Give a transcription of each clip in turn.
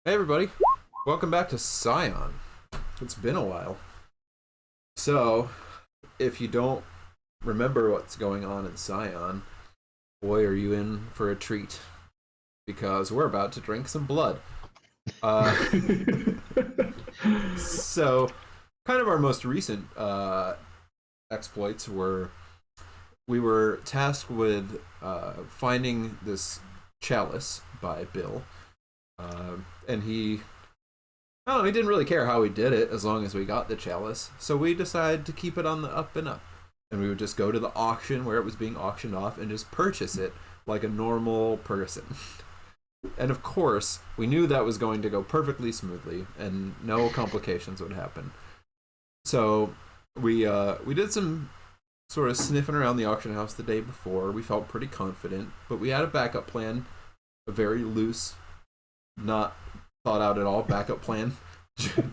Hey everybody, welcome back to Scion. It's been a while. So, if you don't remember what's going on in Scion, boy are you in for a treat. Because we're about to drink some blood. Uh, so, kind of our most recent exploits were we were tasked with finding this chalice by Bill. And I don't know, he didn't really care how we did it as long as we got the chalice. So we decided to keep it on the up and up. And we would just go to the auction where it was being auctioned off and just purchase it like a normal person. And of course, we knew that was going to go perfectly smoothly and no complications would happen. So we did some sort of sniffing around the auction house the day before. We felt pretty confident, but we had a backup plan, a very loose, not thought out at all backup plan,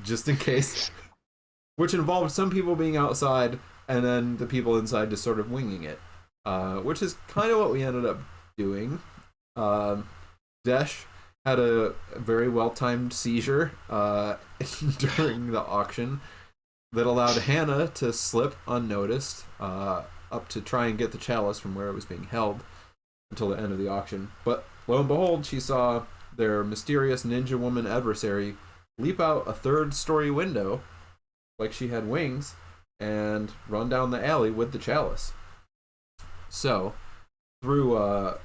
just in case, which involved some people being outside and then the people inside just sort of winging it, which is kind of what we ended up doing. Desh had a very well-timed seizure during the auction that allowed Hannah to slip unnoticed up to try and get the chalice from where it was being held until the end of the auction. But lo and behold, she saw their mysterious ninja woman adversary leap out a third-story window like she had wings and run down the alley with the chalice. So, through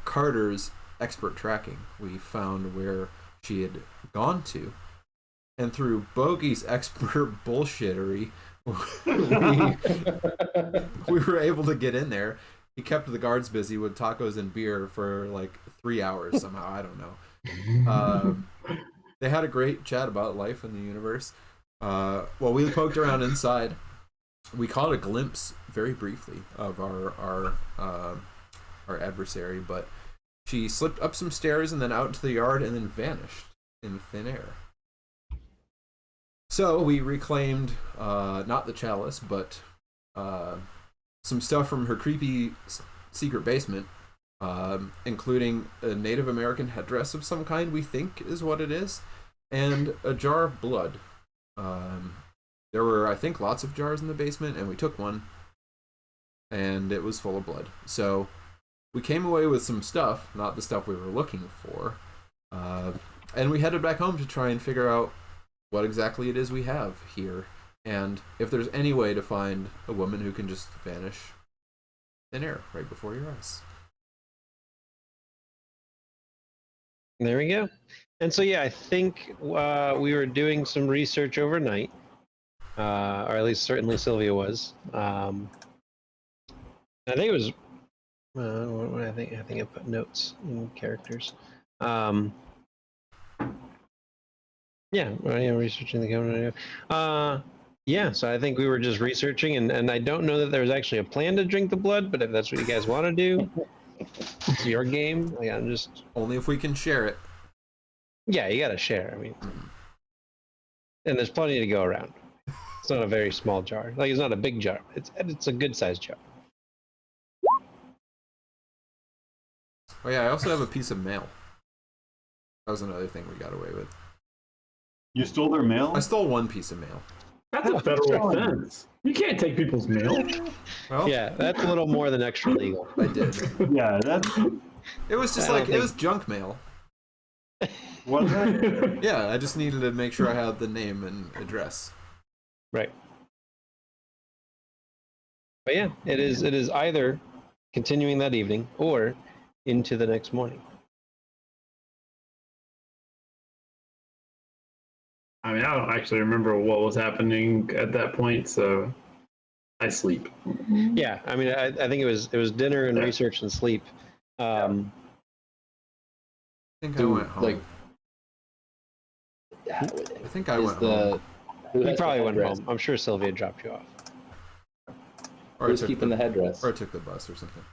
Carter's expert tracking, we found where she had gone to, and through Bogey's expert bullshittery, we were able to get in there. He kept the guards busy with tacos and beer for like 3 hours somehow. I don't know. They had a great chat about life in the universe. While we poked around inside, we caught a glimpse very briefly of our adversary, but she slipped up some stairs and then out into the yard and then vanished in thin air. So we reclaimed not the chalice, but some stuff from her creepy secret basement, including a Native American headdress of some kind, we think is what it is, and a jar of blood. There were, I think, lots of jars in the basement, and we took one, and it was full of blood. So we came away with some stuff, not the stuff we were looking for, and we headed back home to try and figure out what exactly it is we have here, and if there's any way to find a woman who can just vanish in air right before your eyes. There we go. And so, yeah, I think we were doing some research overnight, or at least certainly Sylvia was. I think it was. What I think I put notes in characters. Yeah, researching the government. Yeah, so I think we were just researching, and I don't know that there was actually a plan to drink the blood, but if that's what you guys want to do, it's your game. Like, I'm just only if we can share it. Yeah, you gotta share. I mean, and there's plenty to go around. It's not a very small jar. Like, it's not a big jar. It's a good sized jar. Oh yeah, I also have a piece of mail. That was another thing we got away with. You stole their mail? I stole one piece of mail. That's a federal offense. You can't take people's mail. Well, Yeah, that's a little more than extra legal. I did. Yeah, that's... It was just like, it was junk mail. What is that? Yeah, I just needed to make sure I had the name and address. Right. But yeah, it is either continuing that evening or into the next morning. I mean, I don't actually remember what was happening at that point, so I sleep. Yeah, I mean, I think it was dinner and research and sleep. I think I went home. Like, I think I went home. You probably went home. I'm sure Sylvia dropped you off. Or who's keeping the headdress? Or I took the bus or something.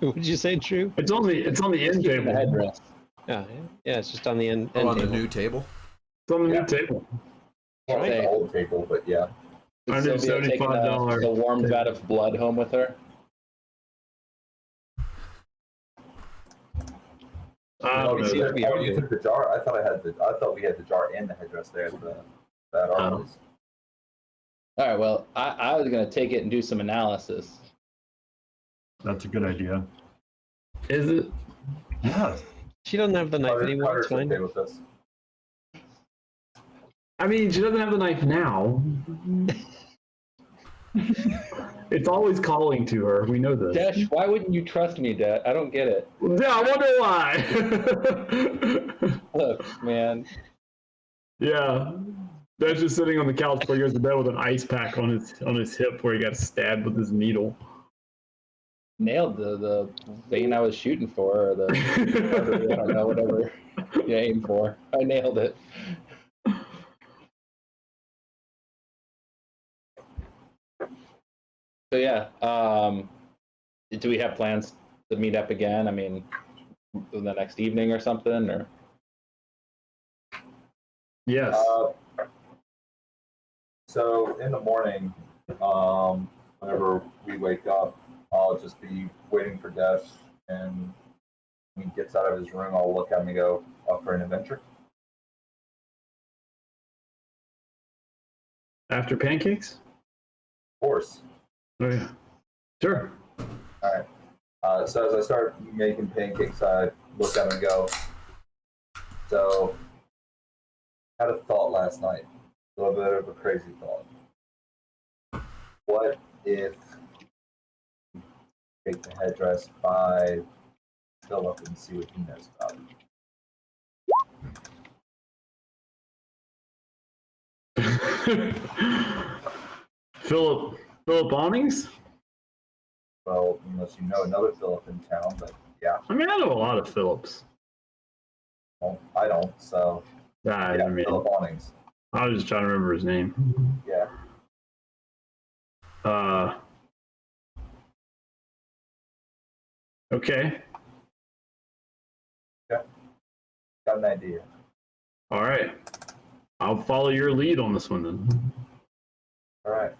Would you say true? It's on the end Keeping table. the headdress. Yeah, it's just on the end. Oh, on table. the new table? It's on the Yeah. new table. Can't say old table, but yeah. Did Sylvia take $175. the warm vat of blood home with her? Oh, Let's see you what we have you here. took the jar. I thought we had the jar and the headdress there at our Oh. place. All right. Well, I was gonna take it and do some analysis. That's a good idea. Is it? Yeah. She doesn't have the knife anymore. Carter's It's fine. okay with this. I mean, she doesn't have the knife now. It's always calling to her. We know this. Dash, why wouldn't you trust me, Dad? I don't get it. Yeah, I wonder why. Look, man. Yeah. Dash just sitting on the couch before he goes to bed with an ice pack on his hip where he got stabbed with his needle. Nailed the vein I was shooting for, or the I don't know, whatever you aim for. I nailed it. So yeah, do we have plans to meet up again? I mean, in the next evening or something, or Yes. So in the morning, whenever we wake up, I'll just be waiting for Dash, and when he gets out of his room, I'll look at him and go, "Up for an adventure?" After pancakes? Of course. Oh, yeah. Sure. All right. So as I start making pancakes, I look at him and go, "So, I had a thought last night, a little bit of a crazy thought. What if we take the headdress by Philip and see what he knows about it?" Philip Awnings? Well, unless you know another Philip in town, but yeah, I mean, I know a lot of Philips. well, I don't. So I yeah, mean, Philip Awnings. I was just trying to remember his name. Yeah. Okay. Got an idea. All right. I'll follow your lead on this one then. All right.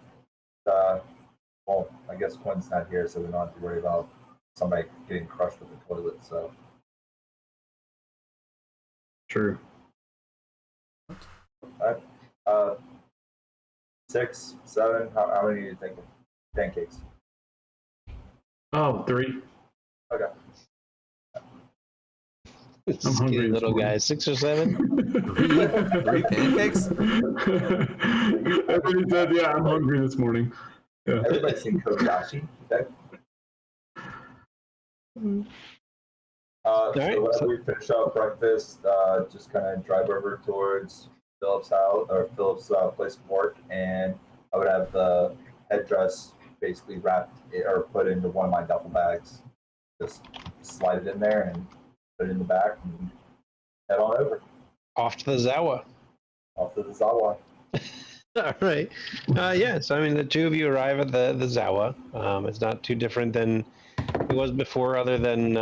Well, I guess Quinn's not here, so we don't have to worry about somebody getting crushed with the toilet. So True. 6, 7. How many are you thinking? Pancakes. Oh, 3. Okay. I'm hungry Skinny this little morning. guy, 6 or 7. Three pancakes? Everybody said, yeah, I'm hungry this morning. Yeah. Everybody's seen Kobayashi. Okay. right, So so- when we finish up breakfast, just kind of drive over towards Philip's house or Philip's place of work, and I would have the headdress basically wrapped or put into one of my duffel bags. Just slide it in there and put it in the back and head on over Off to the Zawa. off to the Zawa. All right. Yeah, so I mean, the two of you arrive at the Zawa. It's not too different than it was before, other than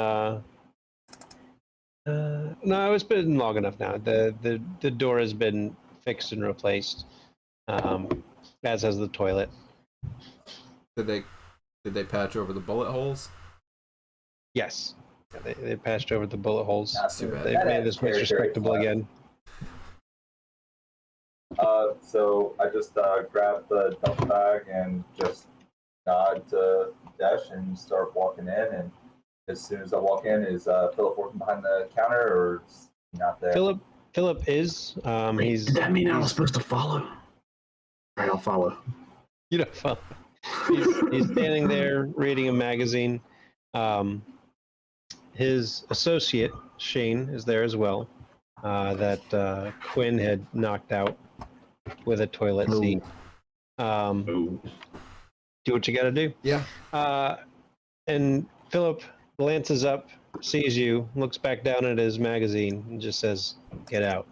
no, it's been long enough now. The door has been fixed and replaced, as has the toilet. Did they patch over the bullet holes? Yes, yeah, they patched over the bullet holes. That's too bad. They made this much respectable again. So I just grab the duffel bag and just nod to Dash and start walking in. And as soon as I walk in, is Philip working behind the counter or is he not there? Philip is. He's. Does that mean I was supposed to follow? All right, I'll follow. You know, he's standing there reading a magazine. His associate Shane is there as well. That Quinn had knocked out with a toilet seat. Oh. Do what you got to do. Yeah. And Philip glances up, sees you, looks back down at his magazine, and just says, "Get out."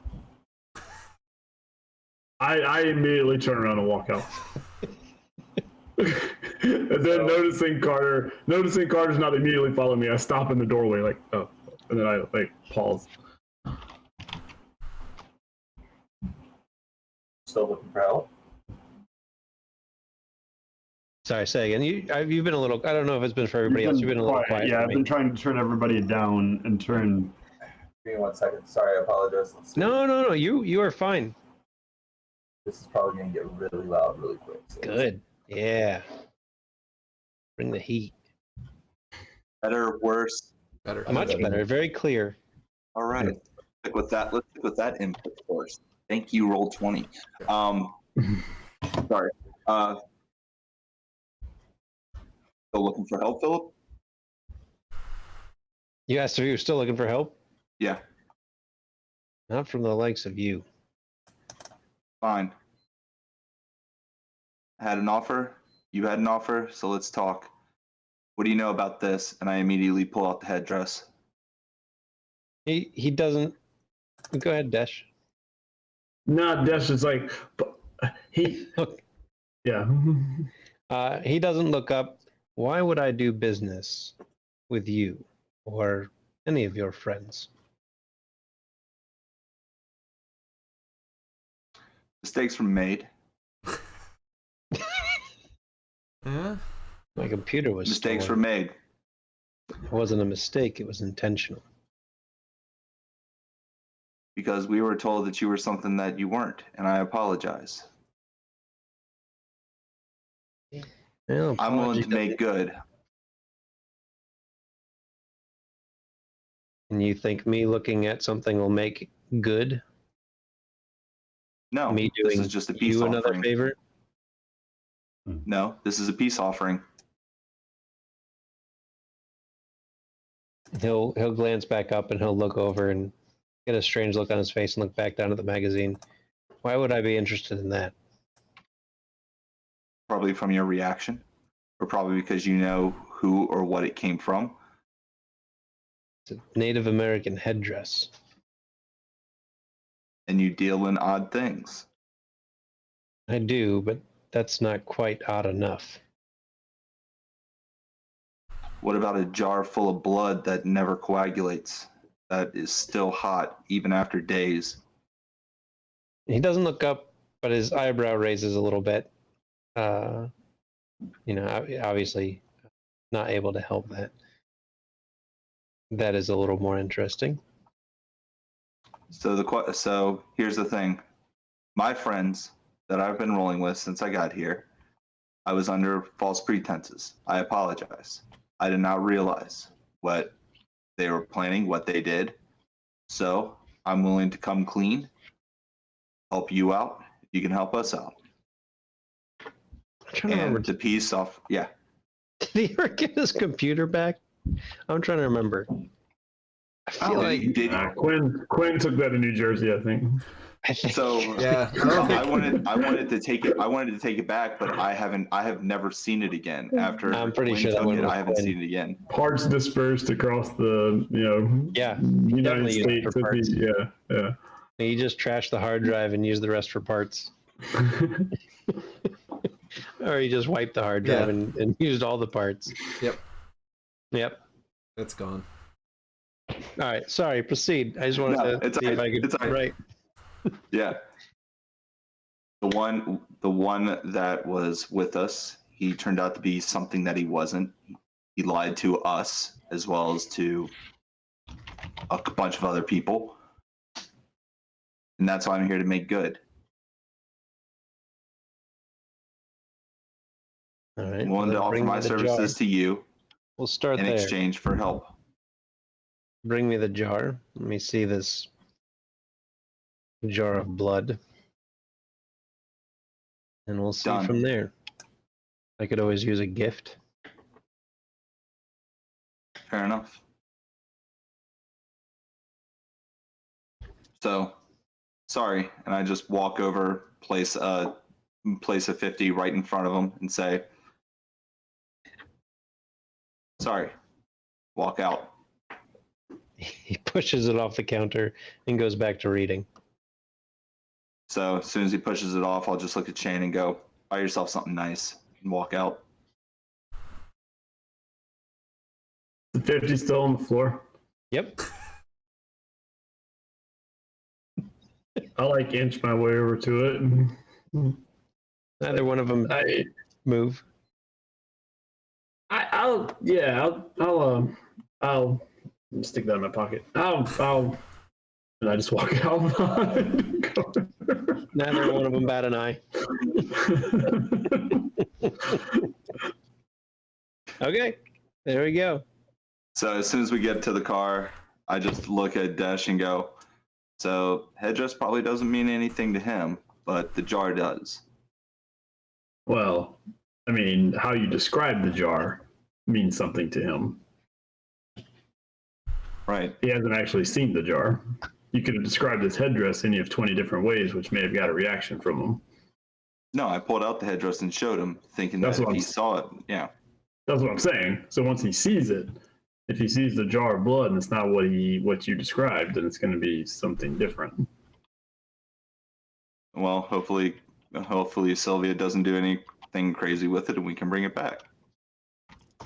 I immediately turn around and walk out. And then noticing Carter's not immediately following me, I stop in the doorway like, oh, and then I like pause. Still looking for help? Sorry, say again. You've been a little. I don't know if it's been for everybody else. You've been a little quiet. Yeah, for I've me. been trying to turn everybody down and turn Give me 1 second. Sorry, I apologize. Let's see. No. You are fine. This is probably going to get really loud really quick. So Good. Yeah. Bring the heat. Better, worse. Better. Much better. Very clear. All right. Stick with that. Let's stick with that input first. Thank you, roll 20. Sorry. Still looking for help, Philip? You asked if you were still looking for help? Yeah, Not from the likes of you. fine. I had an offer. You had an offer, so let's talk. What do you know about this? And I immediately pull out the headdress. He doesn't. Go ahead, Desh. No, Dash is like, but he. Yeah. He doesn't look up. Why would I do business with you or any of your friends? Mistakes were made. Yeah. My computer was Mistakes were stolen. made. It wasn't a mistake. It was intentional. Because we were told that you were something that you weren't, and I apologize. Well, I'm willing to apology make good. And you think me looking at something will make good? No, Me this doing is just a peace you another offering. favor? No, this is a peace offering. He'll glance back up and he'll look over and get a strange look on his face and look back down at the magazine. Why would I be interested in that? Probably from your reaction, or probably because you know who or what it came from. It's a Native American headdress. And you deal in odd things. I do, but that's not quite odd enough. What about a jar full of blood that never coagulates, that is still hot even after days? He doesn't look up, but his eyebrow raises a little bit. Obviously not able to help that. That is a little more interesting. So here's the thing. My friends that I've been rolling with since I got here, I was under false pretenses. I apologize. I did not realize what they were planning, what they did. So I'm willing to come clean, help you out. You can help us out. I'm trying to remember. And the piece off, yeah. Did he ever get his computer back? I'm trying to remember. I feel like did Quinn took that in New Jersey, I think. so. Yeah. I don't think- I wanted to take it. I wanted to take it back, but I have never seen it again. After I'm pretty Quinn sure that took one it, was I haven't Quinn. seen it again. Parts dispersed across the, Yeah, United definitely used it States. for parts. Yeah. he just trashed the hard drive and used the rest for parts. Or he just wiped the hard drive Yeah. and used all the parts. Yep. It's gone. All right. Sorry. Proceed. I just wanted No, to it's see if I could. it's all right. Yeah. The one that was with us, he turned out to be something that he wasn't. He lied to us as well as to a bunch of other people. And that's why I'm here to make good. All right. I'm willing to then offer bring me my the services jar. to you We'll start in there. exchange for help. Bring me the jar. Let me see this jar of blood. And we'll see Done. from there. I could always use a gift. Fair enough. So, sorry, and I just walk over, place a 50 right in front of him, and say, "Sorry." Walk out. He pushes it off the counter and goes back to reading. So as soon as he pushes it off, I'll just look at Shane and go, "Buy yourself something nice," and walk out. The 50 still on the floor. Yep. I inch my way over to it. Neither one of them move. I'll stick that in my pocket. I'll and I just walk out behind the car. Neither one of them bat an eye. Okay, there we go. So as soon as we get to the car, I just look at Dash and go, so headdress probably doesn't mean anything to him, but the jar does. Well, I mean, how you describe the jar means something to him. Right. He hasn't actually seen the jar. You could have described his headdress any of 20 different ways, which may have got a reaction from him. No, I pulled out the headdress and showed him, thinking That's that what if he I'm- saw it, yeah. That's what I'm saying. So once he sees it, if he sees the jar of blood and it's not what you described, then it's going to be something different. Well, hopefully Sylvia doesn't do anything crazy with it and we can bring it back.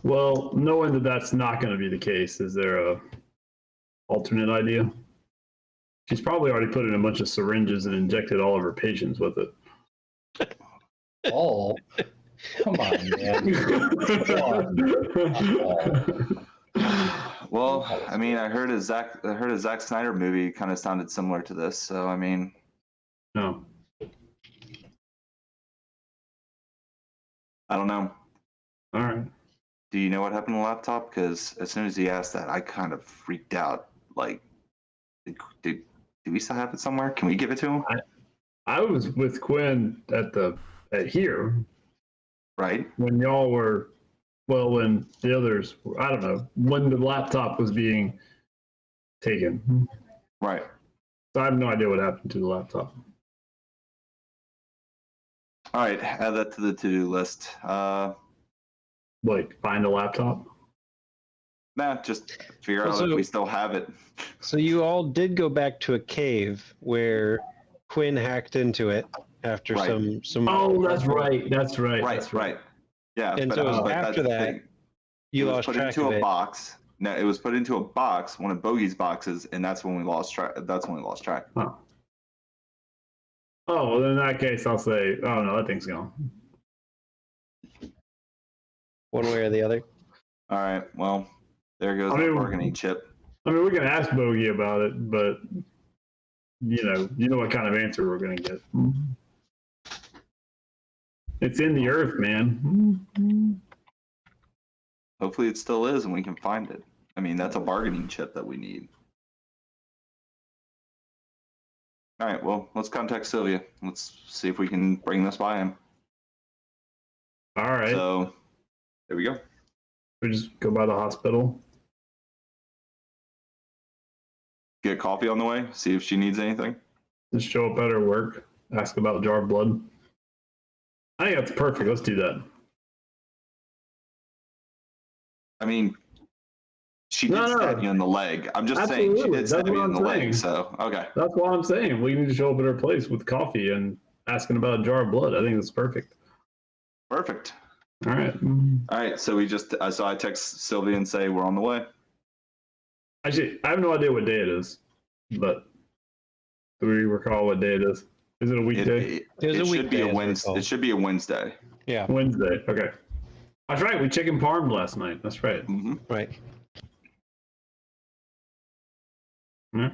Well, knowing that that's not going to be the case, is there a alternate idea? She's probably already put in a bunch of syringes and injected all of her patients with it. Oh, come on, man. Well, I mean, I heard a Zack Snyder movie kind of sounded similar to this, so I mean, No. I don't know. All right. Do you know what happened to the laptop? Because as soon as he asked that, I kind of freaked out. Like, do we still have it somewhere? Can we give it to him? I was with Quinn at here Right. when y'all were, well, when the others, I don't know, when the laptop was being taken. Right. So I have no idea what happened to the laptop. All right. Add that to the to-do list. Like, find a laptop? Nah, just figure out Also- if we still have it. So you all did go back to a cave where Quinn hacked into it after Right. some. Oh, that's right. That's right. Right. That's Right. Yeah. And but, so but that's after the that, thing. You It was lost put track into of a it. box. No, it was put into a box, one of Bogey's boxes, and that's when we lost track. That's when we lost track. Oh, well, in that case, I'll say, oh, no, that thing's gone. One way or the other. All right. Well, there goes I my mean- bargaining chip. I mean, we can ask Bogey about it, but, you know what kind of answer we're going to get. It's in the earth, man. Hopefully, it still is, and we can find it. I mean, that's a bargaining chip that we need. All right. Well, let's contact Sylvia. Let's see if we can bring this by him. All right. So, there we go. We just go by the hospital. Get coffee on the way. See if she needs anything. Just show up at her work. Ask about jar of blood. I think that's perfect. Let's do that. I mean, she did No. stab you in the leg. I'm just saying she Absolutely. did stab That's you what in I'm the saying. leg. So, okay. That's what I'm saying. We need to show up at her place with coffee and asking about a jar of blood. I think that's perfect. Perfect. All right. All right. So so I text Sylvia and say we're on the way. Actually, I have no idea what day it is, but do we recall what day it is? Is it a weekday? It was a should be weekday, a as I Wednesday. recall. It should be a Wednesday. Yeah. Wednesday. Okay. That's right. We chicken parmed last night. That's right. Mm-hmm. Right. Yeah.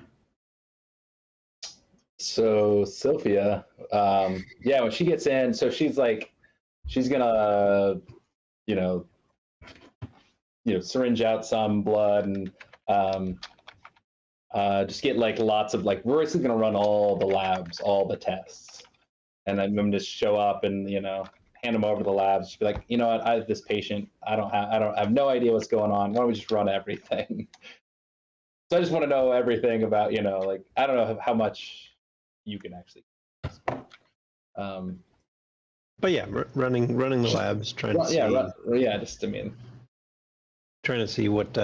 So Sophia, yeah, when she gets in, so she's gonna, syringe out some blood and just get like lots of we're basically gonna run all the labs, all the tests, and then I'm just show up and hand them over to the labs. Just be like, you know what, I have this patient. I have no idea what's going on. Why don't we just run everything? So I just want to know everything about, I don't know how much you can actually. But yeah, running the labs, trying to see, trying to see what.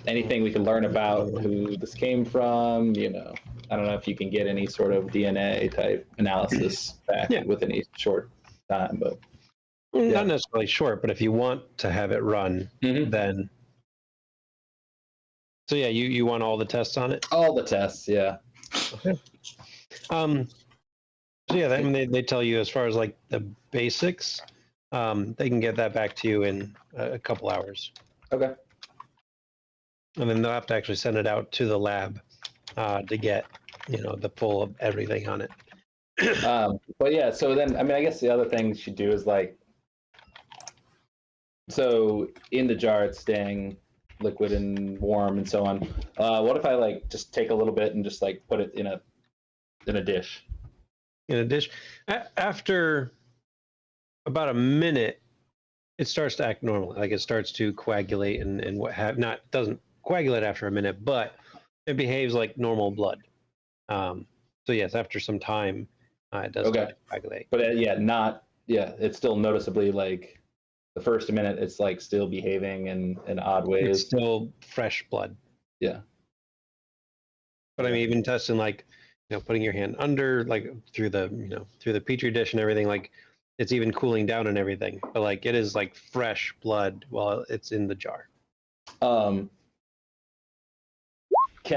Anything we can learn about who this came from. I don't know if you can get any sort of DNA type analysis back with any short time, but Not necessarily short, but if you want to have it run, then. So yeah, you want all the tests on it? all the tests, yeah. Okay. So yeah, I mean, they tell you as far as like the basics, they can get that back to you in a couple hours, Okay. and then they'll have to actually send it out to the lab to get the full of everything on it. But yeah, so then I mean, I guess the other thing you should do is like, so in the jar it's staying liquid and warm and so on. What if I like just take a little bit and just like put it in a dish? In a dish, after about a minute, it starts to act normally. Like it starts to coagulate and what have not doesn't coagulate after a minute, but it behaves like normal blood. So yes, after some time, it does start to coagulate. But it's still noticeably like the first minute it's like still behaving in odd ways. It's still fresh blood. Yeah. But I mean, even testing like, putting your hand under, like through the petri dish and everything, like it's even cooling down and everything. But like it is like fresh blood while it's in the jar. Can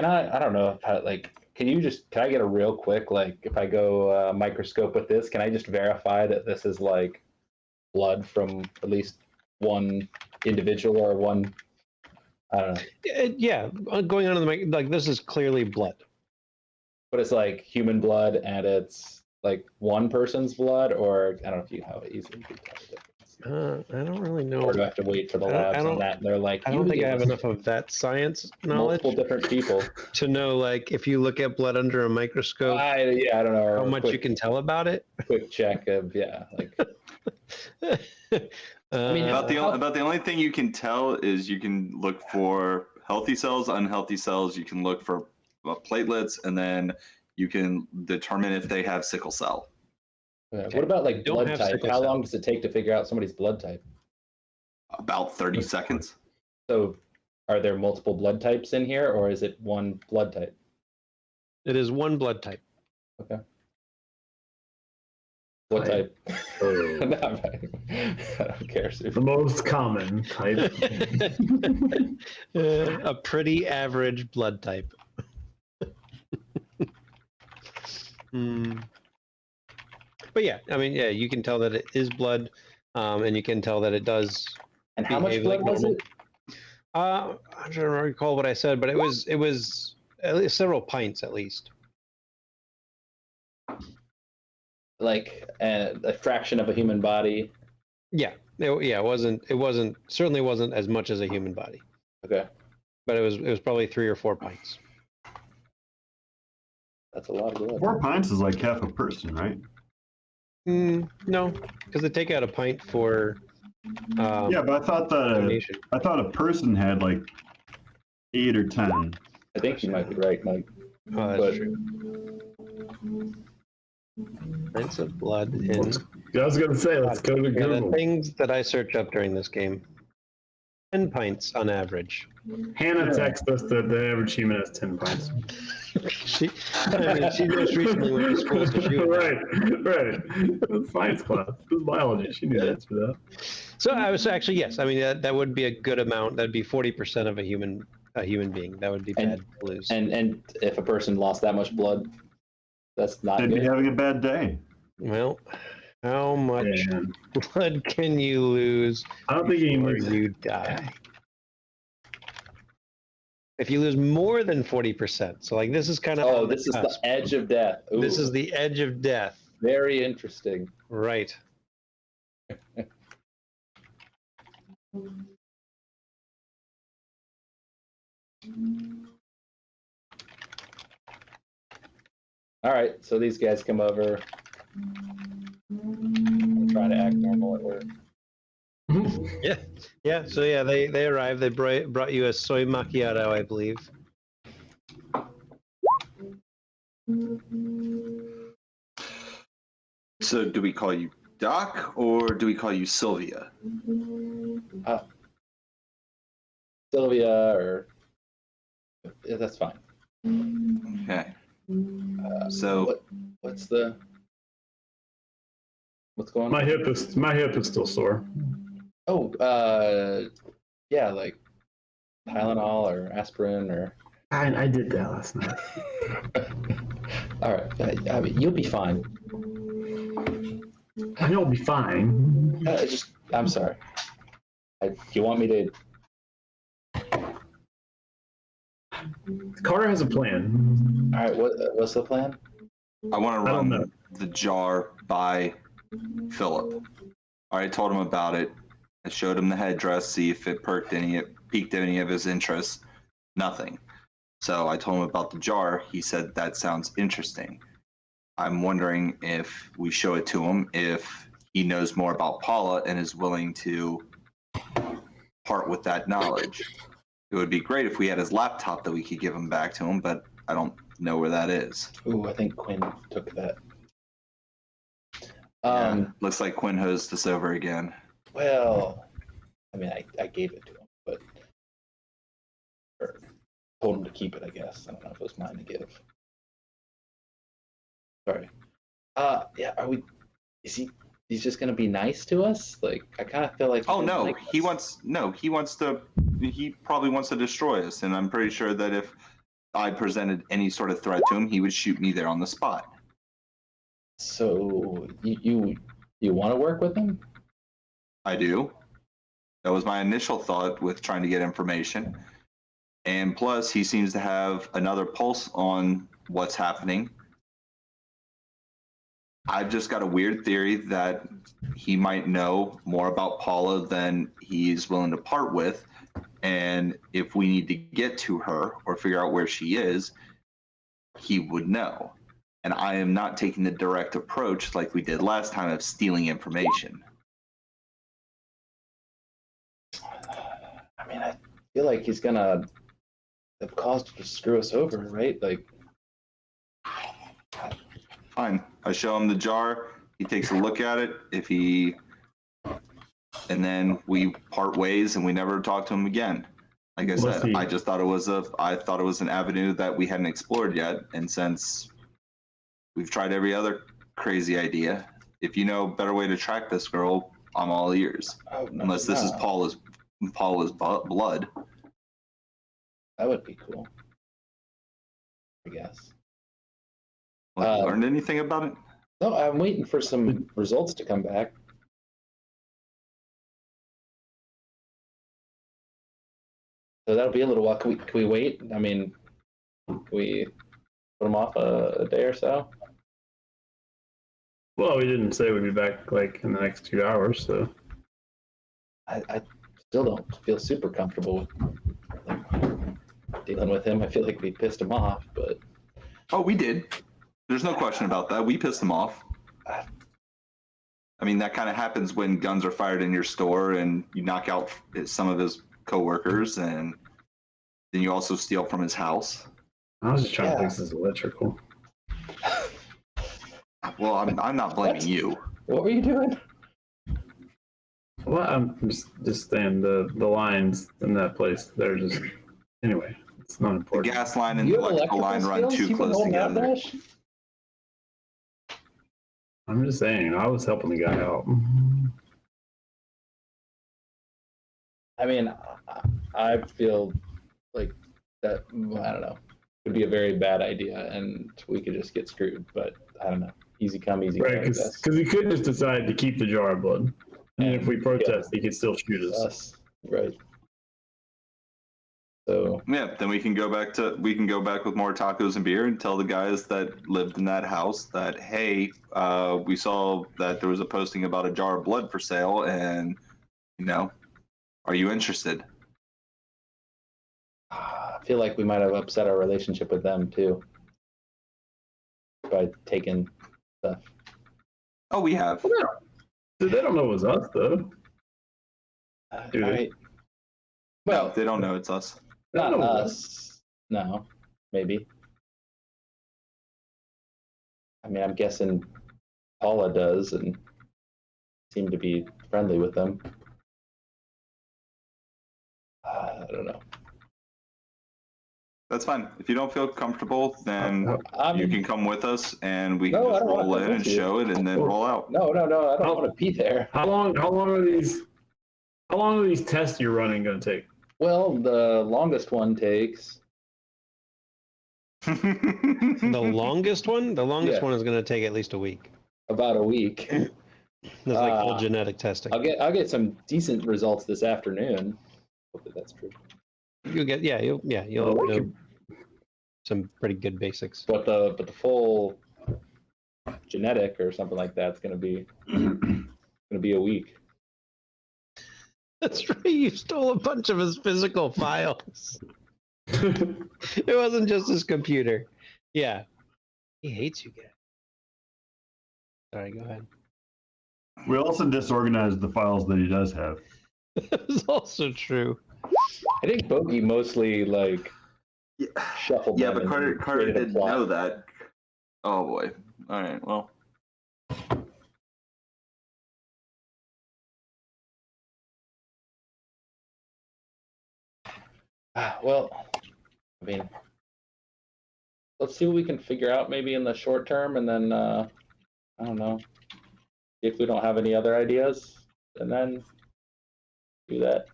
I don't know how, like, can I get a real quick, like if I go microscope with this, can I just verify that this is like blood from at least one individual or one, I don't know. Yeah, going on in the mic, like this is clearly blood. But it's like human blood and it's like one person's blood, or I don't know if how easily you can tell the difference. I don't really know. Or do I have to wait for the labs on that? And they're like, I don't think I have enough of that science knowledge. Multiple different people to know, like, if you look at blood under a microscope, I don't know how much you can tell about it. Quick check of like. I mean, about the only thing you can tell is you can look for healthy cells, unhealthy cells. You can look for platelets, and then you can determine if they have sickle cell. Okay. What about like blood type? How long does it take to figure out somebody's blood type? About 30 seconds. So, are there multiple blood types in here, or is it one blood type? It is one blood type. Okay. What type? Oh. I don't care. The most common type. A pretty average blood type. But yeah, I mean, yeah, you can tell that it is blood, and you can tell that it does. And how much blood was it? I don't recall what I said, but it was at least several pints at least. Like a fraction of a human body. Yeah, it wasn't certainly wasn't as much as a human body. Okay, but it was probably 3 or 4 pints. That's a lot of blood. 4 pints is like half a person, right? No, because they take out a pint for. Yeah, but I thought a person had like 8 or 10. I think you might be right, Mike. Oh, that's true. Pints of blood in. I was gonna say, let's go to Google. The things that I search up during this game: 10 pints on average. Hannah texted us that the average human has 10 pints. she most recently went to school, so she right. It was science class. It was biology. She knew the answer to that. So I was actually, yes. I mean, that would be a good amount. That'd be 40% of a human being. That would be bad to lose. And if a person lost that much blood, that's not They'd good. be having a bad day. Well, how much blood can you lose? I don't think you die. If you lose more than 40%, so like this is kind of. Oh, this is the edge of death. Ooh. This is the edge of death. Very interesting. Right. All right, so these guys come over. I'm trying to act normal at work. Yeah. So yeah, they arrived. They brought you a soy macchiato, I believe. So, do we call you Doc or do we call you Sylvia? Sylvia, or yeah, that's fine. Okay. So, what's going on? My hip is still sore. Oh, yeah, like Tylenol or aspirin or. I did that last night. All right, I mean, you'll be fine. I know it'll be fine. I'm sorry. Do you want me to? Carter has a plan. All right, what's the plan? I want to I don't run know. the jar by Philip. I already told him about it. I showed him the headdress, see if it piqued any of his interest. Nothing. So I told him about the jar. He said that sounds interesting. I'm wondering if we show it to him, if he knows more about Paula and is willing to part with that knowledge. It would be great if we had his laptop that we could give him back to him, but I don't know where that is. Ooh, I think Quinn took that. Looks like Quinn hosed us over again. Well, I mean, I gave it to him, but or told him to keep it, I guess. I don't know if it was mine to give. Sorry. Yeah, he's just gonna be nice to us? Like, I kind of feel like He probably wants to destroy us, and I'm pretty sure that if I presented any sort of threat to him, he would shoot me there on the spot. So you want to work with him? I do. That was my initial thought with trying to get information. And plus, he seems to have another pulse on what's happening. I've just got a weird theory that he might know more about Paula than he's willing to part with. And if we need to get to her or figure out where she is, he would know. And I am not taking the direct approach like we did last time of stealing information. I mean, I feel like he's gonna have cause to screw us over, right? Like, Fine. I show him the jar. He takes a look at it. And then we part ways, and we never talk to him again. Like I said, I just thought it was an avenue that we hadn't explored yet. And since we've tried every other crazy idea, if you know a better way to track this girl, I'm all ears. Unless this is Paula's blood. That would be cool, I guess. Well, you learned anything about it? No, I'm waiting for some results to come back. So that'll be a little while. Can we wait? I mean, can we put them off a day or so? Well, we didn't say we'd be back like in the next 2 hours, so. I still don't feel super comfortable with dealing with him. I feel like we pissed him off, but. Oh, we did. There's no question about that. We pissed him off. I mean, that kind of happens when guns are fired in your store and you knock out some of his coworkers, and then you also steal from his house. I was just trying to fix this electrical. Well, I'm not blaming you. What were you doing? Well, I'm just saying the lines in that place. They're just anyway. It's not The important. gas line and the electrical line run too close together. I'm just saying, I was helping the guy out. I mean, I feel like that, I don't know, would be a very bad idea, and we could just get screwed, but I don't know. Easy come, easy go. Right, because he could just decide to keep the jar of blood. And if we protest, he could still shoot us. Right. So yeah, then we can go back with more tacos and beer and tell the guys that lived in that house that, hey, we saw that there was a posting about a jar of blood for sale, and are you interested? I feel like we might have upset our relationship with them too by taking stuff. Oh, we have. They don't know it was us, though. Well, they don't know it's us. Not us. No, maybe. I mean, I'm guessing Paula does and seem to be friendly with them. I don't know. That's fine. If you don't feel comfortable, then you can come with us and we can just roll in and show it and then roll out. No. I don't want to be there. How long are these tests you're running going to take? Well, the longest one takes. The longest one? The longest one is going to take at least a week. About a week. That's like full genetic testing. I'll get some decent results this afternoon. Hopefully that's true. You'll know. some pretty good basics. But the full genetic or something like that's gonna be a week. That's right. You stole a bunch of his physical files. It wasn't just his computer. Yeah. He hates you guys. Sorry, go ahead. We also disorganized the files that he does have. That's also true. I think Bogey mostly like shuffled. Yeah, them but and Carter created a didn't plot. know that. Oh boy. All right. Well. Well, I mean, let's see what we can figure out maybe in the short term, and then I don't know if we don't have any other ideas, and then do that.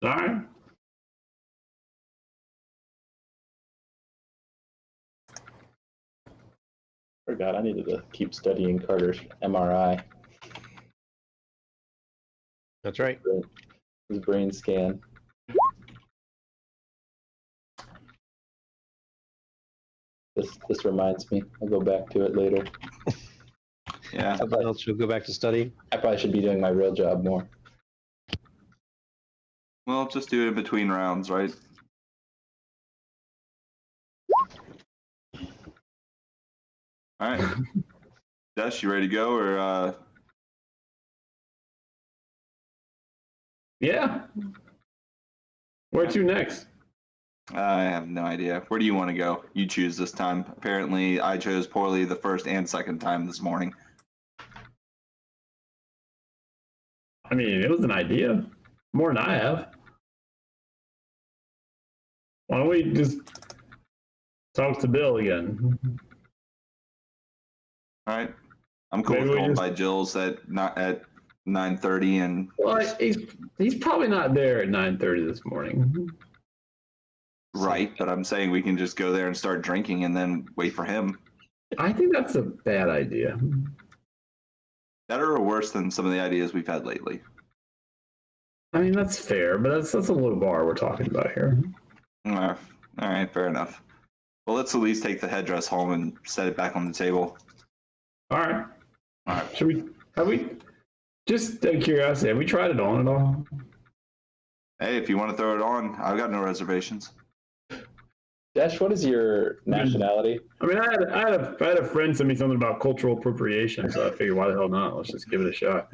All right. Forgot I needed to keep studying Carter's MRI, That's right. his brain scan. This reminds me. I'll go back to it later. Yeah. Something else you'll go back to study. I probably should be doing my real job more. Well, just do it in between rounds, right? All right. Jess, you ready to go, or Yeah. Where to next? I have no idea. Where do you want to go? You choose this time. Apparently, I chose poorly the first and second time this morning. I mean, it was an idea. More than I have. Why don't we just talk to Bill again? All right. I'm cool Maybe with we going just- by Jill's at 9:30, and Well, he's probably not there at 9:30 this morning. right. But I'm saying we can just go there and start drinking, and then wait for him. I think that's a bad idea. Better or worse than some of the ideas we've had lately? I mean, that's fair, but that's a low bar we're talking about here. All right, fair enough. Well, let's at least take the headdress home and set it back on the table. All right. All right. Have we, just out of curiosity, have we tried it on at all? Hey, if you want to throw it on, I've got no reservations. Dash, what is your nationality? I mean, I had a friend send me something about cultural appropriation, so I figured, why the hell not? Let's just give it a shot.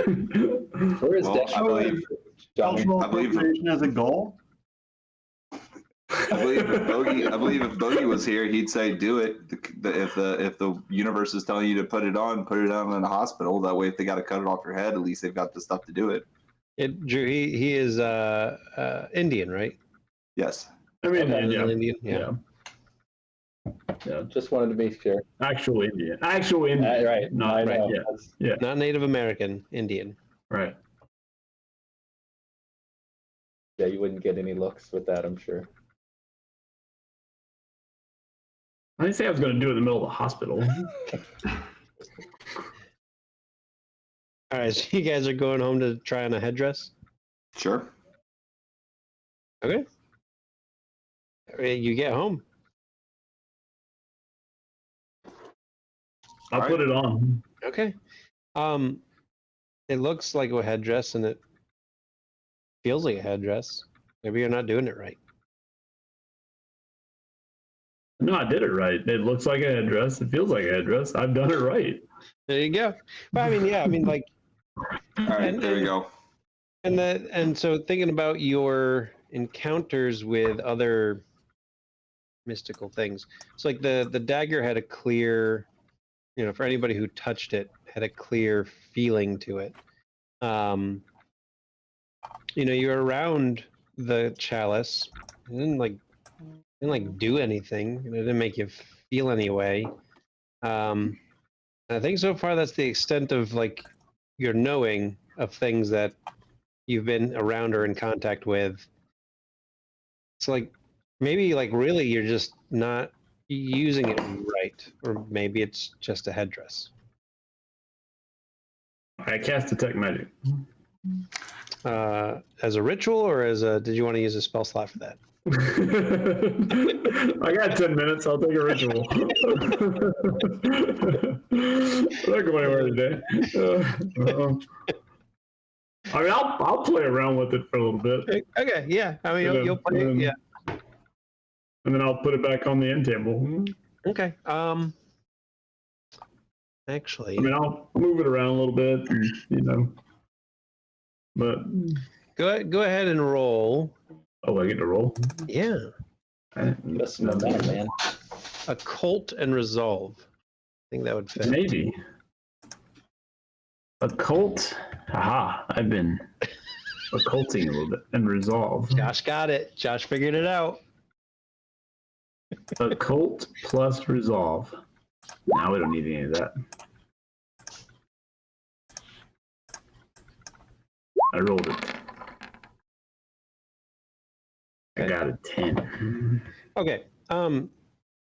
Where is Well, Dash? I believe Cultural I believe- appropriation as a goal? I believe if Bogey was here, he'd say, "Do it." If the universe is telling you to put it on in the hospital. That way, if they got to cut it off your head, at least they've got the stuff to do it. Drew, he is Indian, right? Yes. I mean, Okay. yeah. Indian. Yeah. Yeah. Just wanted to be sure. Actual Indian. Actual Indian. Right. Not, I right. know. Yeah. That's- Yeah. Not Native American, Indian. Right. Yeah, you wouldn't get any looks with that, I'm sure. I didn't say I was going to do it in the middle of the hospital. All right, so you guys are going home to try on a headdress? Sure. Okay. You get home. I'll put it on. Okay. It looks like a headdress and it feels like a headdress. Maybe you're not doing it right. No, I did it right. It looks like a headdress. It feels like a headdress. I've done it right. There you go. But I mean, yeah, I mean, like, All right. There we go. and so thinking about your encounters with other mystical things, it's like the dagger had a clear, for anybody who touched it, had a clear feeling to it. You're around the chalice. It didn't do anything. It didn't make you feel any way. I think so far that's the extent of like your knowing of things that you've been around or in contact with. It's like maybe like really you're just not using it right, or maybe it's just a headdress. I cast detect magic. As a ritual, or did you want to use a spell slot for that? I got 10 minutes. I'll take a ritual. Look at my word today. I mean, I'll play around with it for a little bit. Okay, yeah. I mean, you'll play it, yeah. And then I'll put it back on the end table. Okay. Actually, I mean, I'll move it around a little bit, but go ahead and roll. Oh, I get to roll? Yeah. That's momentum, man. Occult and resolve. I think that would fit. Maybe. Occult. Haha, I've been occulting a little bit. And resolve. Josh got it. Josh figured it out. Occult plus resolve. Now we don't need any of that. I rolled it. I got a 10. Okay.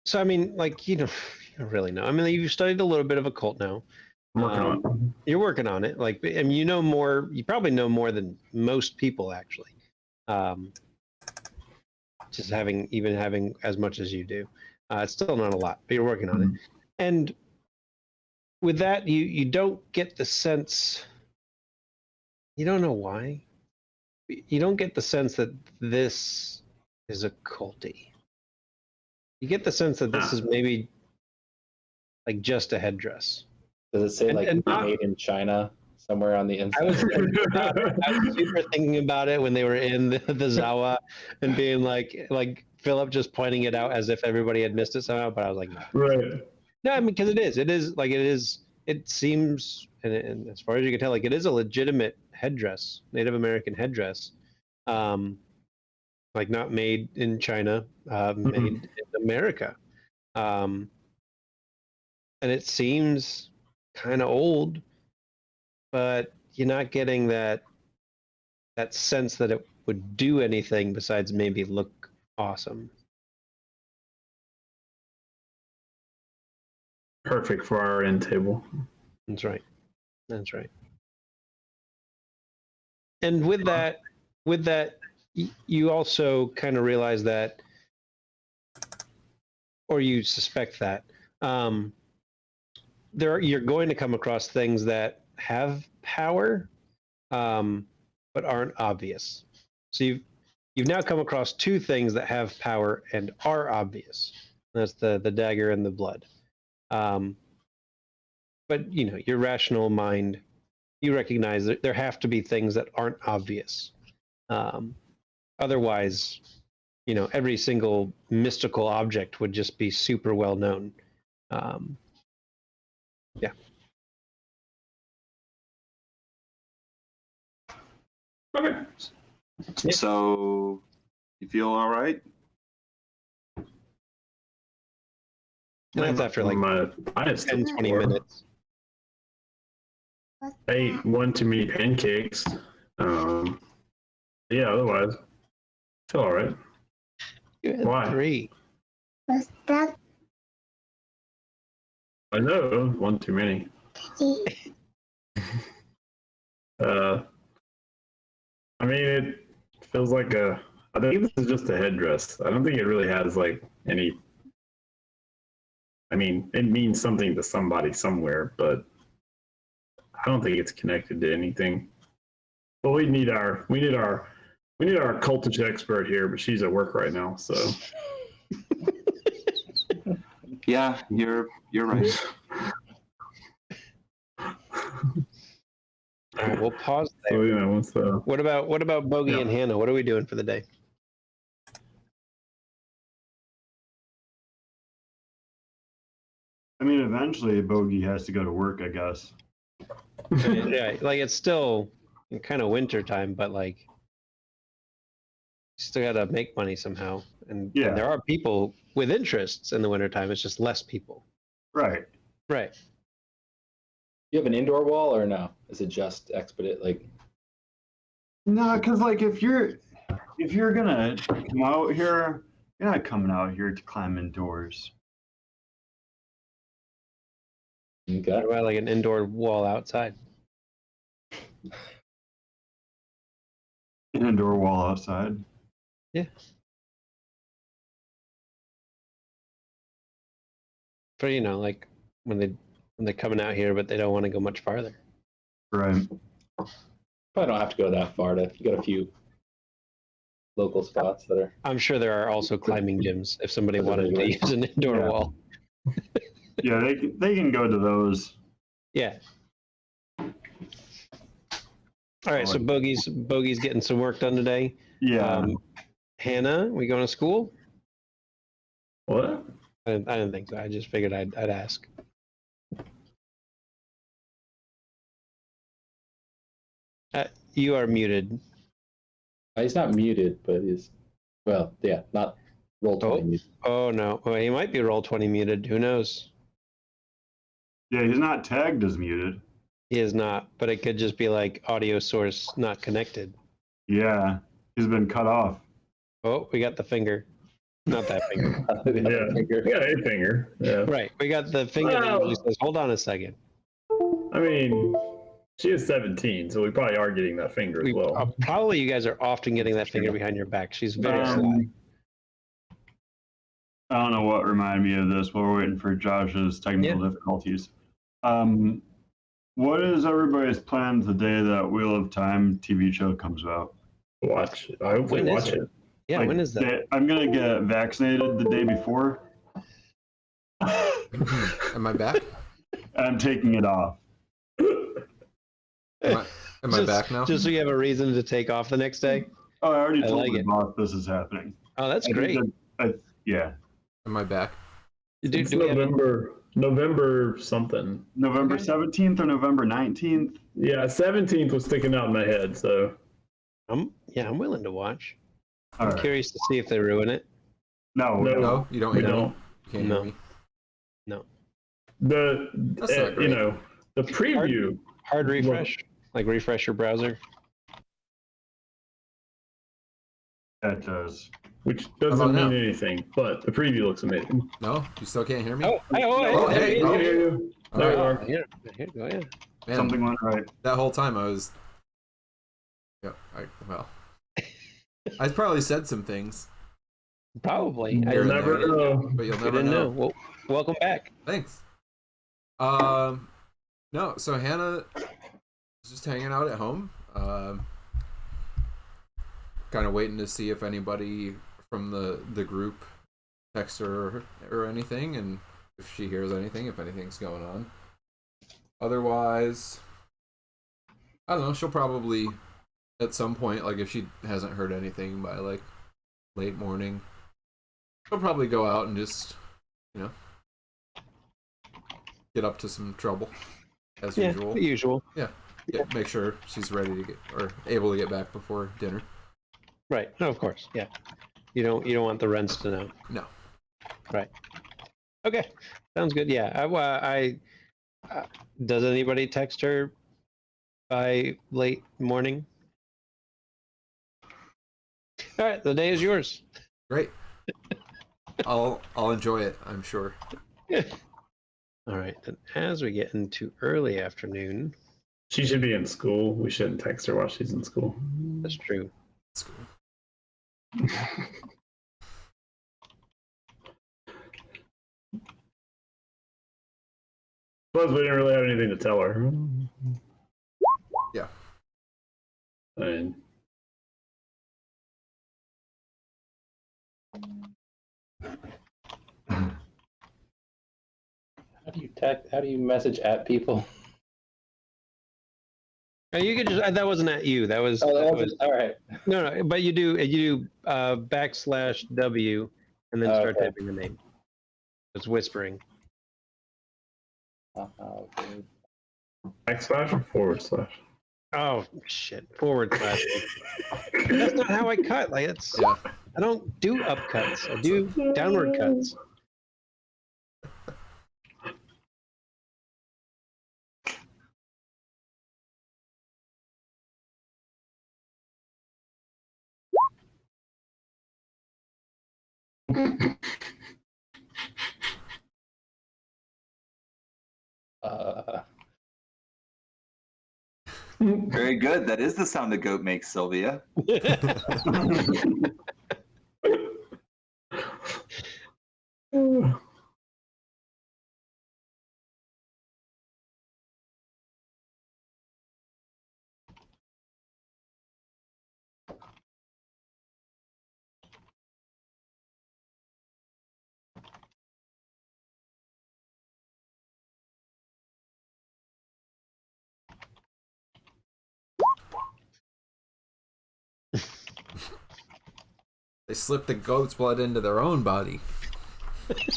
So I mean, like, you don't really know. I mean, you've studied a little bit of occult now. I'm working on it. You're working on it. Like, I mean, you know more. You probably know more than most people, actually. Just having as much as you do. It's still not a lot, but you're working on it. And with that, you don't get the sense. You don't know why. You don't get the sense that this is occulty. You get the sense that this is maybe like just a headdress. Does it say made in China somewhere on the inside? I was super thinking about it when they were in the Zawa and being like Philip just pointing it out as if everybody had missed it somehow, but I was like, no. Right. No, I mean, because it seems, and as far as you can tell, like it is a legitimate headdress, Native American headdress, like not made in China, made in America, and it seems kind of old, but you're not getting that sense that it would do anything besides maybe look awesome. Perfect for our end table. That's right. That's right. And with that, you also kind of realize that, or you suspect that, you're going to come across things that have power, but aren't obvious. So you've now come across two things that have power and are obvious. That's the dagger and the blood. But your rational mind, you recognize that there have to be things that aren't obvious. Otherwise, every single mystical object would just be super well known. Yeah. Okay. So, you feel all right? And that's after like 10, 20 minutes. I ate one too many pancakes. Yeah, otherwise, I feel all right. You had Why? 3. What's that? I know, one too many. I mean, it feels like I think this is just a headdress. I don't think it really has like any. I mean, it means something to somebody somewhere, but I don't think it's connected to anything. But we need our cultist expert here, but she's at work right now, so. Yeah, you're right. All right, we'll pause there. So, yeah, What about Bogey and Hannah? What are we doing for the day? I mean, eventually Bogey has to go to work, I guess. Yeah, like it's still kind of winter time, but like you still got to make money somehow. And there are people with interests in the wintertime. It's just less people. Right. Right. You have an indoor wall or no? Is it just expedite like? No, because like if you're gonna come out here, you're not coming out here to climb indoors. Okay. What about like an indoor wall outside? An indoor wall outside. Yeah. For like when they're coming out here, but they don't want to go much farther. Right. Probably don't have to go that far to you got a few local spots that are. I'm sure there are also climbing gyms if somebody wanted to use an indoor Yeah. wall. Yeah, they can go to those. Yeah. All right, so Bogey's getting some work done today. Yeah. Hannah, we going to school? What? I didn't think so. I just figured I'd ask. You are muted. He's not muted, but he's not roll 20 muted. Oh no. Well, he might be roll 20 muted. Who knows? Yeah, he's not tagged as muted. He is not, but it could just be like audio source not connected. Yeah, he's been cut off. Oh, we got the finger. Not that finger. Yeah, a finger. Yeah. Right. We got the finger that usually says, hold on a second. I mean, she is 17, so we probably are getting that finger as well. Probably you guys are often getting that finger behind your back. She's very sly. I don't know what reminded me of this while we're waiting for Josh's technical difficulties. What is everybody's plans the day that Wheel of Time TV show comes out? Watch. I hope we watch it. Yeah, Like, when is that? I'm going to get vaccinated the day before. Am I back? I'm taking it off. Am I back now? Just so you have a reason to take off the next day? Oh, I already told like the it. boss this is happening. Oh, that's great. Yeah. Am I back? It's November something. November 17th or November 19th? Yeah, 17th was sticking out in my head, so. I'm willing to watch. All I'm right. curious to see if they ruin it. No. No, you don't. We You don't. don't. You can't hear me. The not great. the preview. Hard refresh? Like refresh your browser? That does. Which How doesn't about mean now? anything, but the preview looks amazing. No, you still can't hear me. Oh, hey, I oh. can hear you. All There you right. are. Here go, yeah. Man, Something went right. that whole time I was. Yeah. I probably said some things, Probably. Here You'll and never there. know. but you'll I never didn't know. know. Well, welcome back. Thanks. No. So Hannah is just hanging out at home. Kind of waiting to see if anybody from the group texts her or anything, and if she hears anything, if anything's going on. Otherwise, I don't know. She'll probably at some point, like if she hasn't heard anything by like late morning, she'll probably go out and just get up to some trouble as usual. Usual. Make sure she's ready to get or able to get back before dinner. Right. No, of course. Yeah. You don't want the rents to know. No. Right. Okay. Sounds good. Yeah. Does anybody text her by late morning? All right. The day is yours. Great. I'll enjoy it, I'm sure. All right. And as we get into early afternoon, She should be in school. We shouldn't text her while she's in school. that's true. It's cool. Plus, we didn't really have anything to tell her. Yeah. I mean, How do you message at people? You could just that wasn't at you. That was, Oh, that that was was all right. no. But you do /W and then start Okay. typing the name. It's whispering. Okay. backslash or forward slash? Oh shit! / That's not how I cut. Like it's. Yeah. I don't do upcuts. I do downward cuts. Very good. That is the sound a goat makes, Sylvia. They slipped the goat's blood into their own body.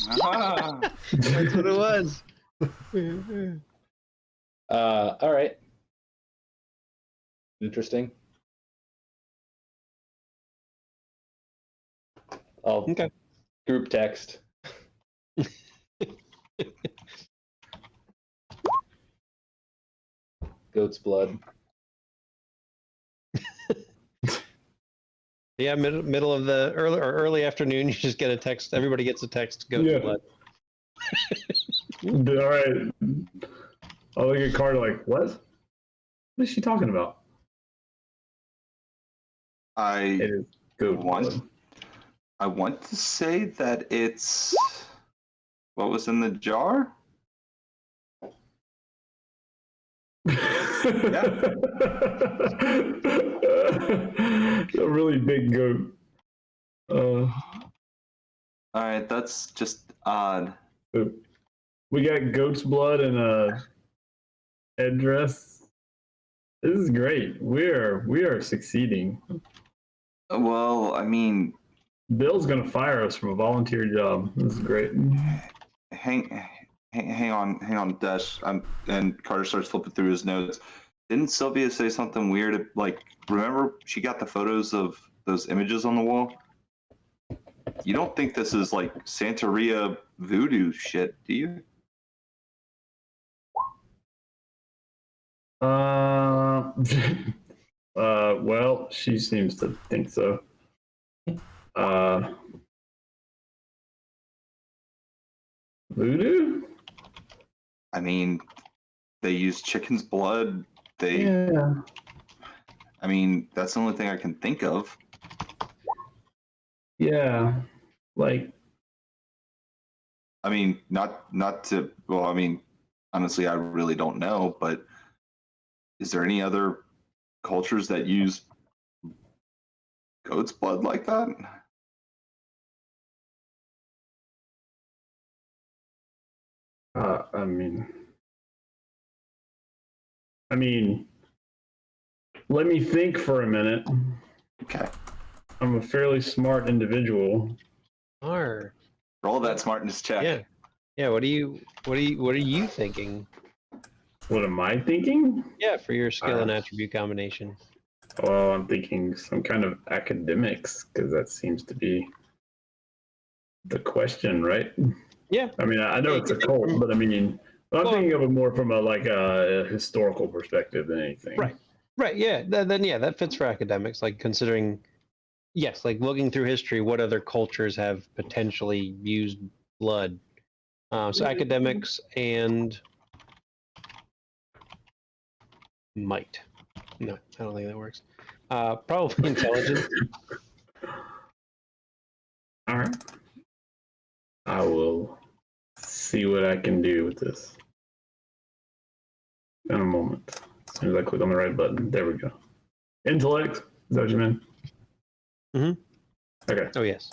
Ah. That's what it was. All right. Interesting. I'll Okay. group text. Goat's blood. Yeah, middle of the early afternoon, you just get a text. Everybody gets a text. Goat's Yeah. blood. All right. I'll look at Carter like, what? What is she talking about? It I is goat want blood. I want to say that it's what was in the jar? A really big goat. All right, that's just odd. We got goat's blood and a headdress. This is great. We are succeeding. Well, I mean, Bill's gonna fire us from a volunteer job. This is great. hang on, Dash. And Carter starts flipping through his notes. Didn't Sylvia say something weird? Like, remember she got the photos of those images on the wall? You don't think this is like Santeria voodoo shit, do you? Well, she seems to think so. Voodoo? I mean, they use chicken's blood. Yeah. I mean, that's the only thing I can think of. Yeah. Like, I mean, not to. Well, I mean, honestly, I really don't know. But is there any other cultures that use goat's blood like that? I mean, let me think for a minute. Okay, I'm a fairly smart individual. Arr. roll that smartness check. Yeah. Yeah. What are you thinking? What am I thinking? Yeah, for your skill and attribute combination. Oh, I'm thinking some kind of academics because that seems to be the question, right? Yeah. I mean, I know it's a cult, but I mean, I'm thinking of it more from a historical perspective than anything. Right. Right. Yeah. Then yeah, that fits for academics. Like considering, yes, like looking through history, what other cultures have potentially used blood? So academics and might. No, I don't think that works. Probably intelligence. All right. I will see what I can do with this in a moment. As soon as I click on the right button. There we go. Intellect. Is that what you meant? Mm-hmm. Okay. Oh yes.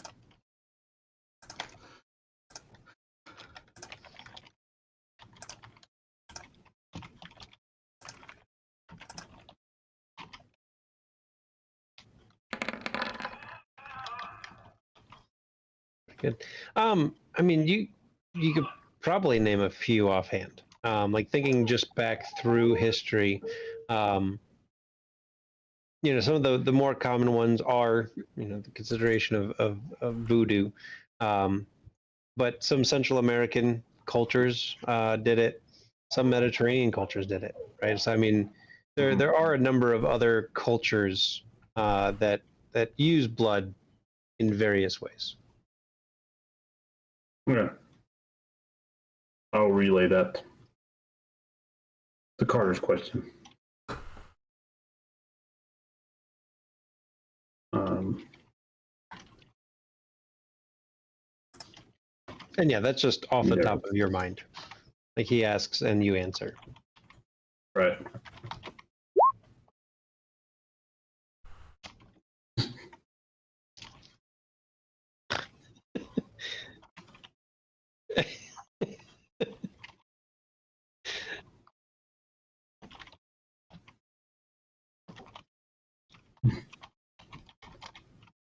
Good. I mean, you could probably name a few offhand. Like thinking just back through history, some of the more common ones are, the consideration of voodoo, but some Central American cultures did it. Some Mediterranean cultures did it, right? So I mean, there are a number of other cultures that use blood in various ways. Okay. I'll relay that to Carter's question. And yeah, that's just off the Yeah. top of your mind. Like he asks and you answer. Right.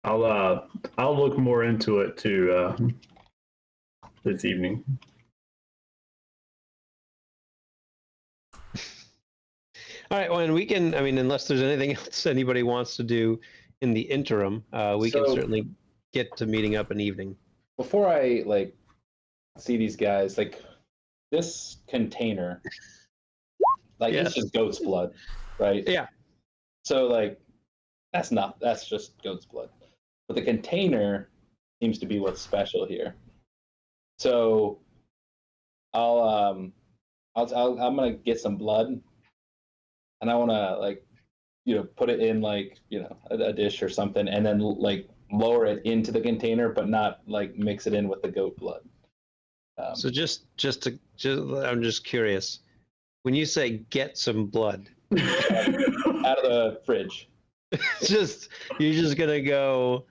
I'll look more into it too this evening. All right, well, and we can, I mean, unless there's anything else anybody wants to do in the interim, we can So- certainly get to meeting up an evening. Before I like see these guys, like this container, like Yes. it's just goat's blood, right? Yeah. So like that's just goat's blood. But the container seems to be what's special here. So I'm gonna get some blood, and I wanna like put it in like a dish or something, and then like lower it into the container, but not like mix it in with the goat blood. So I'm just curious. When you say get some blood, Out of the fridge. you're just gonna go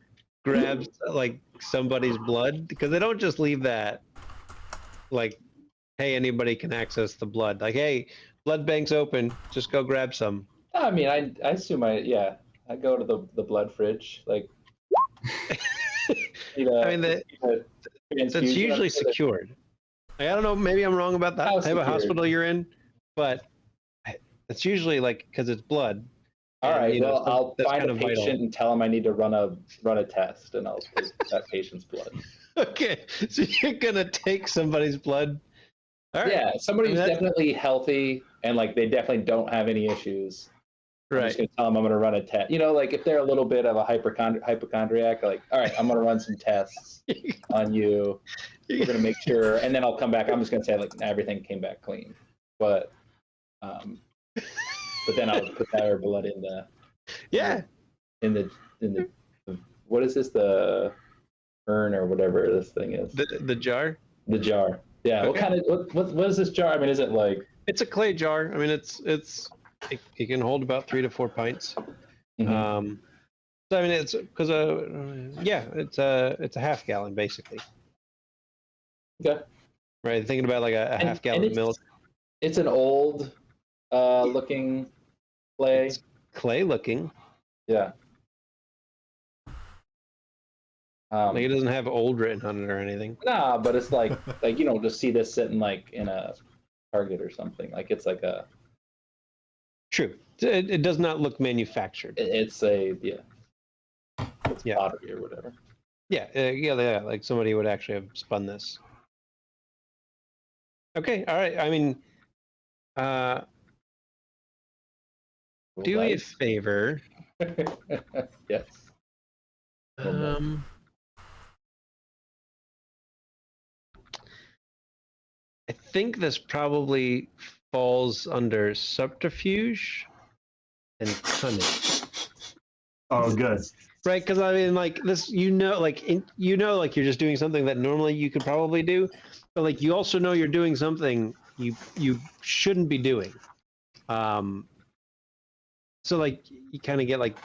grab like somebody's blood, because they don't just leave that like, hey, anybody can access the blood. Like, hey, blood bank's open, just go grab some. I mean, I assume I go to the blood fridge, like. I mean, that's usually secured. Like, I don't know, maybe I'm wrong about that How type of secured? hospital you're in, but it's usually like because it's blood. All and, right, well, I'll that's find kind a of patient vital. and tell him I need to run a test, and I'll take that patient's blood. Okay, so you're gonna take somebody's blood. All right. Yeah, somebody I mean, who's that's- definitely healthy and like they definitely don't have any issues. I'm just Right. gonna tell them I'm gonna run a test. Like if they're a little bit of a hypochondriac, like, all right, I'm gonna run some tests on you. We're gonna make sure, and then I'll come back. I'm just gonna say like everything came back clean, but then I'll put their blood in the Yeah. in the what is this, the urn or whatever this thing is, The jar. the jar. Yeah. What Okay. kind of what is this jar? I mean, is it like It's a clay jar. I mean, it can hold about 3 to 4 pints. Mhm. So I mean, it's because yeah, it's a half gallon basically. Okay. Right. Thinking about like a half gallon of milk. It's an old looking clay. It's clay looking. Yeah. Like it doesn't have old written on it or anything. Nah, but it's like just see this sitting like in a Target or something. Like it's like a True. It does not look manufactured. it's a it's Yeah. pottery or whatever. Yeah. Like somebody would actually have spun this. Okay. All right. I mean, do me a Right? favor. Yes. I think this probably falls under subterfuge and cunning, Oh, good. right? Because I mean, like this, like like you're just doing something that normally you could probably do, but like you also know you're doing something you shouldn't be doing. So like you kind of get like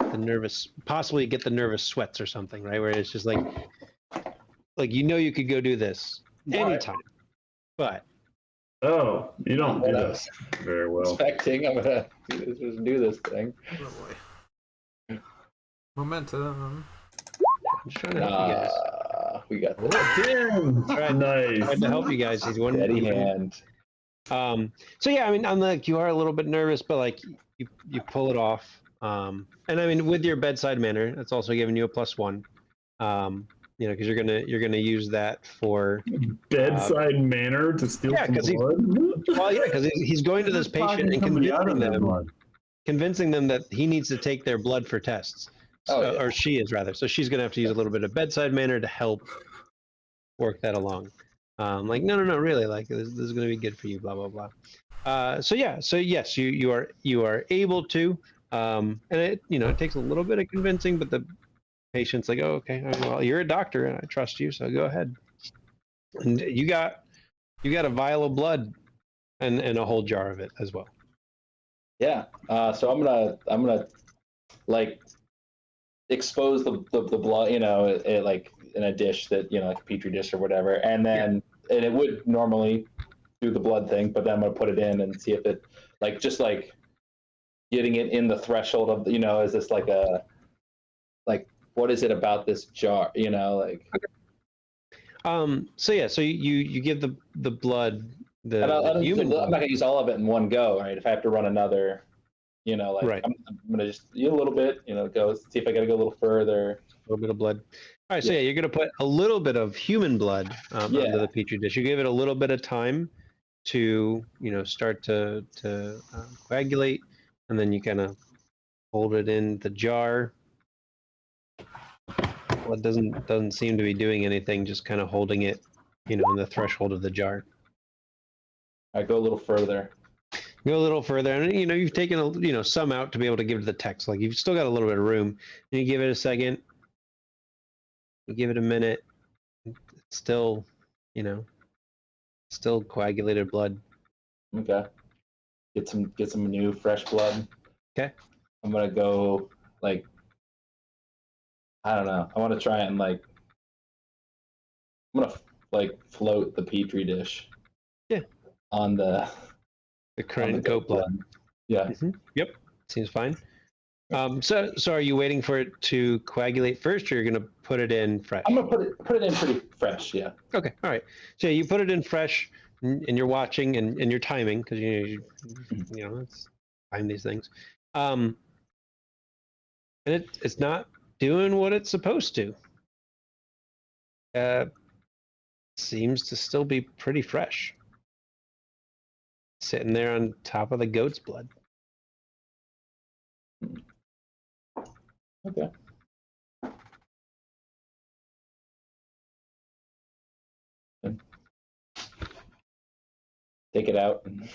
possibly get the nervous sweats or something, right? Where it's just like you could go do this anytime, but Oh, you don't do this very well. Expecting I'm gonna just do this thing. Oh boy. Momentum. I'm just trying to help you guys. We got this. Damn. Right. Nice. Trying to help you guys. He's one. Steady hand. So yeah, I mean, I'm like you are a little bit nervous, but like you pull it off. And I mean, with your bedside manner, that's also giving you a +1. Because you're gonna use that for Bedside manner to steal yeah, some 'cause he- blood. well, yeah, because he's going to this patient and Somebody out of their convincing them that he needs to take their blood for tests. Oh, yeah. Or she is rather. So she's gonna have to use a little bit of bedside manner to help work that along. Like no, really, like this is gonna be good for you, blah blah blah. So yes, you are able to, and it takes a little bit of convincing, but the patient's like, oh, okay, well, you're a doctor and I trust you, so go ahead. And you got a vial of blood and a whole jar of it as well. Yeah. So I'm gonna like expose the blood, like in a dish that like a petri dish or whatever, and then and it would normally do the blood thing, but then I'm gonna put it in and see if it just getting it in the threshold of is this like a what is it about this jar, So yeah, so you give the blood, and the human I'm blood. not gonna use all of it in one go, right? If I have to run another, Right. I'm gonna just eat a little bit, go see if I gotta go a little further. A little bit of blood. All right, so yeah, you're gonna put a little bit of human blood Yeah. under the petri dish. You give it a little bit of time to start to coagulate, and then you kind of hold it in the jar. Well, it doesn't seem to be doing anything, just kind of holding it, in the threshold of the jar. I go a little further. Go a little further, and you've taken some out to be able to give to the text. Like you've still got a little bit of room. And you give it a second. You give it a minute. It's still, still coagulated blood. Okay. Get some new fresh blood. Okay. I'm gonna go I don't know. I want to try it and I'm gonna float the petri dish. Yeah. On the current goat blood. Yeah. Mm-hmm. Yep. Seems fine. So are you waiting for it to coagulate first, or you're gonna put it in fresh? I'm gonna put it in pretty fresh. Yeah. Okay. All right. So you put it in fresh, and you're watching and you're timing because it's time these things. And it's not doing what it's supposed to. Seems to still be pretty fresh. Sitting there on top of the goat's blood. Okay. Take it out and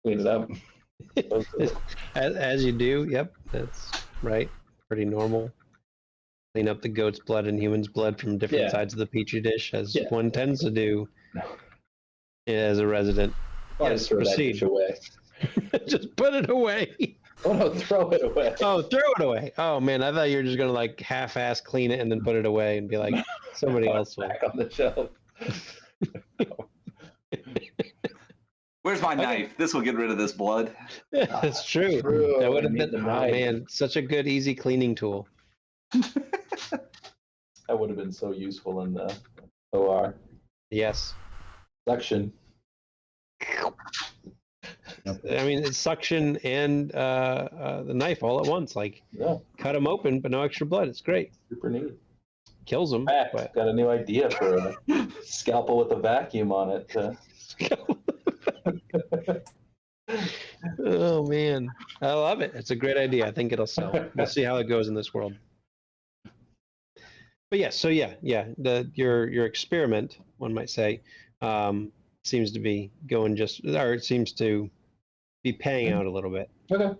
clean it up. As you do. Yep, that's right. Pretty normal. Clean up the goat's blood and human's blood from different sides of the petri dish, as one tends to do as a resident. Yes, proceed. Away. Just put it away. Oh no, throw it away. Oh, throw it away. Oh man, I thought you were just gonna half-ass clean it and then put it away and be like, somebody else will. Back on the shelf. Where's my knife? This will get rid of this blood. That's true. That would have been, man, such a good, easy cleaning tool. That would have been so useful in the OR. Yes. Suction. I mean, it's suction and the knife all at once. Cut them open, but no extra blood. It's great. Super neat. Kills them. Got a new idea for a scalpel with a vacuum on it. Oh man, I love it. It's a great idea. I think it'll sell. We'll see how it goes in this world. But yeah, so yeah. Your experiment, one might say, seems to be going or it seems to be paying out a little bit. Okay.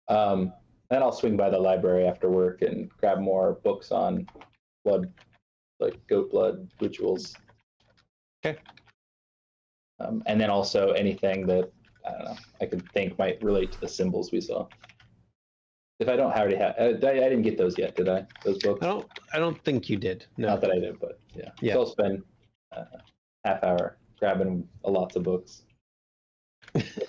Then I'll swing by the library after work and grab more books on blood, like goat blood rituals. Okay. And then also anything that I don't know I could think might relate to the symbols we saw. If I don't already have, I didn't get those yet, did I? Those books? I don't think you did. No. Not that I did, but yeah. So I'll spend half hour grabbing lots of books.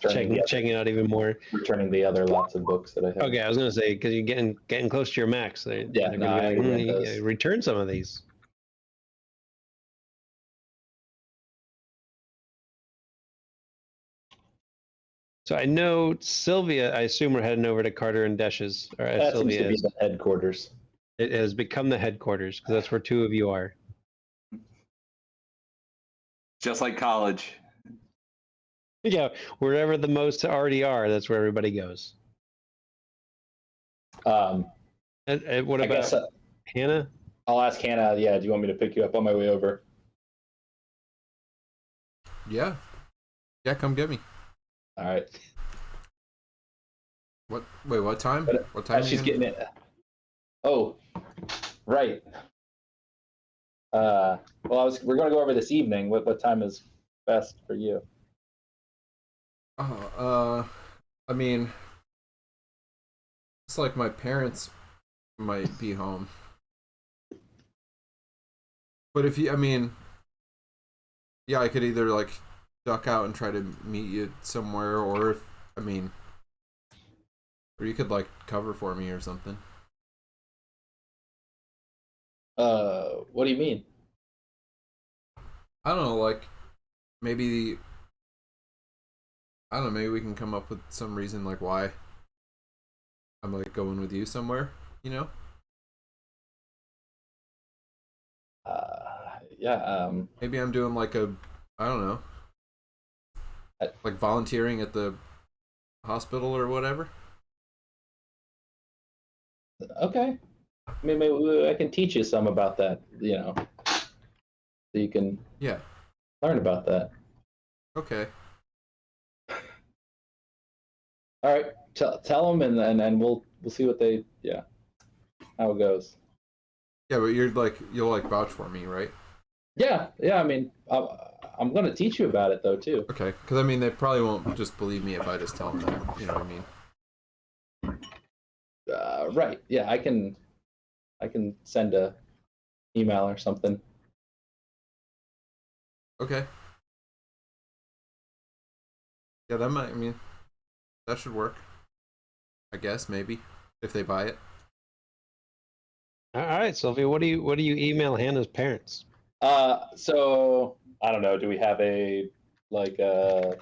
Checking out even more. Returning the other lots of books that I have. Okay, I was gonna say because you're getting close to your max. They're gonna be like, return some of these. So I know Sylvia. I assume we're heading over to Carter and Desh's. Or that Sylvia seems to be the headquarters. It has become the headquarters because that's where two of you are. Just like college. Yeah, wherever the most already are, that's where everybody goes. And what about Hannah? I'll ask Hannah. Yeah, do you want me to pick you up on my way over? Yeah, come get me. All right. What? Wait, what time? What time? She's getting it. Oh, right. Well, we're going to go over this evening. What time is best for you? I mean, it's like my parents might be home. But if you, I mean, yeah, I could either like duck out and try to meet you somewhere, or if, I mean, or you could like cover for me or something. What do you mean? I don't know, like maybe I don't know, maybe we can come up with some reason like why I'm like going with you somewhere, you know? Yeah. Maybe I'm doing like a, I don't know, like volunteering at the hospital or whatever. Okay. I mean, maybe I can teach you some about that. So you can Yeah. learn about that. Okay. All right. Tell them, and we'll see what they how it goes. Yeah, but you'll like vouch for me, right? Yeah. I mean, I'm going to teach you about it though too. Okay, because I mean they probably won't just believe me if I just tell them that. You know what I mean? Right. Yeah. I can send a email or something. Okay. Yeah, that might. I mean, that should work. I guess maybe if they buy it. All right, Sylvia, what do you email Hannah's parents? So I don't know. Do we have a like I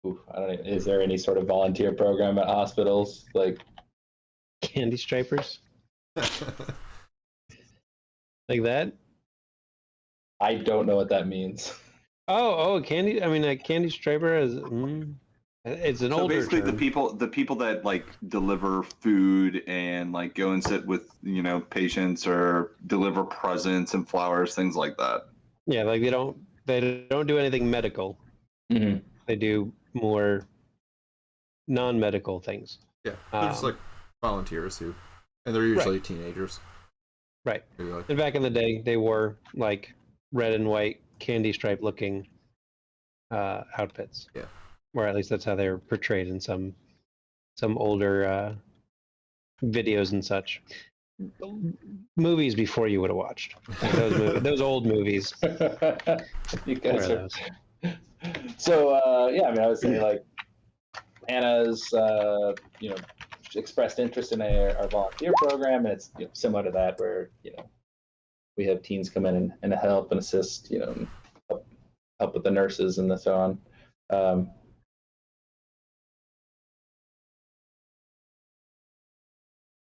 don't know, is there any sort of volunteer program at hospitals? Like, Candy stripers? Like that? I don't know what that means. Oh, candy. I mean, a candy striper is. It's an So older basically, term. the people that like deliver food and like go and sit with patients or deliver presents and flowers, things like that. Yeah, like they don't do anything medical. Mm-hmm. They do more non-medical things. Yeah, they're just like volunteers who, and they're usually teenagers. Right. Maybe like, And back in the day, they wore like red and white candy stripe looking outfits. Yeah. Or at least that's how they were portrayed in some older videos and such. Movies before you would have watched. Like those old movies. You What guys are are. those? So yeah, I mean, I would say like Hannah's expressed interest in our volunteer program, and it's similar to that where we have teens come in and help and assist, and help with the nurses and so on.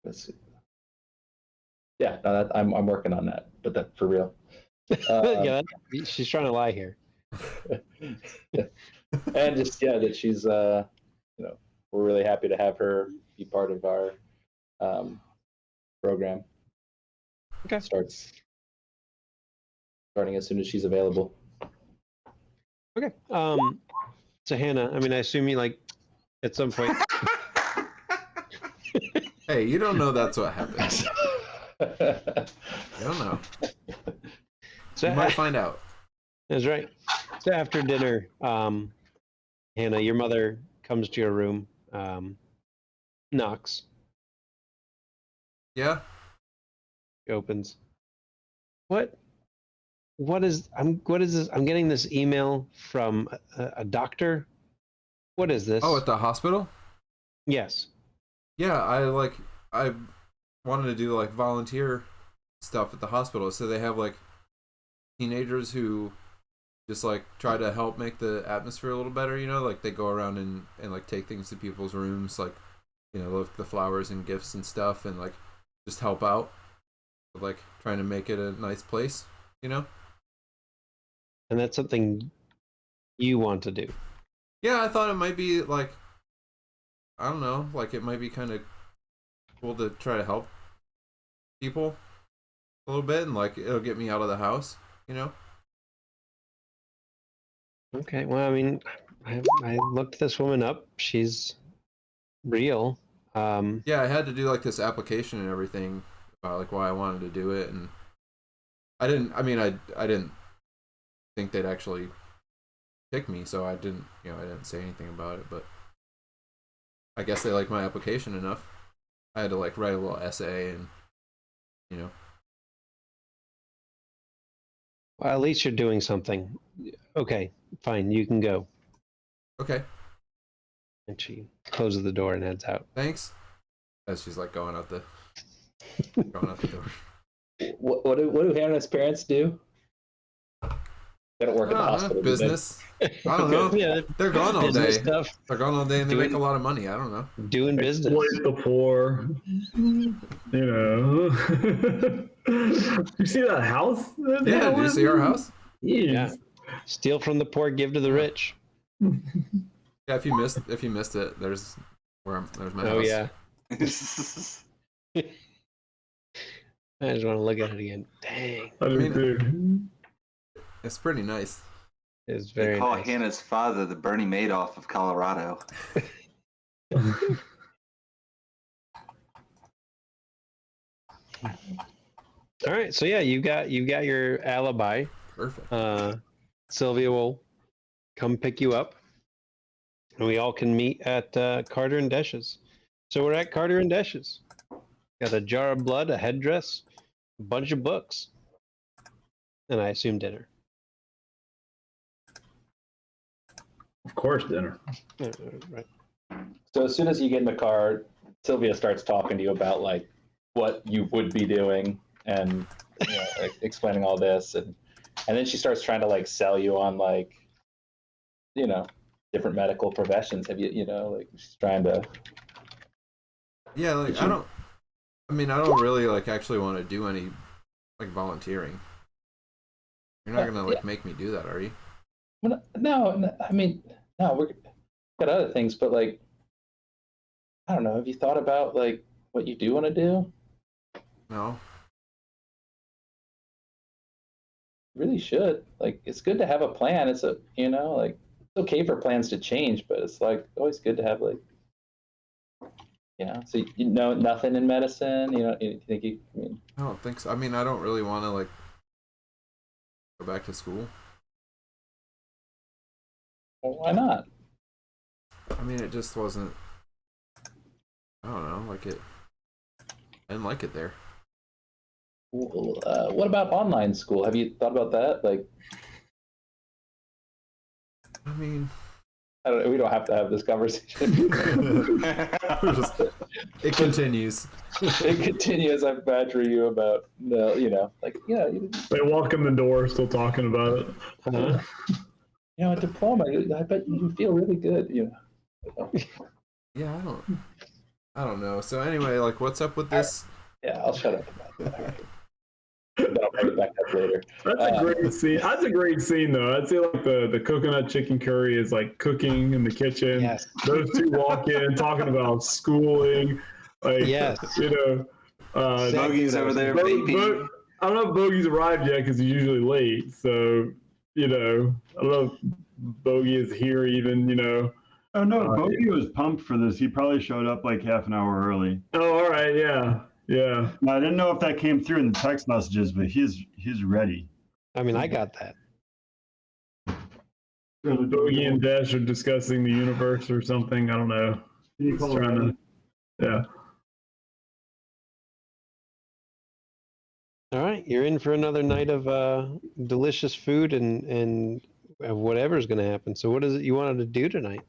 Let's see. Yeah, no, I'm working on that, but that for real. Yeah, she's trying to lie here. And just that she's we're really happy to have her be part of our program. Okay. Starting as soon as she's available. Okay. So Hannah, I mean, I assume you like at some point. hey, you don't know that's what happens. You don't know. So You might find out. That's right. So after dinner, Hannah, your mother comes to your room, knocks, Yeah. opens. What is this? I'm getting this email from a doctor. What is this? Oh, at the hospital? Yes. Yeah, I wanted to do like volunteer stuff at the hospital. So they have like teenagers who just like try to help make the atmosphere a little better, like they go around and like take things to people's rooms, like look the flowers and gifts and stuff, and like just help out with, like trying to make it a nice place. And that's something you want to do. Yeah, I thought it might be like, I don't know, like it might be kind of cool to try to help people a little bit, and like it'll get me out of the house. Okay. Well, I mean, I looked this woman up. She's real. Yeah, I had to do like this application and everything about like why I wanted to do it, and I didn't. I mean, I didn't think they'd actually pick me, so I didn't. You know, I didn't say anything about it. But I guess they liked my application enough. I had to like write a little essay, and you know. Well, at least you're doing something. Okay, fine. You can go. Okay, And she closes the door and heads out. thanks. As she's like going out the door. What do Hannah's parents do? They don't work at the hospital. do they? Business. I don't know. Yeah, They're gone all business day. stuff. They're gone all day, and they Doing- make a lot of money. I don't know. Doing business. Exploit the poor. You know. You see that house? Yeah, did you see our house? Yeah. Steal from the poor, give to the rich. Yeah, if you missed it, there's my Oh house. yeah. I just want to look at it again. Dang, I mean- do. It's pretty nice. it's They very call nice. Hannah's father the Bernie Madoff of Colorado. All right, so yeah, you got your alibi. Perfect. Sylvia will come pick you up, and we all can meet at Carter and Desh's. So we're at Carter and Desh's. Got a jar of blood, a headdress, a bunch of books, and I assume dinner. Of course, dinner. Right. So as soon as you get in the car, Sylvia starts talking to you about like what you would be doing and you know, like, explaining all this, and then she starts trying to like sell you on like, you know, different medical professions. Have you know, like she's trying to. Yeah, like I don't really like actually want to do any like volunteering. You're not gonna like make me do that, are you? Well, no, I mean, no, we're got other things, but like, I don't know. Have you thought about like what you do want to do? No. You really should. Like, it's good to have a plan. It's a, you know, like it's okay for plans to change, but it's like always good to have like, you know. So you know nothing in medicine. You know, you think you? I mean, I don't think so. I mean, I don't really want to like go back to school. well, why not? I mean, it just wasn't. I don't know, like it. I didn't like it there. Well, what about online school? Have you thought about that? Like, I mean, I don't. We don't have to have this conversation. it continues. It continues. I badger you about the, you know, like, yeah, you They walk in the door, still talking about it. Uh-huh. know, a diploma. I bet you feel really good. You know. Yeah, I don't know. So anyway, like, what's up with this? Yeah, I'll shut up about that. Then I'll bring it back up later. That's a great scene. That's a great scene, though. I'd say like the coconut chicken curry is like cooking in the kitchen. Yes. Those two walk in talking about schooling. Like, Yes. you know, Bogey's over there Bo- vaping. Bo- I don't know if Bogey's arrived yet because he's usually late. So, you know, I don't know if Bogey is here even, you know. Oh no, Bogey was pumped for this. He probably showed up like half an hour early. Oh, all right. Yeah. Yeah. I didn't know if that came through in the text messages, but he's ready. I mean, I got that. Bogey and Dash are discussing the universe or something. I don't know. He's trying to, yeah. All right, you're in for another night of delicious food and whatever's going to happen. So, what is it you wanted to do tonight?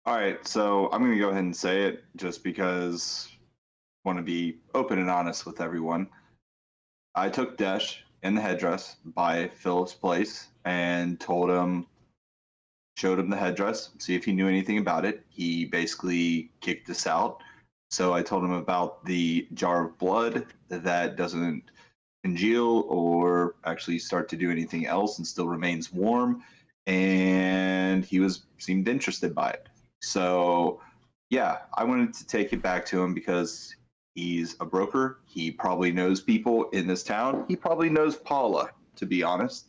All right, so I'm going to go ahead and say it just because I want to be open and honest with everyone. I took Desh in the headdress by Philip's place and showed him the headdress, see if he knew anything about it. He basically kicked us out. So I told him about the jar of blood that doesn't congeal or actually start to do anything else and still remains warm. And he seemed interested by it. So, yeah, I wanted to take it back to him because he's a broker. He probably knows people in this town. He probably knows Paula, to be honest.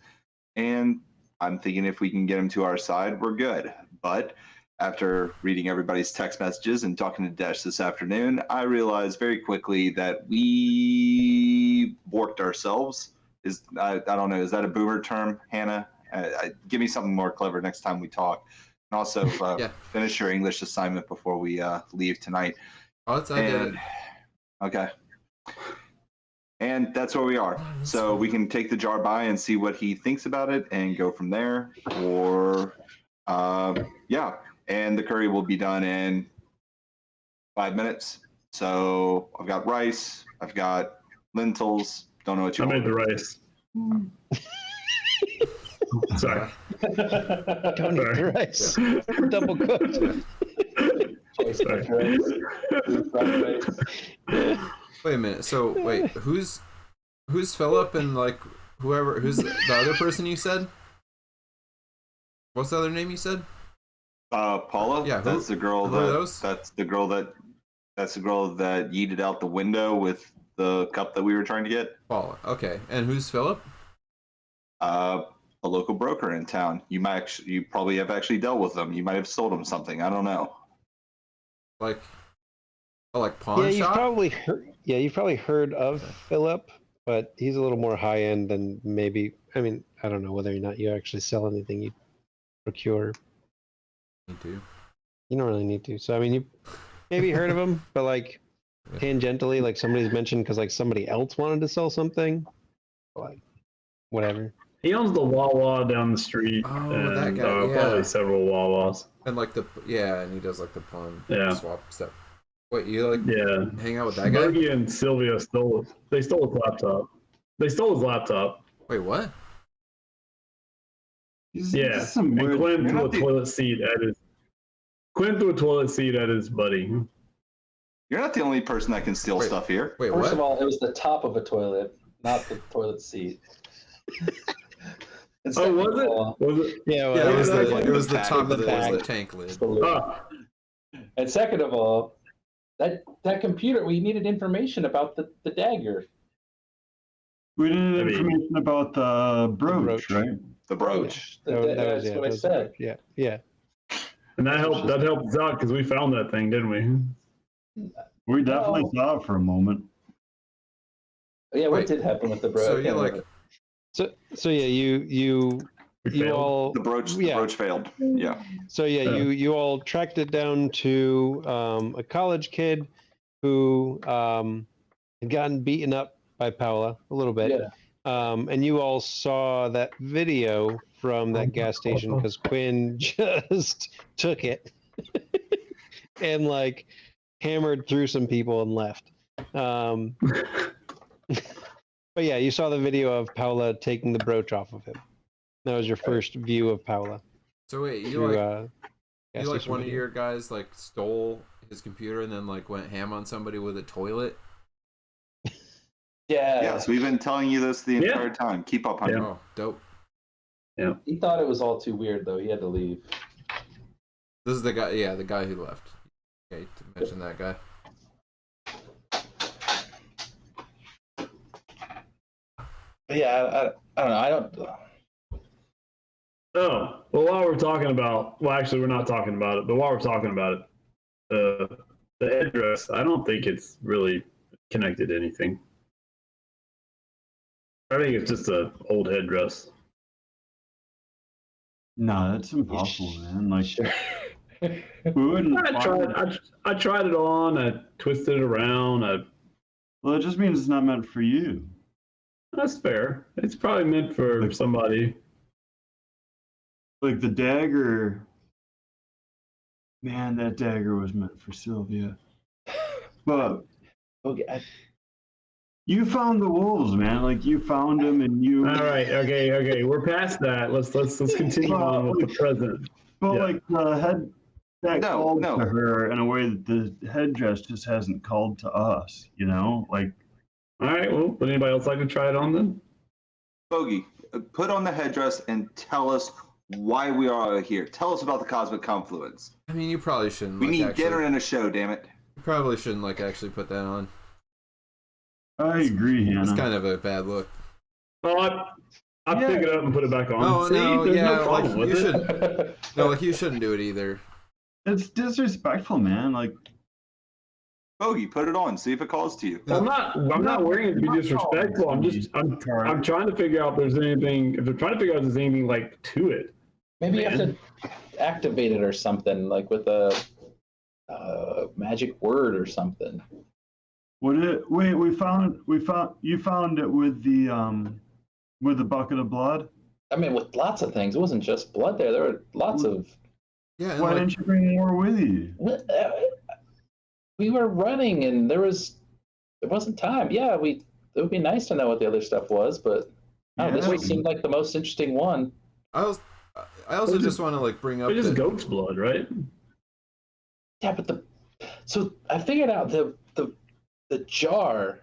And I'm thinking if we can get him to our side, we're good. But after reading everybody's text messages and talking to Desh this afternoon, I realized very quickly that we borked ourselves. I don't know, is that a boomer term, Hannah? Give me something more clever next time we talk. And also, finish your English assignment before we leave tonight. Oh, I did it. Okay. And that's where we are. So we can take the jar by and see what he thinks about it and go from there. Or, and the curry will be done in 5 minutes. So I've got rice, I've got lentils. Don't know what you I want. made the rice. Sorry. Don't eat the rice. Double cooked. Wait a minute. So wait, who's Philip and like who's the other person you said? What's the other name you said? Paula. Yeah, that's the girl who are that. those? That's the girl that yeeted out the window with the cup that we were trying to get. Paula. Okay. And who's Philip? A local broker in town. You probably have actually dealt with them. You might have sold them something. I don't know. Like pawn You've shop? you've probably heard of Philip, but he's a little more high end than maybe. I mean, I don't know whether or not you actually sell anything you procure. Me too. You don't really need to. So I mean, you maybe heard of him, but like tangentially, like somebody's mentioned because like somebody else wanted to sell something, like whatever. He owns the Wawa down the street. Oh, and, that guy, yeah. Probably several Wawas. And like and he does like the pawn swap stuff. Wait, you like hang out with that guy? Bogey and Sylvia stole his laptop. They stole his laptop. Wait, what? Yeah, and Quinn threw a toilet seat at his buddy. You're not the only person that can steal stuff here. Wait, First what? of all, it was the top of a toilet, not the toilet seat. Oh, was it? Was it? Yeah, Yeah, it was the back top of of the the toilet. tank lid. And second of all, that computer, we needed information about the dagger. We needed information about the brooch, right? The brooch. That's what I said. Yeah. And that helped us out because we found that thing, didn't we? We definitely saw it for a moment. Yeah, what did happen with the brooch? So you like So yeah, you all The brooch failed. Yeah. So you all tracked it down to a college kid who had gotten beaten up by Paula a little bit. Yeah. And you all saw that video from that gas station because Quinn just took it and like hammered through some people and left. But yeah, you saw the video of Paula taking the brooch off of him. That was your first view of Paula. So wait, you like one of your guys like stole his computer and then like went ham on somebody with a toilet? Yeah. Yes, we've been telling you this the entire time. Keep up, honey. Oh, dope. Yeah. He thought it was all too weird though. He had to leave. This is the guy. Yeah, the guy who left. Okay, to mention that guy. But yeah, I don't know. I don't. Oh, well, while we're talking about, actually, we're not talking about it, but while we're talking about it, the headdress, I don't think it's really connected to anything. I think it's just an old headdress. No, that's impossible, man. Like, we wouldn't. I tried it on. I twisted it around. Well, it just means it's not meant for you. That's fair. It's probably meant for somebody. Like the dagger. Man, that dagger was meant for Sylvia. But Okay. you found the wolves, man. Like you found them, and you. All right. Okay. We're past that. Let's continue on with the present. But Yeah. like the head that called No. to her in a way that the headdress just hasn't called to us. You know, like. All right. Well, would anybody else like to try it on then? Bogey, put on the headdress and tell us why we are here. Tell us about the cosmic confluence. I mean, you probably shouldn't. We like, need actually, dinner and a show, damn it. You probably shouldn't like actually put that on. I agree, Hannah. It's kind of a bad look. Well, I pick it up and put it back on. Oh See, no, there's yeah, no problem like with you it. shouldn't. No, like you shouldn't do it either. It's disrespectful, man. Like, Bogey, put it on. See if it calls to you. I'm not wearing it to be disrespectful. I'm trying to figure out if there's anything. If they're trying to figure out if there's anything like to it. Maybe you have Man. to activate it or something, like with a magic word or something. wait, you found it with the bucket of blood? I mean, with lots of things. It wasn't just blood there. There were lots of. Yeah, and Why like, didn't you bring more with you? We were running, and there wasn't time. Yeah, it would be nice to know what the other stuff was, but this Yeah. one seemed like the most interesting one. I also just want to like bring up It's just that, goat's blood, right? Yeah, but so I figured out the jar,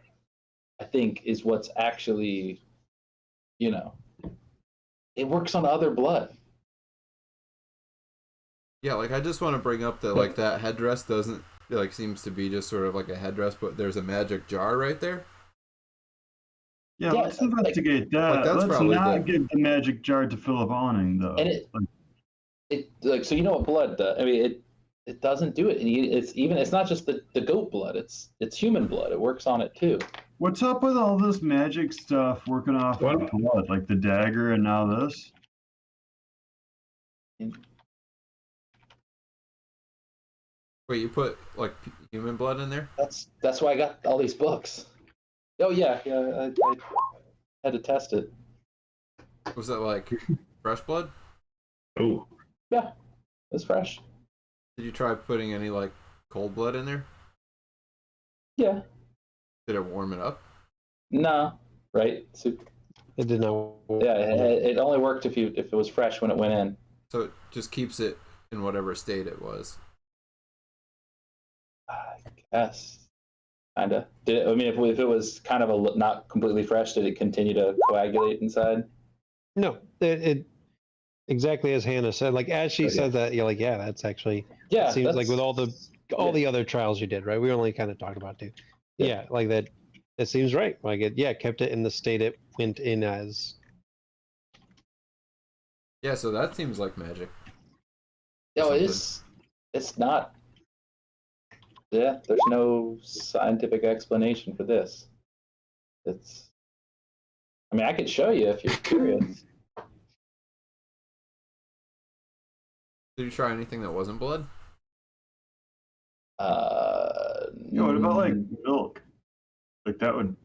I think, is what's actually, it works on other blood. yeah, like I just want to bring up that like that headdress doesn't like seems to be just sort of like a headdress, but there's a magic jar right there. Yeah, Yeah, let's investigate that. like, that's Let's probably not the- give the magic jar to Philip Awning, though. And it like, so you know what blood does? I mean, it doesn't do it. And it's not just the goat blood. It's human blood. It works on it too. What's up with all this magic stuff working off What? of blood, like the dagger and now this? Wait, you put like human blood in there? That's why I got all these books. Oh yeah. I had to test it. Was that like fresh blood? Oh, Yeah, it's fresh. Did you try putting any like cold blood in there? Yeah. Did it warm it up? No. Right. So It did not. yeah, it only worked if it was fresh when it went in. So it just keeps it in whatever state it was. I guess. Kinda. Did it, I mean, if it was kind of not completely fresh, did it continue to coagulate inside? No, it exactly as Hannah said. Like as she Okay. said that, you're like, yeah, that's actually. Yeah. It seems like that's- with all the other trials you did, right? We only kind of talked about two. Yeah. Yeah, like that. It seems right. Like it kept it in the state it went in as. Yeah, so that seems like magic. No, something. it's not. Yeah, there's no scientific explanation for this. I mean, I could show you if you're curious. Did you try anything that wasn't blood? Yeah, what about like milk? Like that would.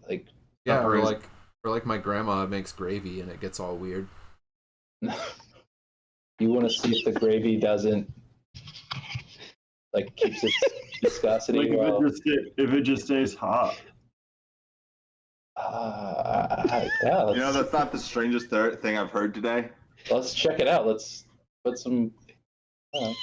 like Yeah, Or is- or like my grandma makes gravy and it gets all weird. you want to see if the gravy doesn't like keeps its viscosity Like well. if it just stays hot. Yeah, You know, that's not the strangest thing I've heard today. let's check it out. Let's put some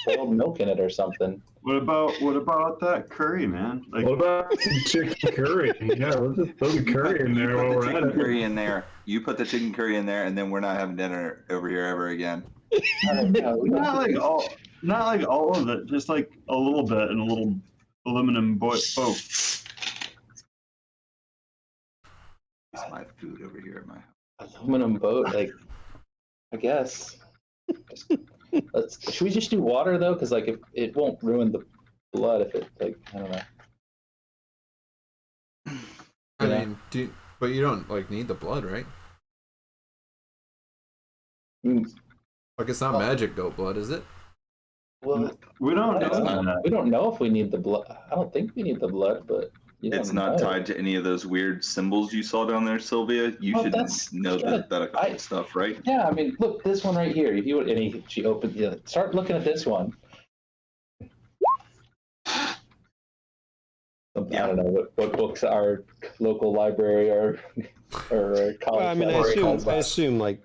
boiled milk in it or something. What about that curry, man? Like, what about some chicken curry? Yeah, let's just throw the curry in there You while put the we're at chicken it. curry in there. You put the chicken curry in there, and then we're not having dinner over here ever again. not like all of it, just like a little bit in a little aluminum boat. It's my food over here at my house. Aluminum boat, like I guess. Should we just do water though? Because like if it won't ruin the blood if it like I don't know. I Yeah. mean, but you don't like need the blood, right? Mm, Like it's not Well- magic goat blood, is it? Well, We don't it's know not- that. we don't know if we need the blood. I don't think we need the blood, but you It's don't not know. tied to any of those weird symbols you saw down there, Sylvia. You Well, should that's know good. that kind of stuff, right? Yeah, I mean, look, this one right here. If you would, she opened. Yeah, start looking at this one. I don't know what books our local library or college. Well, I mean, library has. I assume like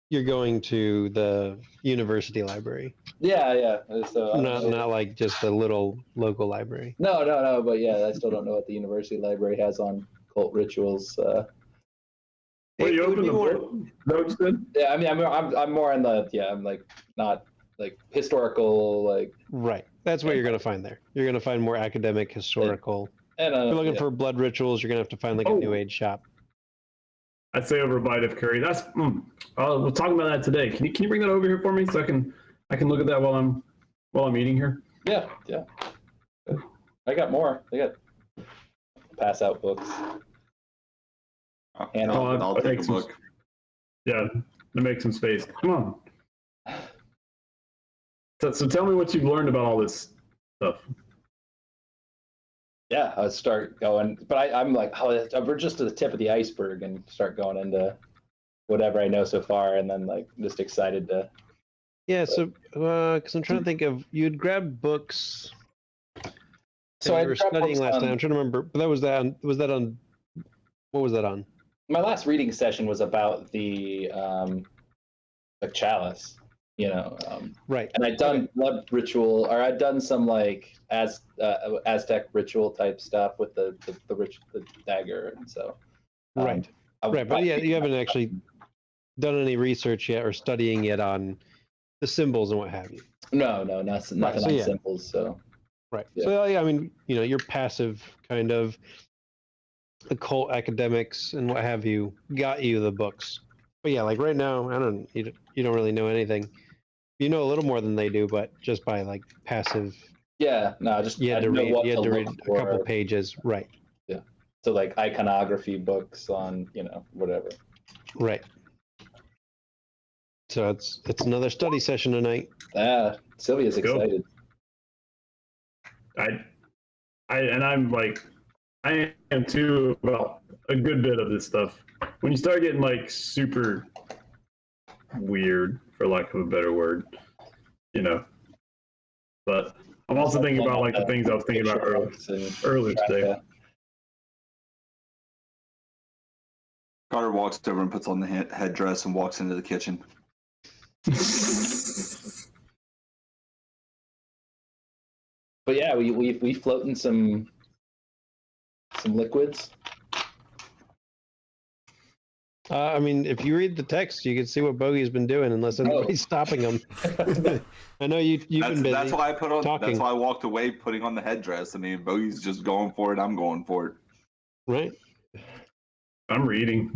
you're going to the university library, Yeah. So, I don't know. not like just the little local library. No. But yeah, I still don't know what the university library has on cult rituals. Well, It you would open be the more- book. Is that what you said? Yeah, I mean, I'm more in the I'm like not like historical like Right. That's what you're going to find there. You're going to find more academic, historical. and If you're looking for blood rituals, you're going to have to find like a Oh. New Age shop. I'd say over a bite of curry. That's we'll talk about that today. Can you bring that over here for me so I can look at that while I'm eating here? Yeah. I got more. I got pass out books. And I'll take a some- book. Yeah, to make some space. Come on. So tell me what you've learned about all this stuff. yeah, I'll start going. But I'm like, we're just to the tip of the iceberg, and start going into whatever I know so far, and then like just excited to. Yeah, so because I'm trying to think of, you'd grabbed books. So I I were grabbed studying books last on- time. I'm trying to remember. But was that on? What was that on? My last reading session was about the chalice, Right. and I'd done blood ritual, or I'd done some like Aztec ritual type stuff with the dagger, and so Right. Right, but yeah, you haven't actually done any research yet or studying yet on the symbols and what have you. No, nothing Right, so on yeah. symbols. So Right. Yeah. So yeah, I mean, your passive kind of occult academics and what have you got you the books. But yeah, like right now, you don't really know anything. You know a little more than they do, but just by like passive. yeah, no, just You had I to know read. what You had to look read a couple for. pages. Right. So like iconography books on whatever. Right. So it's another study session tonight. Sylvia's Let's go. excited. I'm like, I am too about a good bit of this stuff. When you start getting like super weird, for lack of a better word, But I'm also thinking about like the things I was thinking about earlier today. Carter walks over and puts on the headdress and walks into the kitchen. But yeah, we float in some liquids. I mean, if you read the text, you can see what Bogey's been doing, unless anybody's stopping him. I know you've been busy. That's why I put on. talking. That's why I walked away, putting on the headdress. I mean, Bogey's just going for it. I'm going for it. Right. I'm reading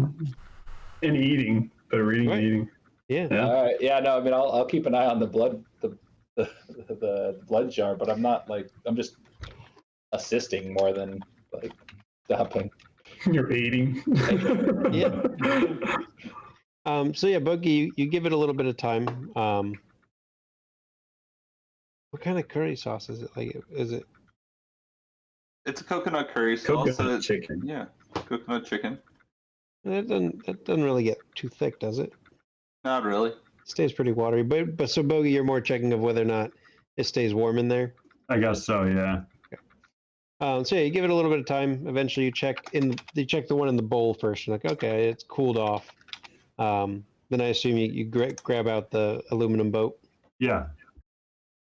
and eating, but reading Right. and eating. Yeah. Yeah. All right. Yeah. No. I mean, I'll keep an eye on the blood, the blood jar, but I'm not like I'm just assisting more than like stopping. You're eating. Yeah. So yeah, Bogey, you give it a little bit of time. What kind of curry sauce is it? Like, is it? It's a coconut curry sauce. Coconut chicken. Yeah, coconut chicken. It doesn't really get too thick, does it? Not really. It stays pretty watery. But so Bogey, you're more checking of whether or not it stays warm in there. I guess so, yeah. So yeah, you give it a little bit of time. Eventually, you check the one in the bowl first. You're like, okay, it's cooled off. Then I assume you grab out the aluminum boat. Yeah.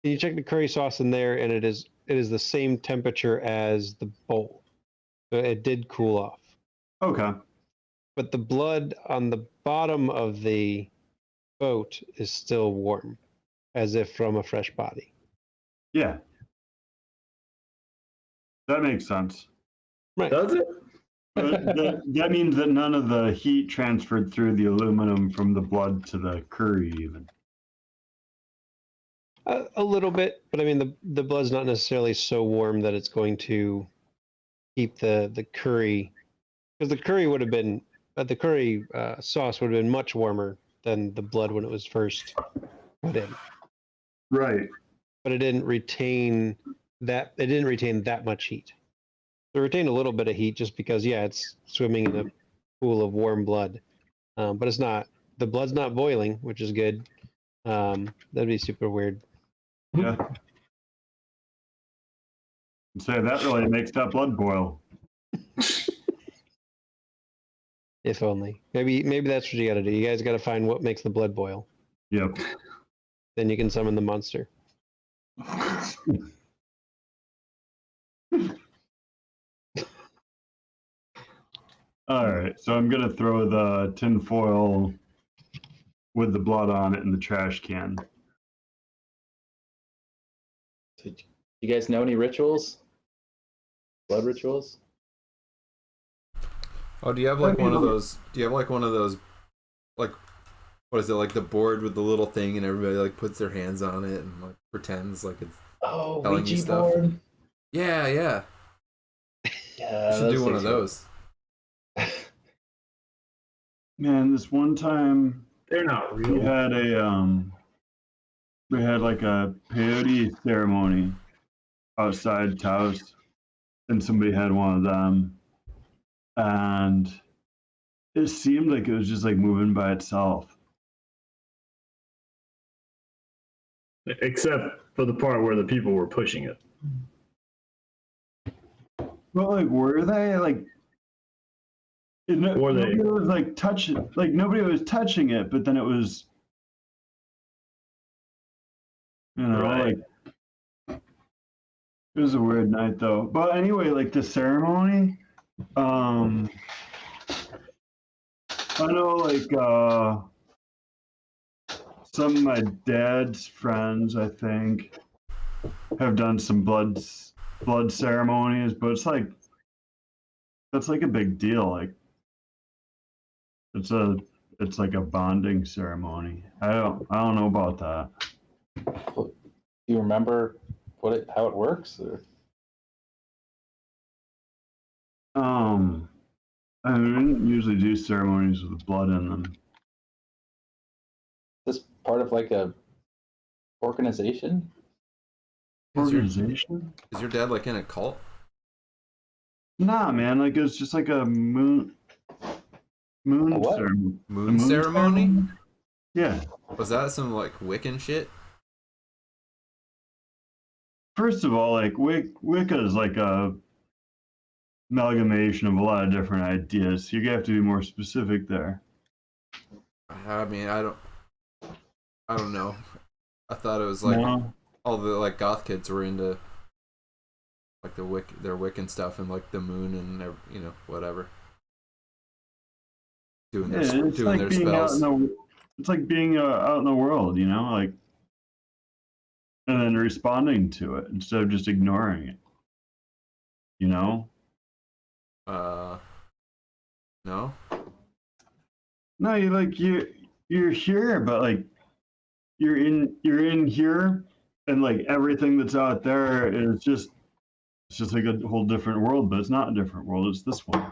And you check the curry sauce in there, and it is the same temperature as the bowl. So it did cool off. Okay. But the blood on the bottom of the boat is still warm, as if from a fresh body. Yeah. That makes sense. Right. Does it? That means that none of the heat transferred through the aluminum from the blood to the curry, even. A little bit, but I mean the blood's not necessarily so warm that it's going to keep the curry, because the curry would have been the curry sauce would have been much warmer than the blood when it was first put in. Right. But it didn't retain that much heat. It retained a little bit of heat just because it's swimming in a pool of warm blood, but the blood's not boiling, which is good. That'd be super weird. Yeah. Say that really makes that blood boil. If only. Maybe that's what you got to do. You guys got to find what makes the blood boil. Yep. Then you can summon the monster. All right. So I'm gonna throw the tin foil with the blood on it in the trash can. So, you guys know any rituals? Blood rituals? Oh, do you have like one of those? Do you have like one of those, like, what is it, like the board with the little thing, and everybody like puts their hands on it and like pretends like it's Oh, telling you Ouija stuff? board. Yeah, yeah. Yeah, You should do those one of things those. Man, this one time They're not we real. had like a peyote ceremony outside Taos, and somebody had one of them, and it seemed like it was just like moving by itself. Except for the part where the people were pushing it. But like, were they like? Were they? Nobody was like touching. Like nobody was touching it, but then it was, Right. like it was a weird night though. But anyway, like the ceremony, I know like some of my dad's friends, I think, have done some blood ceremonies, but it's like that's like a big deal. Like it's like a bonding ceremony. I don't know about that. Do you remember how it works? Or? I don't usually do ceremonies with blood in them. Is this part of like a organization? Is your, Organization? is your dad like in a cult? Nah, man. Like it's just like a moon A what? ceremony. Moon ceremony? Yeah. Was that some like Wiccan shit? First of all, like Wicca is like a amalgamation of a lot of different ideas. So you have to be more specific there. I mean, I don't know. I thought it was like No. all the like goth kids were into like their Wiccan stuff and like the moon and whatever. Doing Yeah, their it's doing like their being spells. it's like being out in the world, like, and then responding to it instead of just ignoring it. No. No, you're here, but like you're in here, and like everything that's out there is just it's just like a whole different world, but it's not a different world. It's this one.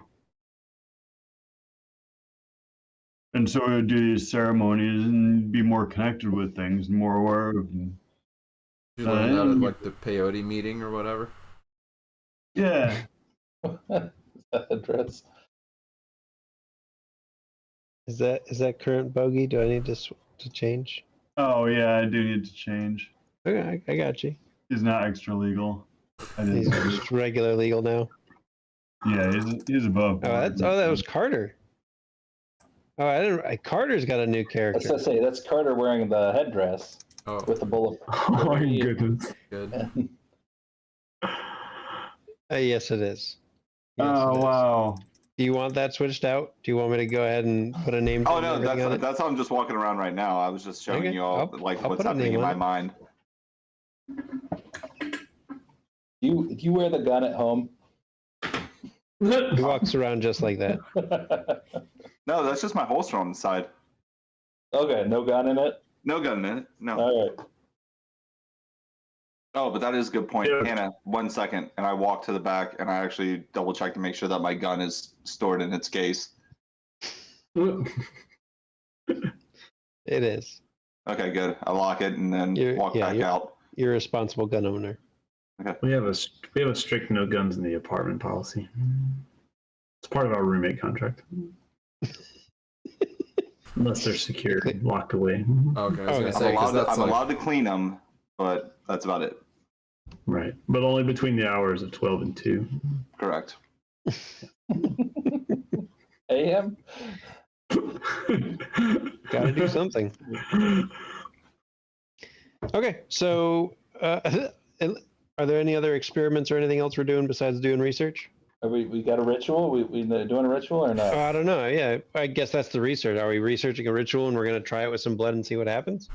And so we would do these ceremonies and be more connected with things, and more aware of. And, You learned that at like the peyote meeting or whatever. yeah. Address. Is that current bogey? Do I need to change? Oh yeah, I do need to change. Okay, I got you. He's not extra legal. He's just regular legal now. Yeah, he's above board. That was Carter. Oh, I didn't. Carter's got a new character. Let's say that's Carter wearing the headdress with the bullet. Oh my goodness. Good. Yes, it is. Yes, Oh it is. wow. Do you want that switched out? Do you want me to go ahead and put a name? Oh no, that's how I'm just walking around right now. I was just showing Okay, you all I'll what's put a happening name in my on it. mind. Do you wear the gun at home? He walks around just like that. No, that's just my holster on the side. Okay, no gun in it? No gun in it. No. All right. Oh, but that is a good point. Yeah. Hannah, 1 second. And I walk to the back and I actually double check to make sure that my gun is stored in its case. It is. Okay, good. I lock it and then walk back out. You're a responsible gun owner. We have a strict no guns in the apartment policy. It's part of our roommate contract. Unless they're secured, locked away. Okay, I was gonna Okay. say because that's I'm like allowed to clean them, but that's about it. Right. But only between the hours of 12 and 2. Correct. AM? Got to do something. Okay, so are there any other experiments or anything else we're doing besides doing research? Are we got a ritual? We doing a ritual or not? I don't know. Yeah, I guess that's the research. Are we researching a ritual and we're going to try it with some blood and see what happens?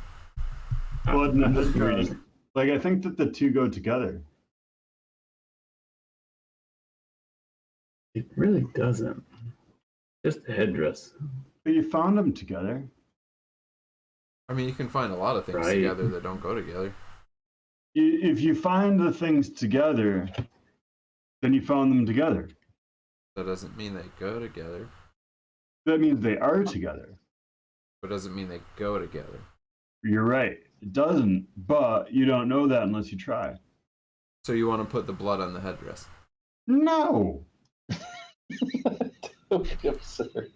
Blood and I'm just headdress. reading. Like I think that the two go together. It really doesn't. Just a headdress. But you found them together. I mean, you can find a lot of things Right. together that don't go together. If you find the things together, then you found them together. That doesn't mean they go together. That means they are together. But doesn't mean they go together. You're right. It doesn't, but you don't know that unless you try. So you want to put the blood on the headdress? No. Don't be absurd.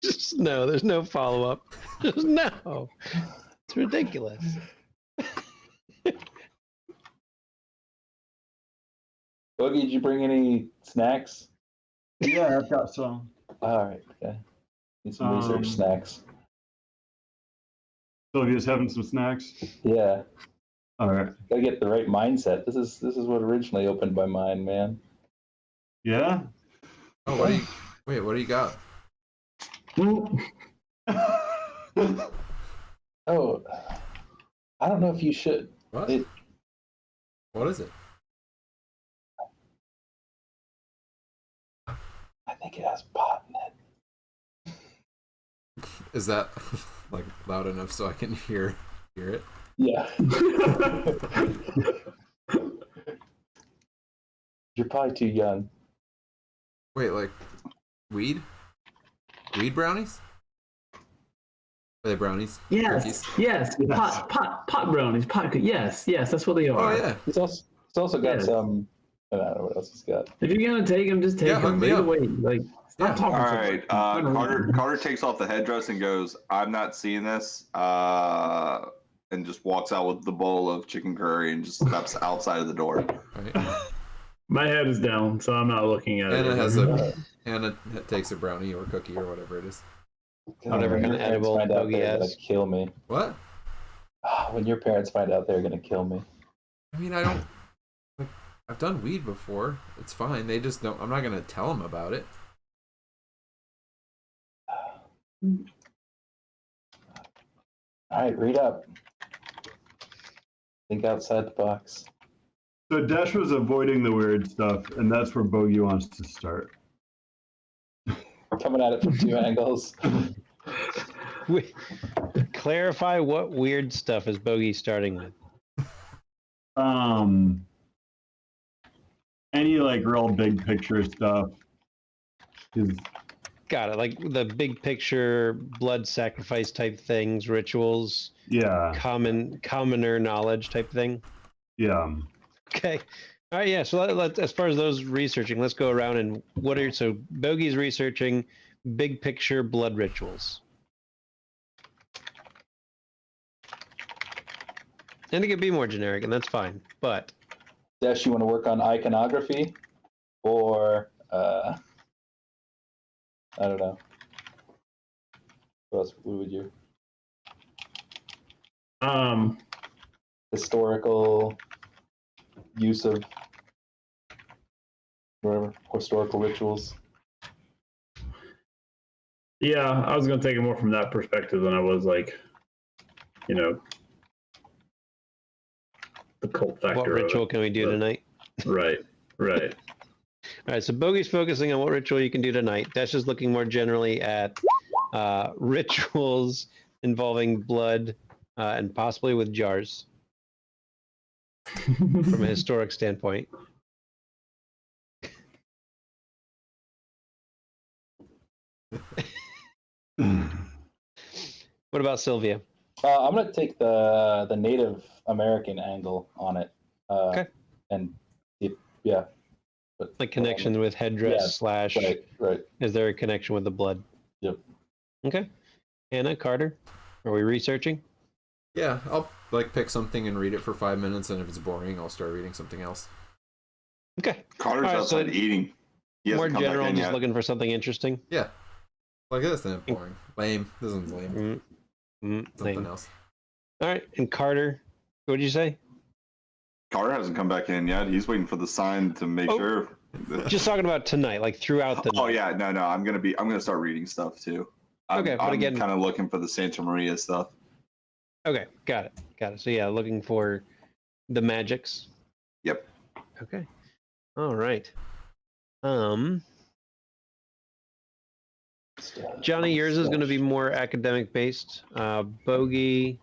Just no, there's no follow up. Just no. It's ridiculous. Boogie, did you bring any snacks? Yeah, I've got some. All right, okay. Need some research snacks. Sylvia's having some snacks. Yeah, All right. gotta get the right mindset. This is what originally opened my mind, man. Yeah. Oh, what do you got? Oh, I don't know if you should. What? It- What is it? I think it has pot in it. Is that like loud enough so I can hear it? Yeah. You're probably too young. Wait, like weed? Weed brownies? Are they brownies? Yes, Cookies? yes, pot brownies, yes, that's what they Oh are. yeah. It's also got Yes. some. I don't know what else it's got. If you're gonna take them, just take Yeah, hook them. me Lead up. the way. Like, stop Yeah. talking. All so right, much. Carter takes off the headdress and goes, "I'm not seeing this," and just walks out with the bowl of chicken curry and just steps outside of the door. Right. My head is down, so I'm not looking at Anna it. has Anna takes a brownie or cookie or whatever it is. Whatever When kind your of parents edible find out, Bogey they're gonna has. kill me. What? When your parents find out, they're gonna kill me. I mean, I don't. Like, I've done weed before. It's fine. They just don't. I'm not gonna tell them about it. All right, read up. Think outside the box. So Dash was avoiding the weird stuff, and that's where Bogey wants to start. We're coming at it from two angles. Clarify what weird stuff is Bogey starting with. Any like real big picture stuff is Got it. Like the big picture, blood sacrifice type things, rituals, commoner knowledge type thing. yeah. Okay. All right. Yeah. So let's as far as those researching, let's go around and so Bogey's researching big picture blood rituals. And it could be more generic, and that's fine. But Dash, you want to work on iconography, or I don't know. What else? What would you? Historical use of whatever historical rituals. Yeah, I was gonna take it more from that perspective than I was like, the cult factor. what of it. ritual can we do tonight? Right. All right, so Bogey's focusing on what ritual you can do tonight. Dash is looking more generally at rituals involving blood and possibly with jars from a historic standpoint. What about Sylvia? I'm gonna take the Native American angle on it. Okay. And yeah. But, Like connection with headdress yeah, slash. Right. Is there a connection with the blood? Yep. Okay. Anna, Carter, are we researching? Yeah, I'll like pick something and read it for 5 minutes, and if it's boring, I'll start reading something else. Okay. Carter's All right, so outside eating. He more hasn't come back general, in just yet. looking for something interesting. Yeah, like this isn't boring. Lame. This one's lame. Something Lame. else. All right, and Carter, what did you say? Carter hasn't come back in yet. He's waiting for the sign to make sure. Just talking about tonight, like throughout the night. Oh yeah, no. I'm gonna start reading stuff too. Okay, but I'm again- kind of looking for the Santa Maria stuff. Okay, got it. So yeah, looking for the magics. Yep. Okay. All right. Johnny, yours is going to be more academic based. Bogey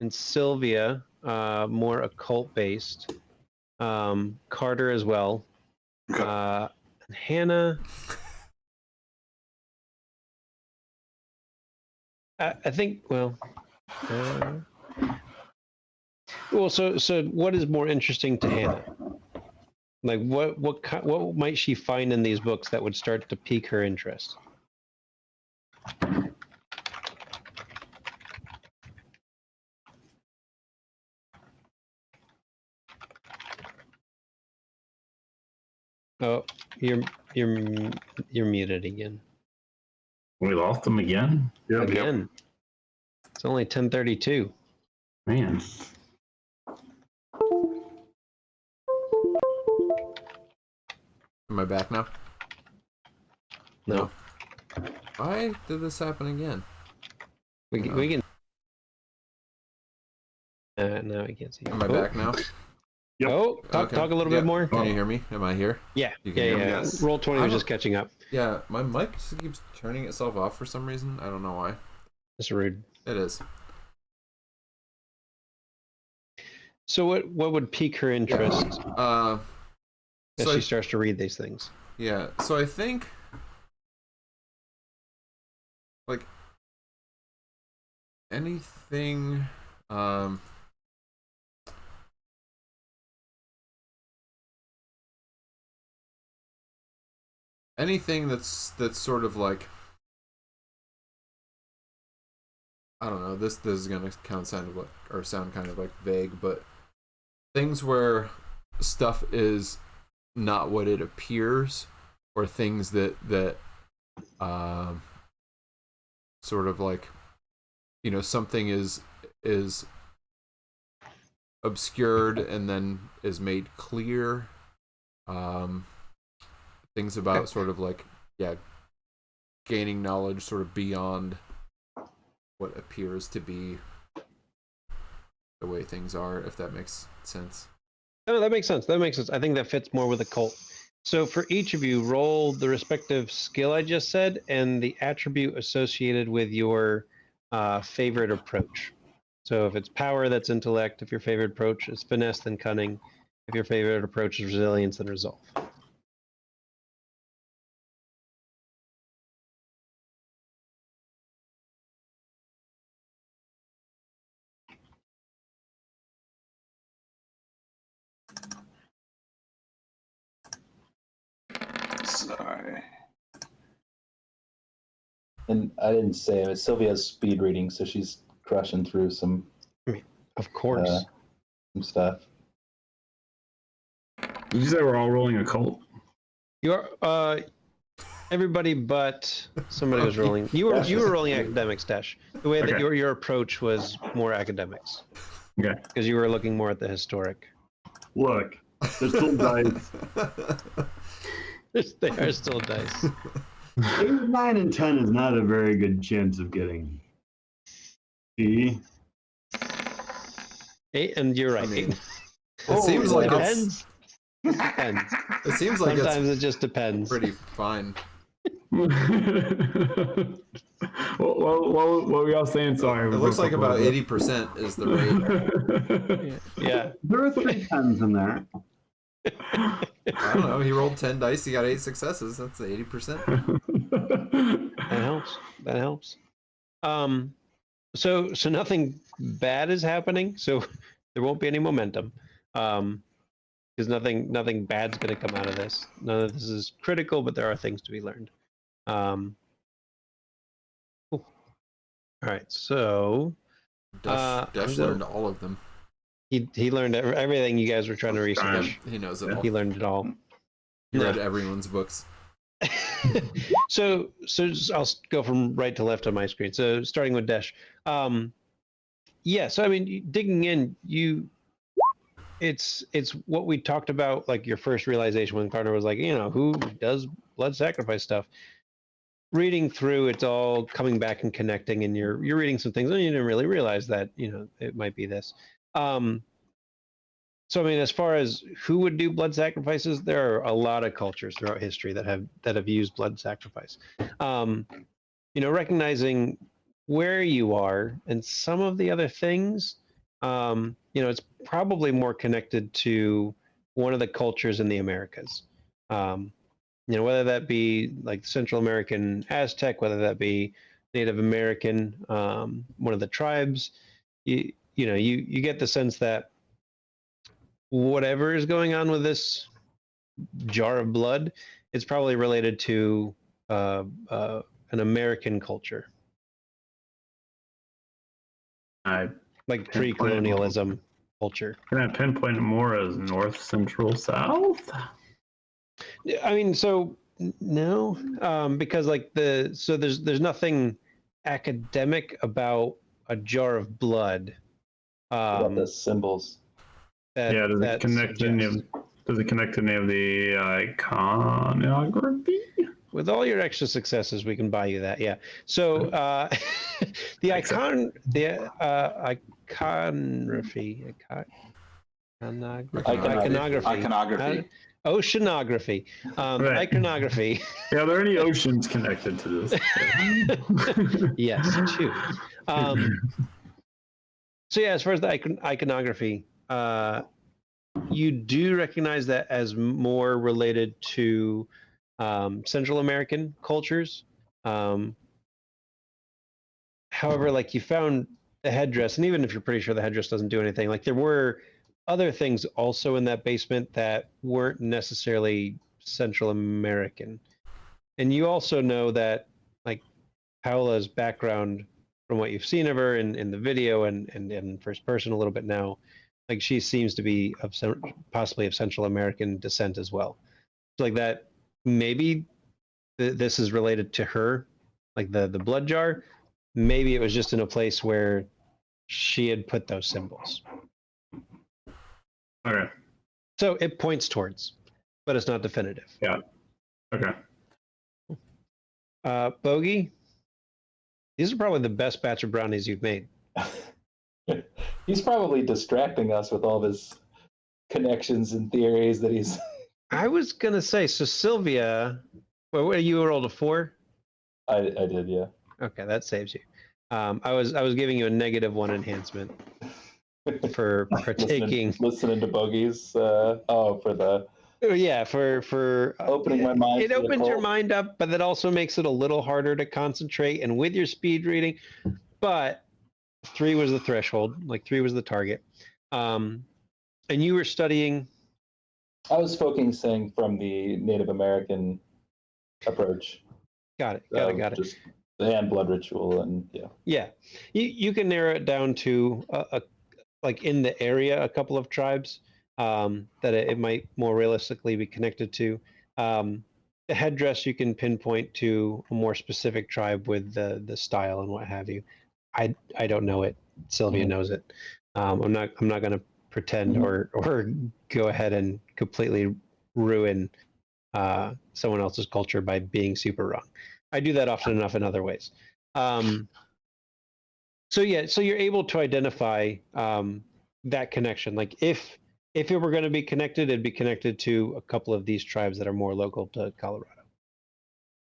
and Sylvia, more occult based. Carter as well. Hannah. I think. Well. So what is more interesting to Hannah? Like what might she find in these books that would start to pique her interest? Oh, you're muted again. We lost them again? Yep. Again. It's only 10:32. Man. Am I back now? No. Why did this happen again? We can. No, we can't see. Am I back now? Yep. Oh, talk a little bit more. Can you hear me? Am I here? Yeah, You can hear me? Yes. Roll 20 I was don't- just catching up. Yeah, my mic just keeps turning itself off for some reason. I don't know why. That's rude. It is. So what would pique her interest Uh, as so she I- starts to read these things? yeah, so I think like anything anything that's sort of like, I don't know, this is gonna sound kind of like vague, but things where stuff is not what it appears, or things that sort of like, you know, something is obscured and then is made clear. Things about sort of like, yeah, gaining knowledge sort of beyond what appears to be the way things are, if that makes sense. No, that makes sense. That makes sense. I think that fits more with a cult. So for each of you, roll the respective skill I just said and the attribute associated with your favorite approach. So if it's power, that's intellect. If your favorite approach is finesse, then cunning. If your favorite approach is resilience, then resolve. Sorry. And I didn't say it. Sylvia's speed reading, so she's crushing through some Of course. some stuff. Did you say we're all rolling a cult? You're everybody but somebody was rolling. You were rolling academics, Dash. The way that Okay. your approach was more academics Okay. because you were looking more at the historic. Look, there's still dice. They are still dice. 8, 9, and 10 is not a very good chance of getting. See? 8, and you're right. I mean, It seems like depends. Depends. it seems like Sometimes it's it just depends. pretty fine. What were y'all saying? Sorry. It looks like about 80% is the rate. Yeah. There are 3 10s in there. I don't know. He rolled 10 dice. He got 8 successes. That's 80%. That helps. That helps. So nothing bad is happening. So there won't be any momentum. Because nothing bad's going to come out of this. None of this is critical, but there are things to be learned. Cool. All right. So Dash learned all of them. he learned everything you guys were trying to research. He knows it all. He learned it all. He read Yeah. everyone's books. So I'll go from right to left on my screen. So starting with Desh. Yeah, so I mean, digging in, it's what we talked about, like your first realization when Carter was like, you know, who does blood sacrifice stuff? Reading through, it's all coming back and connecting, and you're reading some things, and you didn't really realize that, you know, it might be this. So I mean, as far as who would do blood sacrifices, there are a lot of cultures throughout history that have used blood sacrifice. Recognizing where you are and some of the other things, it's probably more connected to one of the cultures in the Americas. Whether that be like Central American Aztec, whether that be Native American, one of the tribes, you get the sense that whatever is going on with this jar of blood, it's probably related to an American culture, I like pre-colonialism culture. Can I pinpoint it more as north, central, south? I mean, so no, because there's nothing academic about a jar of blood. About the symbols. That Does it connect to any of the iconography? With all your extra successes, we can buy you that. Yeah. So the iconography, Iconography. Oceanography, Right. iconography. Yeah, are there any oceans connected to this? Yes, two. So yeah, as far as the iconography, you do recognize that as more related to Central American cultures. However, like you found the headdress, and even if you're pretty sure the headdress doesn't do anything, like there were other things also in that basement that weren't necessarily Central American. And you also know that like Paola's background, from what you've seen of her in the video and in first person a little bit now, like she seems to be possibly of Central American descent as well. So like that, maybe this is related to her, like the blood jar. Maybe it was just in a place where she had put those symbols. Okay. So it points towards, but it's not definitive. Yeah. Okay. Bogey, these are probably the best batch of brownies you've made. He's probably distracting us with all of his connections and theories that he's. I was gonna say, so Sylvia, well, you rolled a 4? I did, yeah. Okay, that saves you. I was giving you a -1 enhancement for partaking. Listening to Bogey's. For the. Yeah, for opening my mind. It opens your mind up, but that also makes it a little harder to concentrate. And with your speed reading, but 3 was the threshold, like 3 was the target. And you were studying. I was focusing from the Native American approach. Got it. Just the hand blood ritual and yeah. Yeah, you can narrow it down to like in the area, a couple of tribes that it might more realistically be connected to. The headdress you can pinpoint to a more specific tribe with the style and what have you. I don't know it. Sylvia knows it. I'm not going to pretend or go ahead and completely ruin someone else's culture by being super wrong. I do that often enough in other ways. So you're able to identify that connection. Like if it were going to be connected, it'd be connected to a couple of these tribes that are more local to Colorado,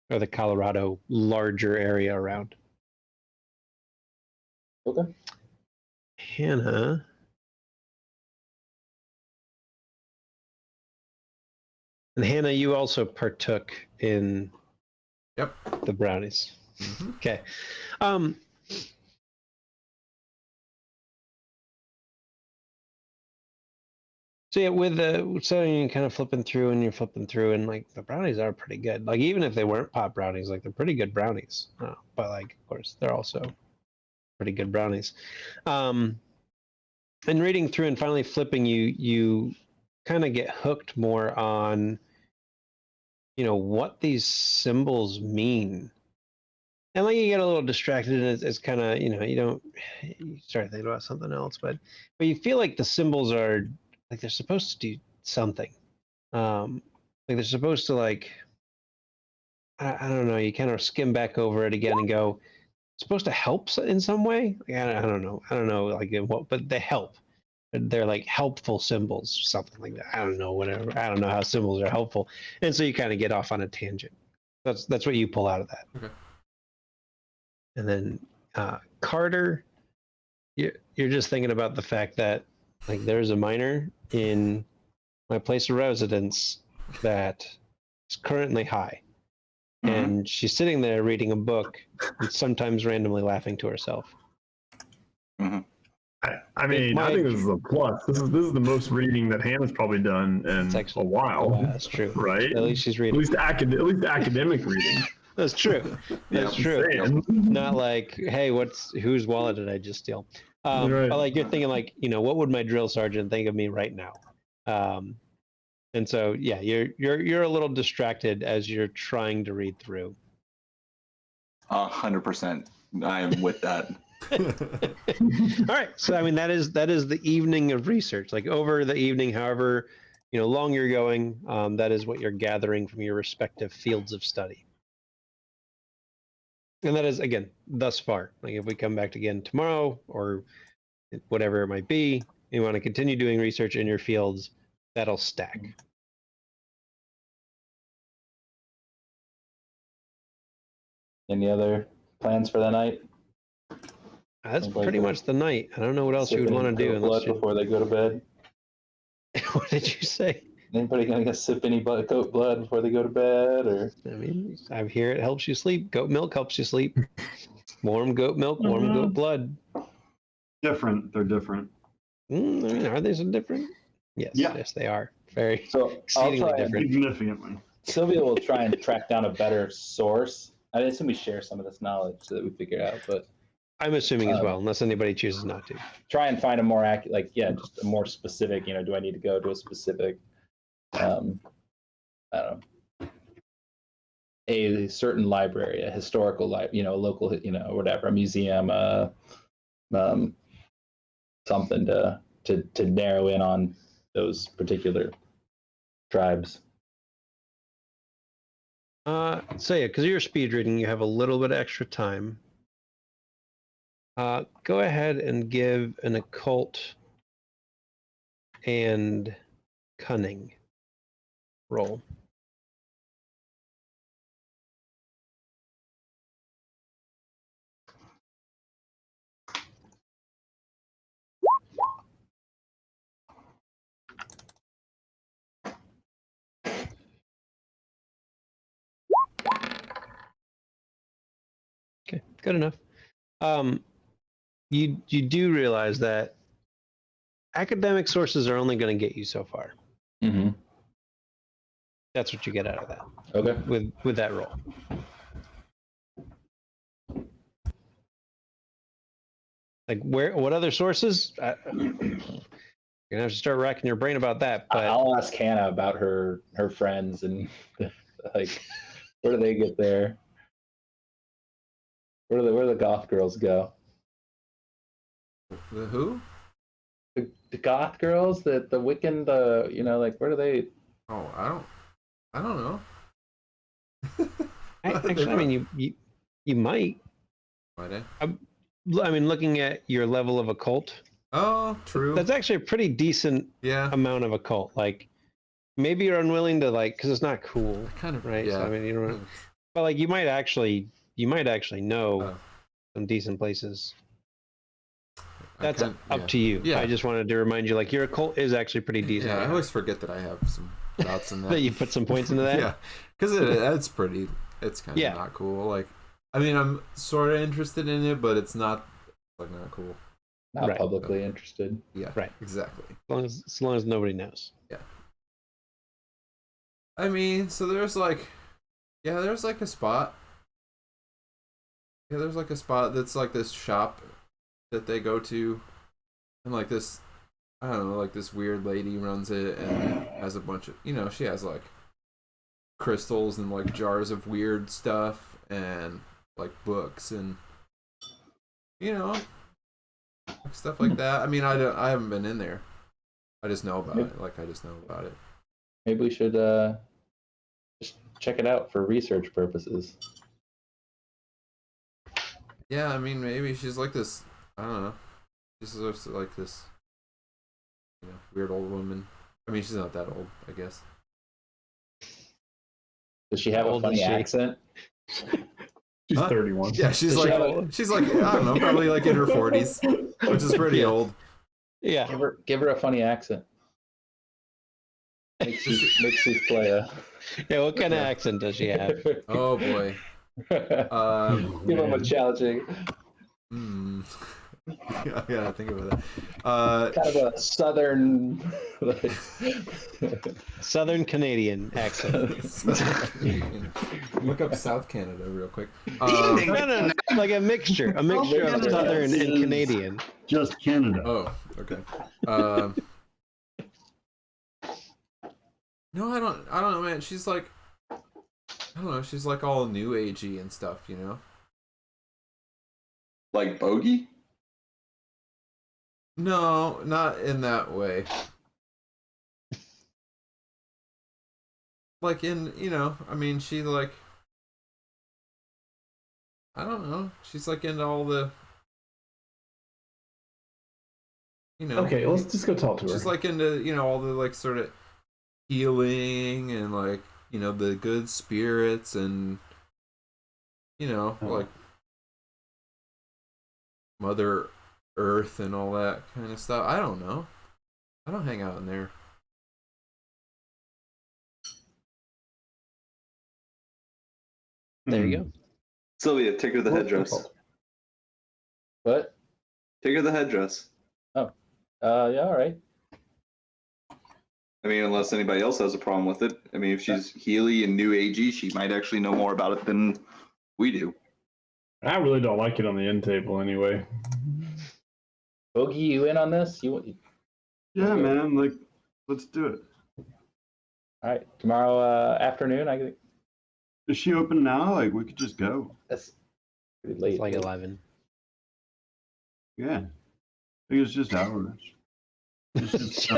or the Colorado larger area around. Okay. Hannah. And Hannah, you also partook in the brownies. Mm-hmm. Okay. So yeah, with you're kind of flipping through and like the brownies are pretty good. Like even if they weren't pop brownies, like they're pretty good brownies. But like of course they're also pretty good brownies. And reading through and finally flipping, you kind of get hooked more on what these symbols mean. And like you get a little distracted and it's kind of, you start thinking about something else, but you feel like the symbols are like they're supposed to do something. Like they're supposed to like, I don't know, you kind of skim back over it again and go, it's supposed to help in some way. Like, I don't know like what, but they help. they're like helpful symbols, something like that. I don't know, whatever. I don't know how symbols are helpful, and so you kind of get off on a tangent. That's what you pull out of that. Okay. And then Carter, you're just thinking about the fact that like there's a miner in my place of residence that is currently high, and she's sitting there reading a book and sometimes randomly laughing to herself. I mean, I think this is a plus. This is the most reading that Hannah's probably done in a while. Oh, that's true. Right? At least she's reading. At least academic reading. That's true. That's true. Not like, hey, whose wallet did I just steal? Right. But like you're thinking, like, what would my drill sergeant think of me right now? And so, yeah, you're a little distracted as you're trying to read through. 100%. I am with that. All right. So I mean, that is the evening of research. Like over the evening, however long you're going, that is what you're gathering from your respective fields of study. And that is, again, thus far. Like if we come back again tomorrow or whatever it might be, you want to continue doing research in your fields, that'll stack. Any other plans for the night? That's pretty much the night. I don't know what else you would want to do unless before they go to bed. What did you say? Anybody gonna sip any goat blood before they go to bed, or? I mean, I hear it helps you sleep. Goat milk helps you sleep. Warm goat milk, warm goat blood. Different. They're different. Are they so different? Yes. Yeah. Yes, they are. Very So exceedingly different. Significantly. Sylvia will try and track down a better source. I assume we share some of this knowledge so that we figure it out, but I'm assuming as well, unless anybody chooses not to. try and find a more accurate, just a more specific. Do I need to go to a specific? I don't know, a certain library, a historical library, a local, whatever, a museum, something to narrow in on those particular tribes. So yeah, because you're speed reading, you have a little bit of extra time. Go ahead and give an occult and cunning roll. Okay, good enough. You do realize that academic sources are only going to get you so far. Mm-hmm. That's what you get out of that. Okay. With that roll. Like what other sources? You're gonna have to start racking your brain about that. But I'll ask Hannah about her friends and like where do they get there? Where do the goth girls go? The who? The goth girls, the Wiccan, where do they? Oh, I don't know. actually, I mean, you might. Might I? I mean, looking at your level of occult. Oh, true. That's actually a pretty decent amount of occult. Like, maybe you're unwilling to because it's not cool. Kind of, right? Yeah. So, I mean, you don't. But like, you might actually know some decent places. That's up to you. Yeah. I just wanted to remind you, like, your occult is actually pretty decent. Yeah, I always forget that I have some thoughts in that. That you put some points into that. Yeah, because it's pretty. It's kind of not cool. Like, I mean, I'm sort of interested in it, but it's not not cool. Not publicly interested. Yeah. Right. Exactly. As long as nobody knows. Yeah. I mean, so there's like a spot. Yeah, there's like a spot that's like this shop that they go to, and like this, I don't know, like this weird lady runs it and has a bunch of, she has like crystals and like jars of weird stuff and like books and stuff like that. I mean, I haven't been in there. I just know about it. Like, I just know about it. Maybe we should just check it out for research purposes. Yeah, I mean, maybe she's like this. I don't know. She's just like this weird old woman. I mean, she's not that old, I guess. Does she have How a old is funny she? accent? She's Huh? 31. Yeah, she's Does she like have a- she's like I don't know, probably like in her 40s, which is pretty Yeah. old. Yeah. Give her a funny accent. Makes you play a. Yeah. What kind of accent does she have? Oh boy. Give him a challenging, Hmm. I gotta think about that. kind of a southern. Like, Southern Canadian accent. Look up South Canada real quick. No, like a mixture of Canada Southern and is- Canadian. Just Canada. Oh, okay. No, I don't know, man. She's like, I don't know. She's like all new agey and stuff, you know. Like bogey? No, not in that way. Like in, I mean, she like, I don't know. She's like into all the, Okay, let's just go talk to her. she's like into, all the like sort of healing and like, the good spirits and, like Mother Earth and all that kind of stuff. I don't know. I don't hang out in there. There you go. Sylvia, take her the headdress. what? Take her the headdress. Yeah, all right. I mean, unless anybody else has a problem with it. I mean, if she's Healy and New Agey, she might actually know more about it than we do. I really don't like it on the end table anyway. Bogey, you in on this? Yeah, man. Like, let's do it. All right, tomorrow afternoon. Is she open now? Like, we could just go. That's pretty late. It's like 11. Yeah. I think it's just hours. It's just,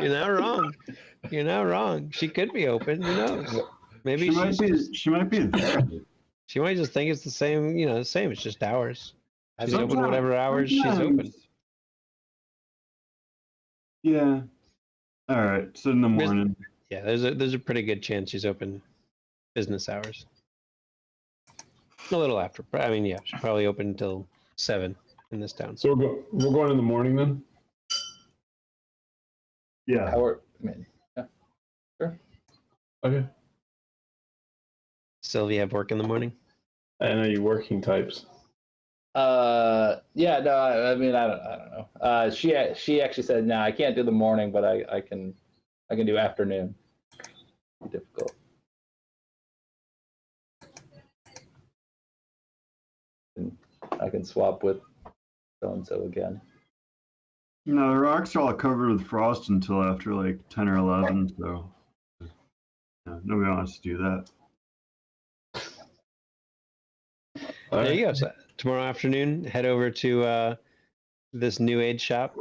You're not wrong. You're not wrong. She could be open. Who knows? Maybe she might be there. she might just think it's the same. The same. It's just hours. She's open Sometimes- whatever hours she's open. sometimes- Yeah. All right. So in the There's- morning. Yeah, there's a pretty good chance she's open business hours. A little after. I mean, yeah, she's probably open until 7 in this town. So we're going in the morning then? Yeah. Okay. Sylvia have work in the morning. I know you working types. Yeah, no, I mean, I don't know. She actually said, no, I can't do the morning, but I can do afternoon. Difficult. And I can swap with so and so again. No, the rocks are all covered with frost until after like 10 or 11. So yeah, nobody wants to do that. There you go. So tomorrow afternoon, head over to this new age shop.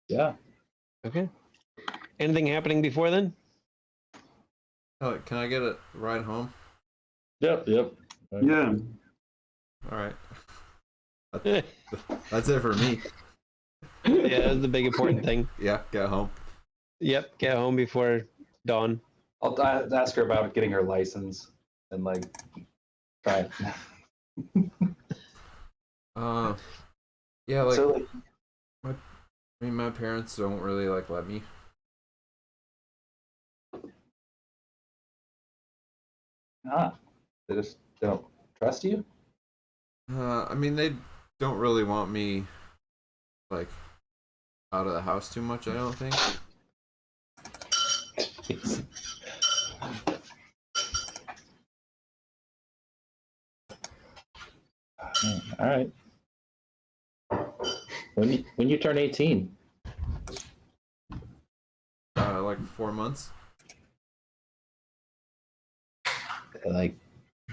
Yeah. Okay. Anything happening before then? Oh, can I get a ride home? Yep. Yeah. All right. That's it for me. Yeah, that's the big important thing. Yeah, get home. Yep, get home before dawn. I'll ask her about getting her license and like try. Yeah, like, So I mean, my parents don't really like let me. they don't trust you. I mean, they don't really want me like out of the house too much. I don't think. Jeez. All right. When you turn 18, Like 4 months. like,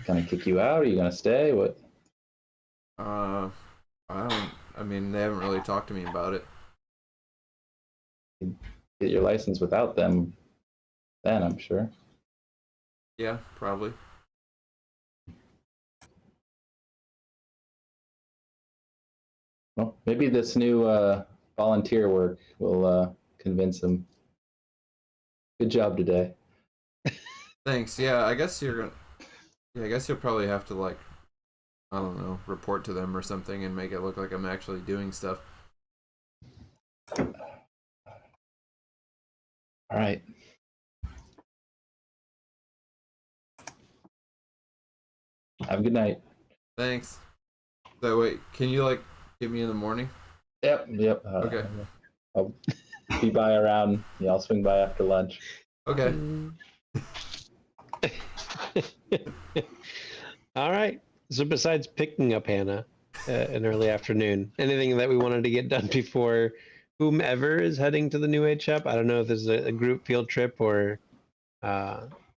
gonna kick you out? Are you gonna stay? What? I don't. I mean, they haven't really talked to me about it. Get your license without them? Then I'm sure. Yeah, probably. Well, maybe this new volunteer work will convince him. Good job today. Thanks. Yeah, I guess you're gonna. Yeah, I guess you'll probably have to like, I don't know, report to them or something and make it look like I'm actually doing stuff. All right. Have a good night. Thanks. So wait, can you like get me in the morning? Yep. Okay. I'll be by around. Yeah, I'll swing by after lunch. Okay. All right. So besides picking up Hannah in early afternoon, anything that we wanted to get done before whomever is heading to the New Age shop? I don't know if this is a group field trip or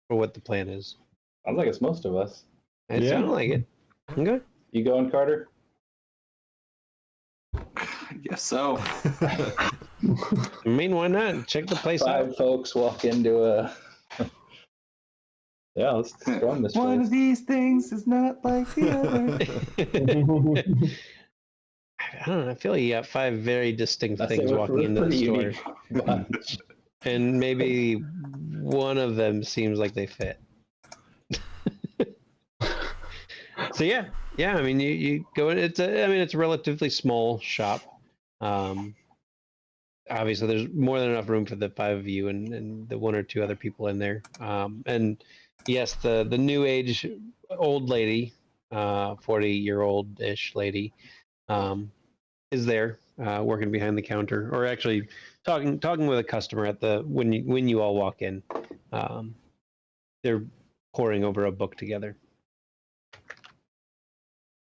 what the plan is. Sounds like it's most of us. It Yeah. sounded like it. Okay. You going, Carter? I guess so. I mean, why not? Check the place out. 5 folks walk into a. Yeah, let's storm this One place. of these things is not like the other. I don't know. I feel like you got 5 very distinct I say things we're walking into the pretty store, unique bunch. and maybe one of them seems like they fit. So yeah. I mean, you go in. It's a relatively small shop. Obviously, there's more than enough room for the 5 of you and the 1 or 2 other people in there. And yes, the New Age old lady, 40-year-old ish lady, is there working behind the counter, or actually talking with a customer at the when you all walk in. They're poring over a book together,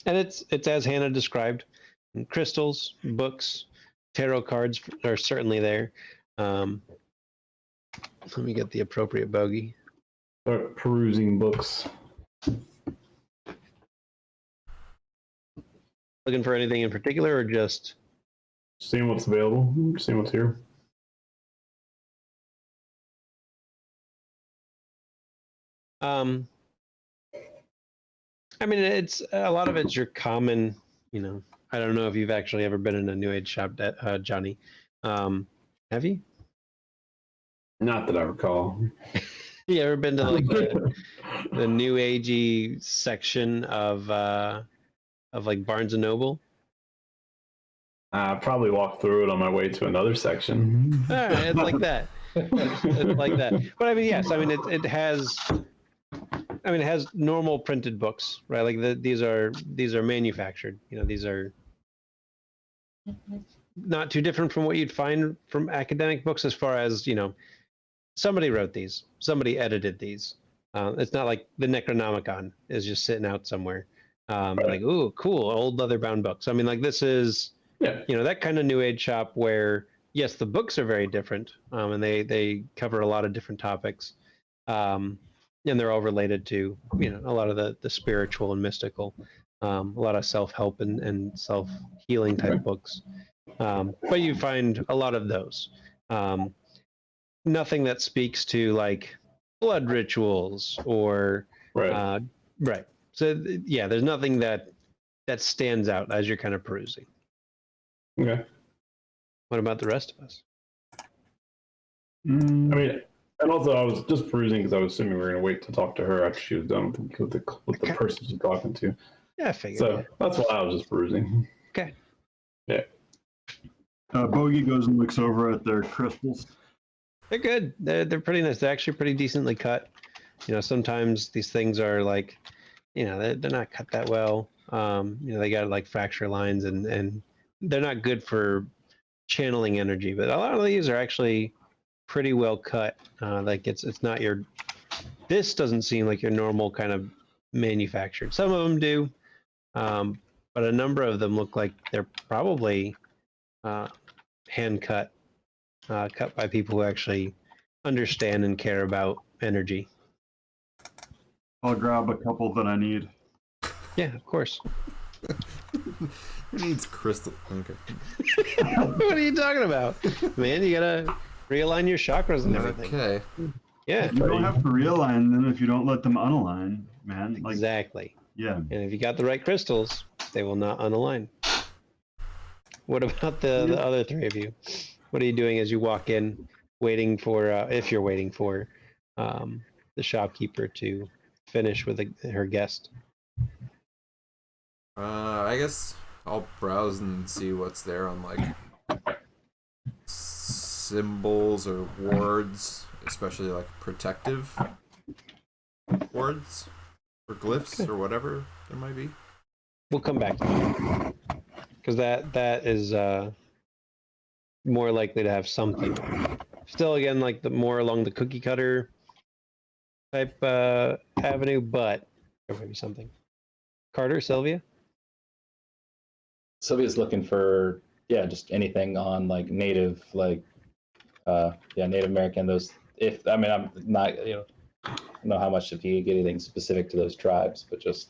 and it's as Hannah described. Crystals, books, tarot cards are certainly there. Let me get the appropriate bogey. Start perusing books. Looking for anything in particular, or just Seeing what's available. Seeing what's here. I mean, it's a lot of it's your common, I don't know if you've actually ever been in a New Age shop, Johnny. Have you? Not that I recall. You ever been to like the New Agey section of like Barnes and Noble? I probably walked through it on my way to another section. All right, it's like that. It's like that. But I mean, yes, I mean it has. I mean, it has normal printed books, right? Like these are manufactured. These are not too different from what you'd find from academic books, as far as somebody wrote these, somebody edited these. It's not like the Necronomicon is just sitting out somewhere. Right. Like, ooh, cool, old leather-bound books. I mean, like this is, that kind of New Age shop where, yes, the books are very different, and they cover a lot of different topics, and they're all related to, a lot of the spiritual and mystical, a lot of self-help and self-healing type books. But you find a lot of those. Nothing that speaks to like blood rituals or Right. right. So yeah, there's nothing that stands out as you're kind of perusing. Okay. What about the rest of us? I mean, and also I was just perusing because I was assuming we were going to wait to talk to her after she was done with the person she's talking to. Yeah, I figured. So that's why I was just perusing. Okay. Yeah. Bogey goes and looks over at their crystals. They're good. They're pretty nice. They're actually pretty decently cut. Sometimes these things are like, they're not cut that well. They got like fracture lines and they're not good for channeling energy. But a lot of these are actually pretty well cut. Like it's not your. This doesn't seem like your normal kind of manufactured. Some of them do, but a number of them look like they're probably hand cut. Cut by people who actually understand and care about energy. I'll grab a couple that I need. Yeah, of course. Who needs crystal? Okay. What are you talking about? Man, you gotta realign your chakras and everything. Okay. Yeah, You don't have to realign them if you don't let them unalign, man. Like, exactly. yeah. And if you got the right crystals, they will not unalign. What about the other three of you? What are you doing as you walk in, waiting for, if you're waiting for, the shopkeeper to finish with her guest? I guess I'll browse and see what's there on like symbols or wards, especially like protective wards or glyphs Okay. or whatever there might be. We'll come back to that because that is more likely to have something. Still, again, like the more along the cookie cutter type avenue, but there might be something. Carter, Sylvia. Sylvia's looking for just anything on like native, like Native American. Those, if I mean, I'm not, I don't know how much if you get anything specific to those tribes, but just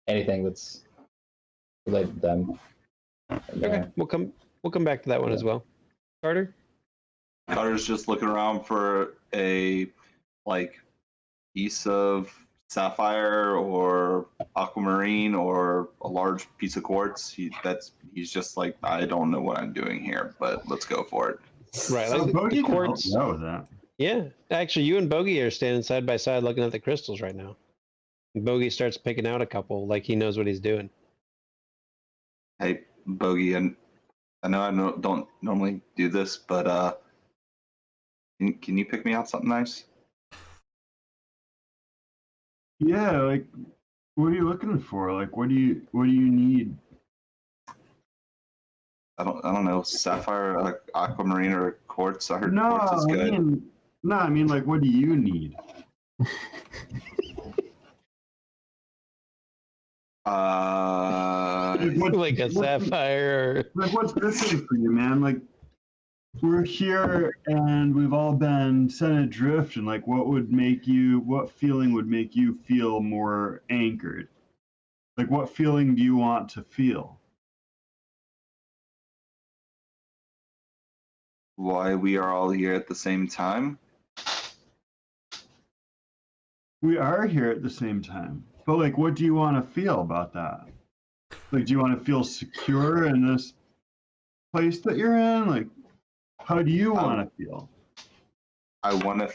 anything that's related to them. And, Okay, we'll come back to that one as well. Carter. Carter's just looking around for a like piece of sapphire or aquamarine or a large piece of quartz. He's just like, I don't know what I'm doing here, but let's go for it. Right, So like Bogey the can help quartz. you out with that. Yeah, actually, you and Bogey are standing side by side looking at the crystals right now. And Bogey starts picking out a couple, like he knows what he's doing. Hey, Bogey, and I know don't normally do this, but can you pick me out something nice? Yeah, like what are you looking for? Like what do you need? I don't know, sapphire, aquamarine, or quartz. I heard No, quartz is good. I mean like what do you need? Like a sapphire. Like what's missing for you, man? Like we're here and we've all been sent adrift, and like what feeling would make you feel more anchored? Like what feeling do you want to feel? Why we are all here at the same time? We are here at the same time. But like what do you want to feel about that? Like do you want to feel secure in this place that you're in? Like how do you want to feel? I want to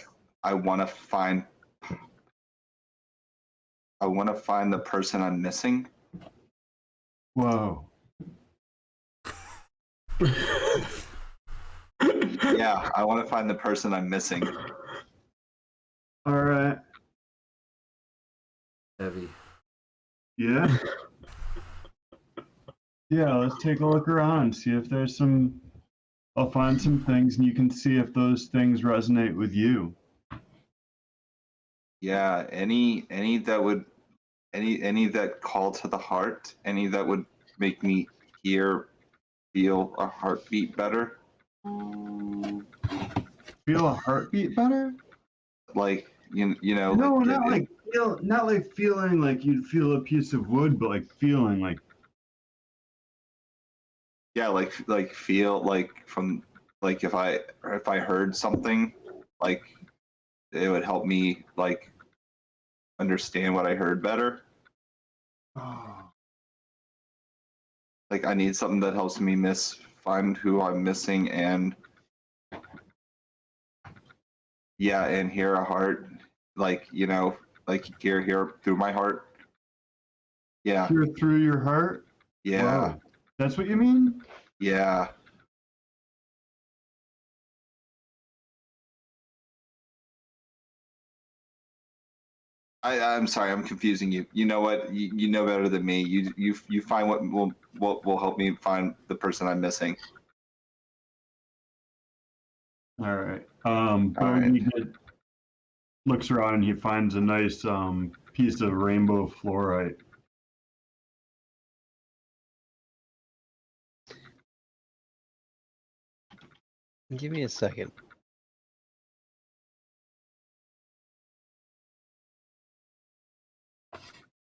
find the person I'm missing. Whoa. Yeah, I want to find the person I'm missing. All right. Heavy. Yeah. Yeah, let's take a look around, see if there's some. I'll find some things and you can see if those things resonate with you. Yeah, any that call to the heart, any that would make me feel a heartbeat better. Feel a heartbeat better? Like you know, No, like not like feeling like you'd feel a piece of wood, but like feeling like yeah, like feel like from like if I heard something, like it would help me like understand what I heard better. Like I need something that helps me find who I'm missing and hear a heart, like like hear through my heart. Yeah. hear through your heart. Yeah. Whoa. That's what you mean? Yeah. I'm sorry, I'm confusing you. You know what? You know better than me. You find what will help me find the person I'm missing. All right. right. He looks around and he finds a nice piece of rainbow fluorite. Give me a second.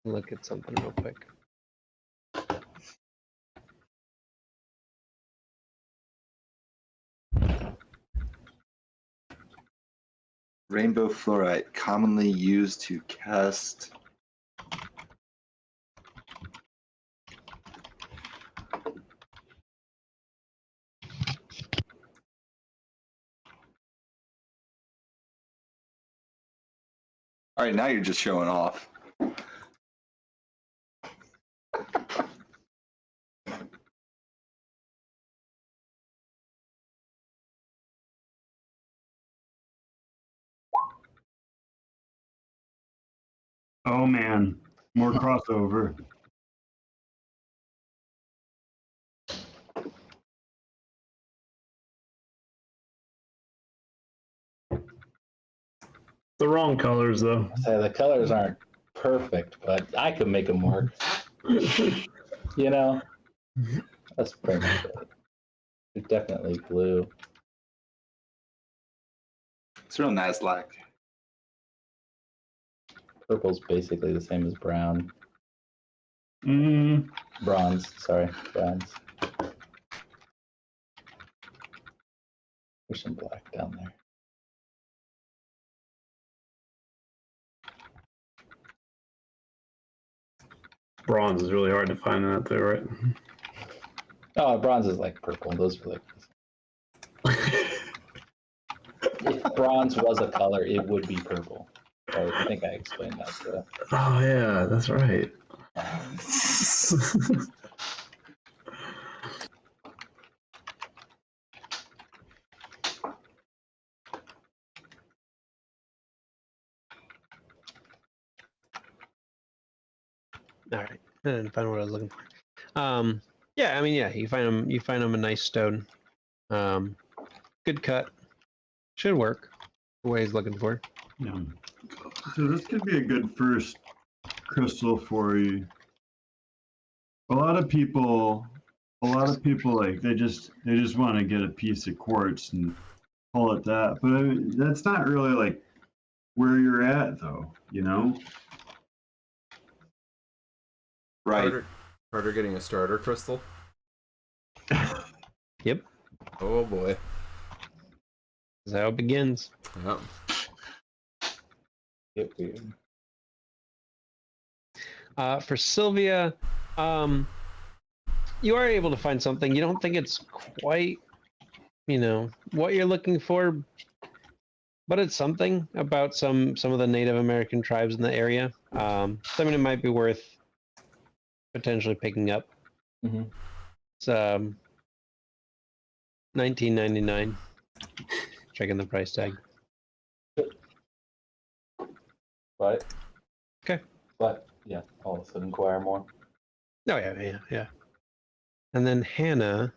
Look at something real quick. Rainbow fluorite, commonly used to cast All right, now you're just showing off. Oh man, more crossover. The wrong colors, though. So the colors aren't perfect, but I could make them work. You know, that's pretty much it. It's definitely blue. It's real Nasdaq. Purple's basically the same as brown. Mm, Bronze, sorry, bronze. There's some black down there. Bronze is really hard to find in that, though, right? Oh, bronze is like purple. Those are like. If bronze was a color, it would be purple. I think I explained that. Oh yeah, that's right. All right, I didn't find what I was looking for. Yeah, I mean, yeah, you find them. You find them a nice stone. Good cut. Should work. The way he's looking for. yeah. So this could be a good first crystal for you. A lot of people like they just want to get a piece of quartz and call it that. But I mean, that's not really like where you're at, though. You know. Right. Harder getting a starter crystal. Yep. Oh boy. That's how it begins. Yeah. Get weird. For Sylvia, you are able to find something. You don't think it's quite, what you're looking for, but it's something about some of the Native American tribes in the area. Something that might be worth potentially picking up. Mm-hmm. It's $19.99. Checking the price tag. But. Okay. But yeah, I'll also inquire more. Oh yeah. And then Hannah.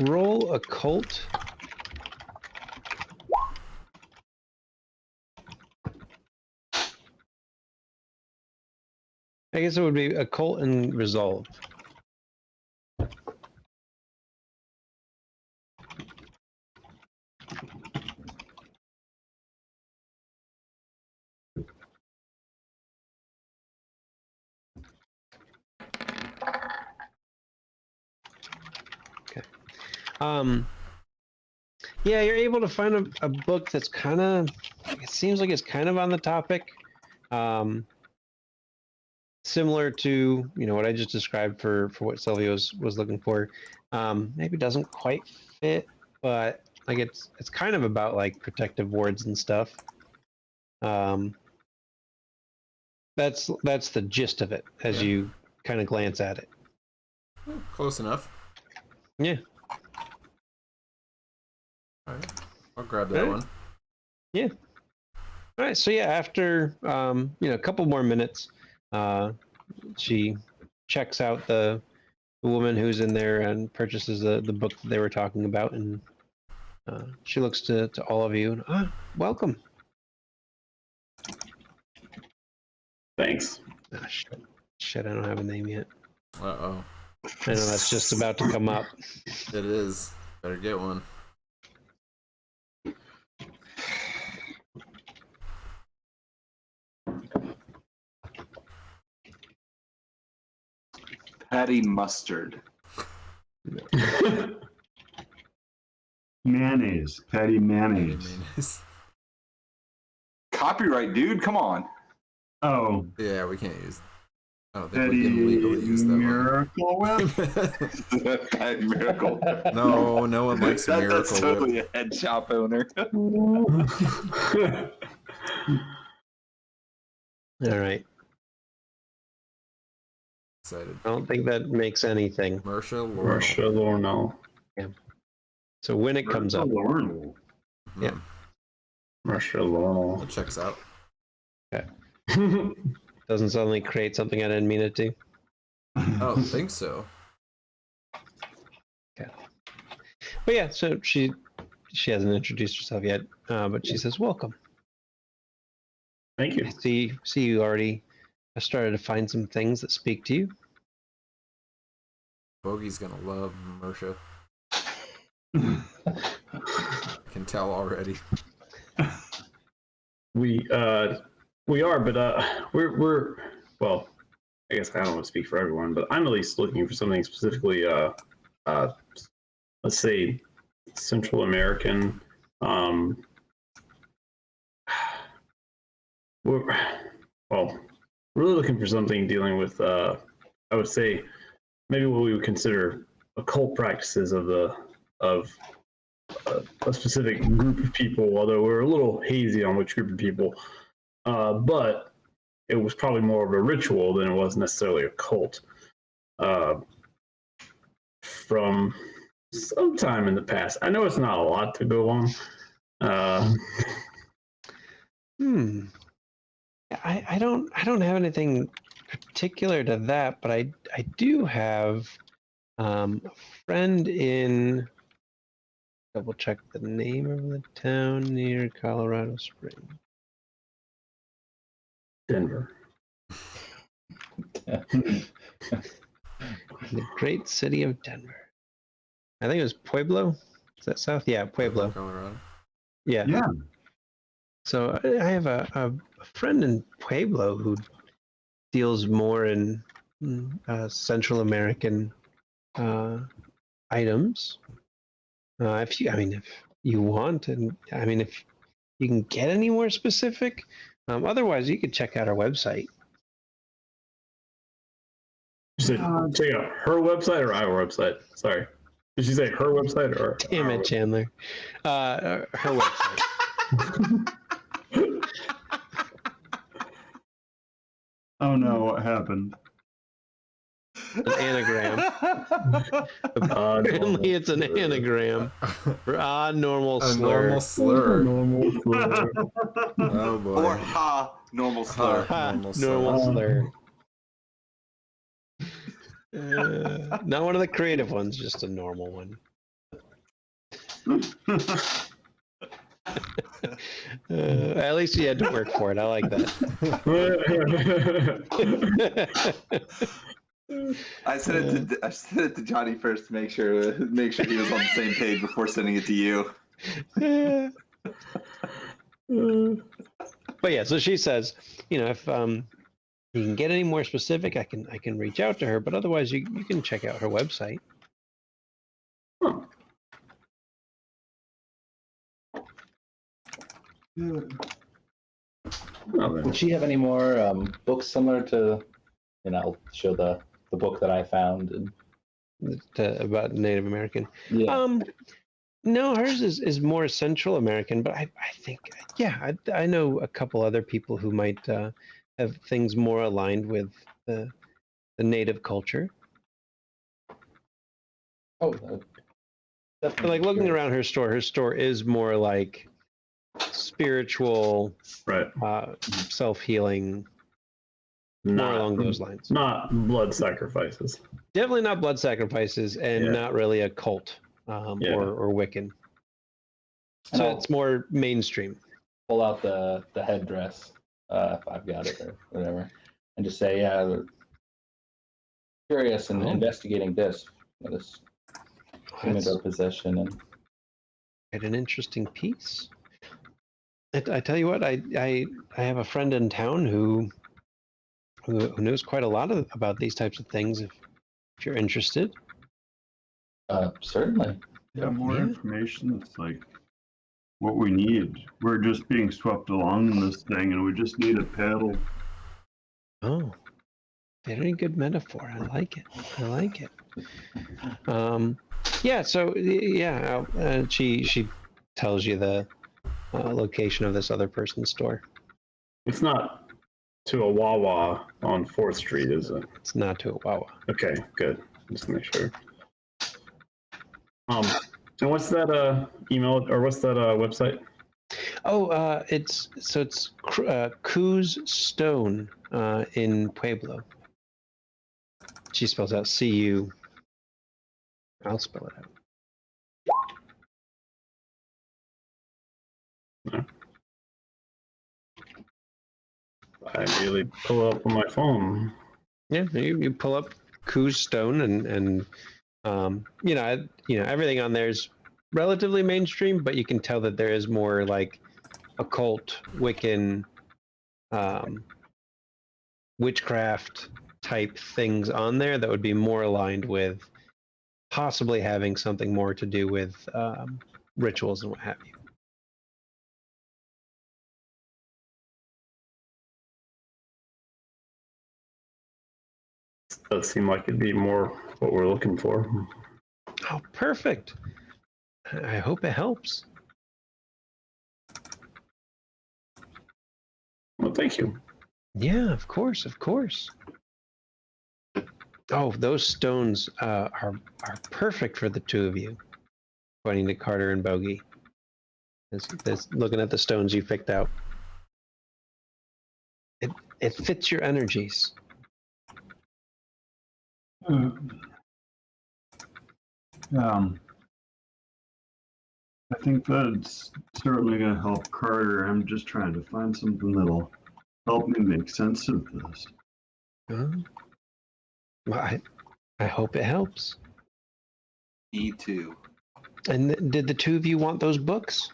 Roll occult. I guess it would be occult and resolve. Okay. Yeah, you're able to find a book that's kind of, it seems like it's kind of on the topic. Similar to, what I just described for what Sylvia was looking for. Maybe doesn't quite fit, but like it's kind of about like protective wards and stuff. That's the gist of it as you kind of glance at it. Close enough. Yeah. All right. I'll grab that one. Yeah. All right. So yeah, after a couple more minutes, she checks out the woman who's in there and purchases the book that they were talking about, and she looks to all of you. Welcome. Thanks. Ah, shit, I don't have a name yet. Uh-oh. I know that's just about to come up. It is. Better get one. Patty mustard. Mayonnaise. Patty mayonnaise. Mayonnaise. Copyright, dude. Come on. Oh, Yeah, we can't use. I don't think we Patty can legally use that Miracle Whip. one. Patty Miracle. No, no one likes a Miracle That's totally a head shop owner. All right. Excited. I don't think that makes anything. Marsha Laurel. Russia, Lorno. So when it comes up, Lorno. Yeah. Russia, That Lorno. checks out. doesn't suddenly create something I didn't mean it to. I don't think so. But yeah, so she hasn't introduced herself yet, but she says, "Welcome. Thank you. I see you already started to find some things that speak to you." Bogey's gonna love Marsha. Can tell already. We are, but we're well. I guess I don't want to speak for everyone, but I'm at least looking for something specifically. Let's say Central American. We're really looking for something dealing with. I would say maybe what we would consider occult practices of a specific group of people. Although we're a little hazy on which group of people, but it was probably more of a ritual than it was necessarily a cult. From sometime in the past, I know it's not a lot to go on. I don't have anything particular to that, but I do have a friend in. Double check the name of the town near Colorado Springs. Denver. The great city of Denver. I think it was Pueblo. Is that south? Yeah, Pueblo. Colorado. Yeah. Yeah. So I have a friend in Pueblo who deals more in Central American items. If you want, and if you can get any more specific, otherwise you could check out our website. You said check out her website or our website? Sorry. Did she say her website or? Damn it, Chandler. Her website. Oh no, what happened? An anagram. Apparently, it's an anagram for normal A slur. normal slur. Normal slur. Oh boy. Or ha, normal slur. Ha, Normal normal slur. slur. Not one of the creative ones, just a normal one. At least you had to work for it. I like that. I sent it to Johnny first to make sure he was on the same page before sending it to you. But yeah, so she says, if you can get any more specific, I can reach out to her. But otherwise, you can check out her website. Would she have any more books similar to, I'll show the book that I found. And, About Native American. yeah. No, hers is more Central American, but I think, yeah, I know a couple other people who might have things more aligned with the native culture. Oh, But like looking around her store is more like spiritual, Right. self-healing, more along those lines. Not blood sacrifices. Definitely not blood sacrifices, and Yeah. not really a cult Yeah. or Wiccan. And So I'll it's more mainstream. pull out the headdress if I've got it or whatever, and just say, yeah, we're curious and investigating this. This came into our possession and. Quite an interesting piece. I tell you what, I have a friend in town who knows quite a lot about these types of things. if you're interested. Certainly. Yeah, more Yeah. information. It's like what we need. We're just being swept along in this thing, and we just need a paddle. Oh, very good metaphor. I like it. I like it. Yeah. So yeah, she tells you the location of this other person's store. It's not to a Wawa on 4th Street, is it? It's not to a Wawa. Okay, good. Just to make sure. And what's that email or what's that website? Oh, it's Coos Stone in Pueblo. She spells out C-U. I'll spell it out. I immediately pull it up on my phone. Yeah, you pull up Coos Stone and everything on there is relatively mainstream, but you can tell that there is more like occult, Wiccan, witchcraft type things on there that would be more aligned with possibly having something more to do with rituals and what have you. Does seem like it'd be more what we're looking for. Oh, perfect. I hope it helps. Well, thank you. Yeah, of course, of course. Oh, those stones are perfect for the two of you. Pointing to Carter and Bogey. Looking at the stones you picked out. It fits your energies. I think that's certainly going to help Carter. I'm just trying to find something that'll help me make sense of this. Well, I hope it helps. Me too. And did the two of you want those books?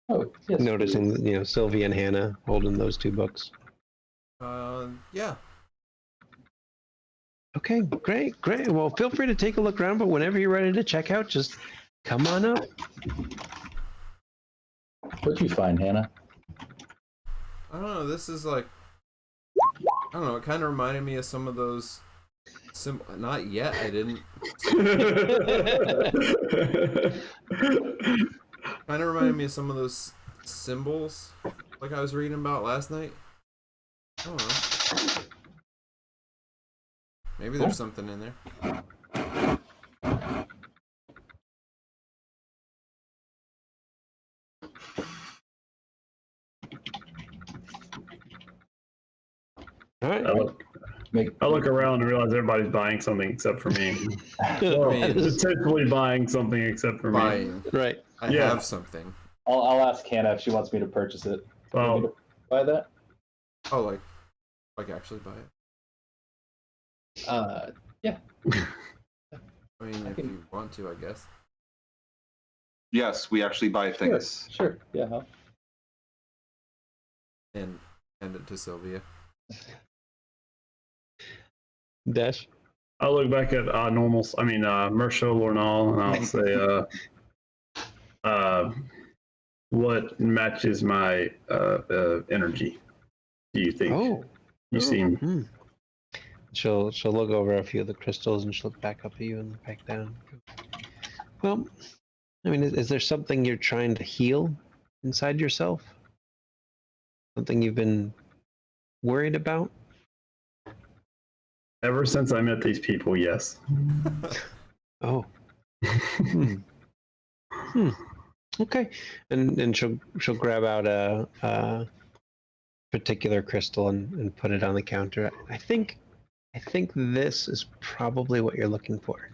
Oh, yes. Noticing, Sylvia and Hannah holding those two books. Yeah. Okay, great. Well, feel free to take a look around, but whenever you're ready to check out, just come on up. What'd you find, Hannah? I don't know. This is like, I don't know. It kind of reminded me of some of those. Not yet. I didn't. Kind of reminded me of some of those symbols, like I was reading about last night. I don't know. Maybe there's something in there. All right. I look around and realize everybody's buying something except for me. Well, mean, potentially buying something except for me. Buying. Right. I Yeah. have something. I'll ask Hannah if she wants me to purchase it. Well, Want me to buy that? Oh, like actually buy it. Yeah. I mean, if you want to, I guess. Yes, we actually buy things. Sure. Yeah. Huh? And hand it to Sylvia. Dash. I'll look back at Mersho Lornal, and I'll say, what matches my energy? Do you think? Oh. You seem. Hmm. She'll look over a few of the crystals and she'll look back up at you and back down. Well, I mean, is there something you're trying to heal inside yourself? Something you've been worried about? Ever since I met these people, yes. Oh. Okay. And she'll grab out a particular crystal and put it on the counter. I think this is probably what you're looking for.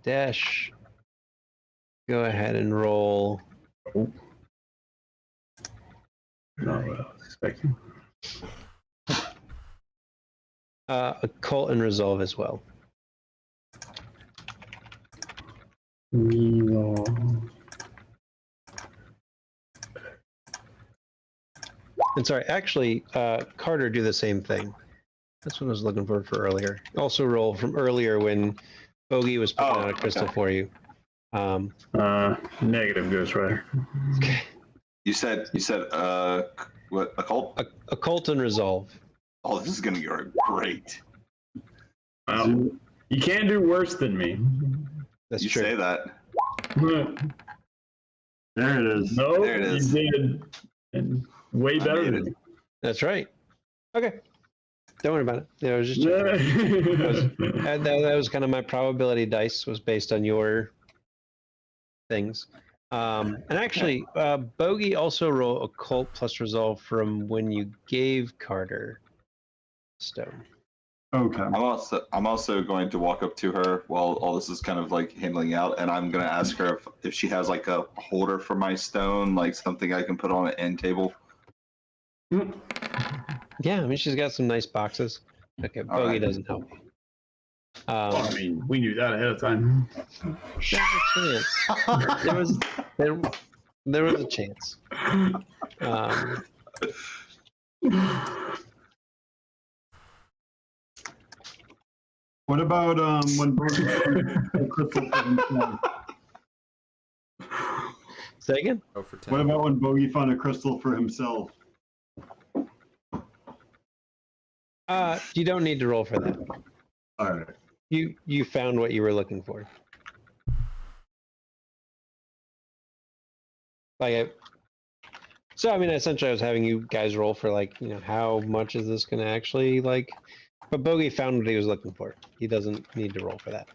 Dash. Go ahead and roll. Oh. Not what I was expecting. Occult and resolve as well. And sorry, actually, Carter, do the same thing. That's what I was looking for earlier. Also roll from earlier when Bogey was picking Oh, out a crystal okay. for you. Negative, Ghost Rider. You said what, occult? Occult and resolve. Oh, this is gonna go great. Well, you can't do worse than me. That's You true. say that. There it is. No, There it is. you did, and way I better made than it. me. That's right. Okay. Don't worry about it. Yeah, I was just checking. That was kind of my probability dice was based on your things. And actually, Bogey also roll occult plus resolve from when you gave Carter stone. Okay. I'm also going to walk up to her while all this is kind of like handling out, and I'm gonna ask her if she has like a holder for my stone, like something I can put on an end table. Yeah, I mean she's got some nice boxes. Okay, All Bogey right. doesn't help you. Well, I mean, we knew that ahead of time. There's a chance. There was a chance. What about when Bogey found a crystal for himself? Say again? Oh, for 10. What about when Bogey found a crystal for himself? You don't need to roll for that. All right. You found what you were looking for. So I mean, essentially, I was having you guys roll for like, how much is this going to actually like? But Bogey found what he was looking for. He doesn't need to roll for that.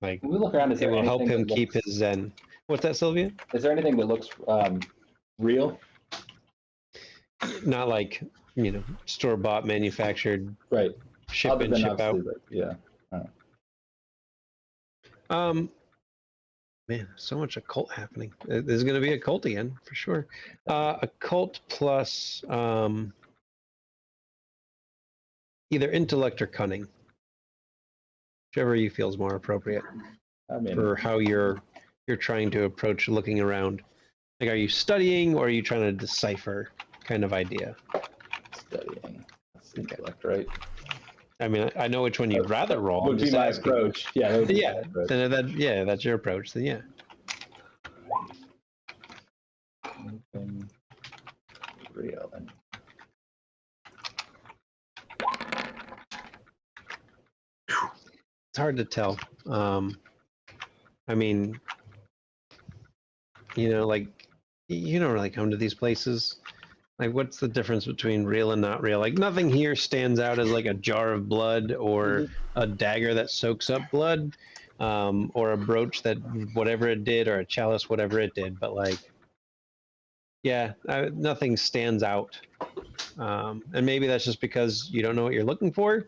Like, Can we look around? Is it there will help anything him that keep looks- his zen. What's that, Sylvia? Is there anything that looks real? Not like store bought, manufactured, Right. ship Other in, than ship out. obviously, like, yeah. Man, so much occult happening. There's going to be a cult again for sure. Occult plus either intellect or cunning, whichever you feel is more appropriate I mean, for how you're trying to approach looking around. Like, are you studying or are you trying to decipher kind of idea? studying. That's intellect, right? I mean, I know which one you'd rather roll. Would I'm be just my asking. approach. Yeah. That would be Yeah, my approach. then that's your approach. Then yeah. Anything real and It's hard to tell. I mean, like you don't really come to these places. Like, what's the difference between real and not real? Like, nothing here stands out as like a jar of blood or a dagger that soaks up blood, or a brooch that whatever it did, or a chalice whatever it did. But like, yeah, nothing stands out. And maybe that's just because you don't know what you're looking for.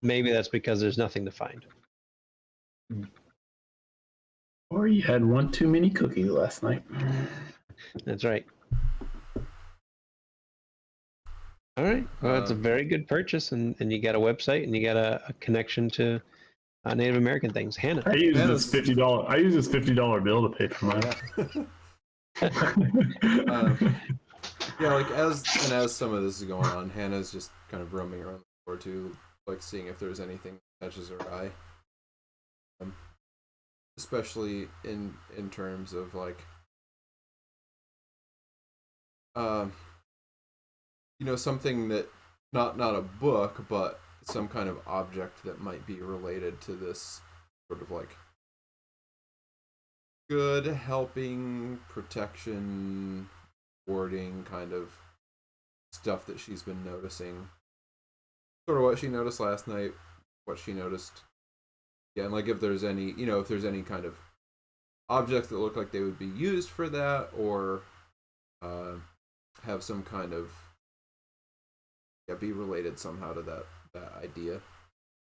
Maybe that's because there's nothing to find. Or you had one too many cookies last night. That's right. All right. Well, it's a very good purchase, and you got a website, and you got a connection to Native American things. Hannah. I use Hannah's- this $50. I use this $50 bill to pay for mine. Yeah, like as some of this is going on, Hannah's just kind of roaming around the floor too, like seeing if there's anything that catches her eye. Especially in terms of like, something that not a book, but some kind of object that might be related to this sort of like good, helping, protection, warding kind of stuff that she's been noticing. Sort of what she noticed last night, what she noticed. Yeah, and like if there's any, if there's any kind of objects that look like they would be used for that, or have some kind of be related somehow to that idea.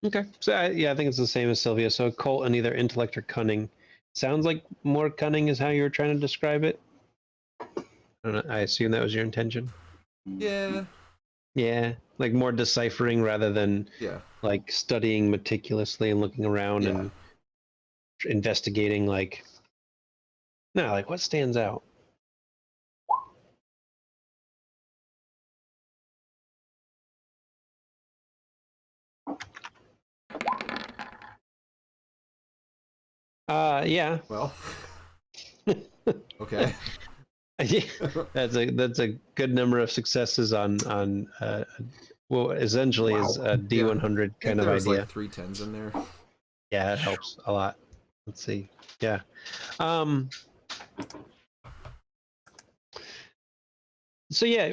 Okay. So I think it's the same as Sylvia. So occult and either intellect or cunning. Sounds like more cunning is how you were trying to describe it. I assume that was your intention. Yeah. Yeah, like more deciphering rather than Yeah. like studying meticulously and looking around Yeah. and investigating. Like, no, like what stands out? Yeah. Well, okay. Yeah, that's a good number of successes on well, essentially is a D100 I think kind of there's idea. like 3 10s in there. Yeah, it helps a lot. Let's see. Yeah. So yeah,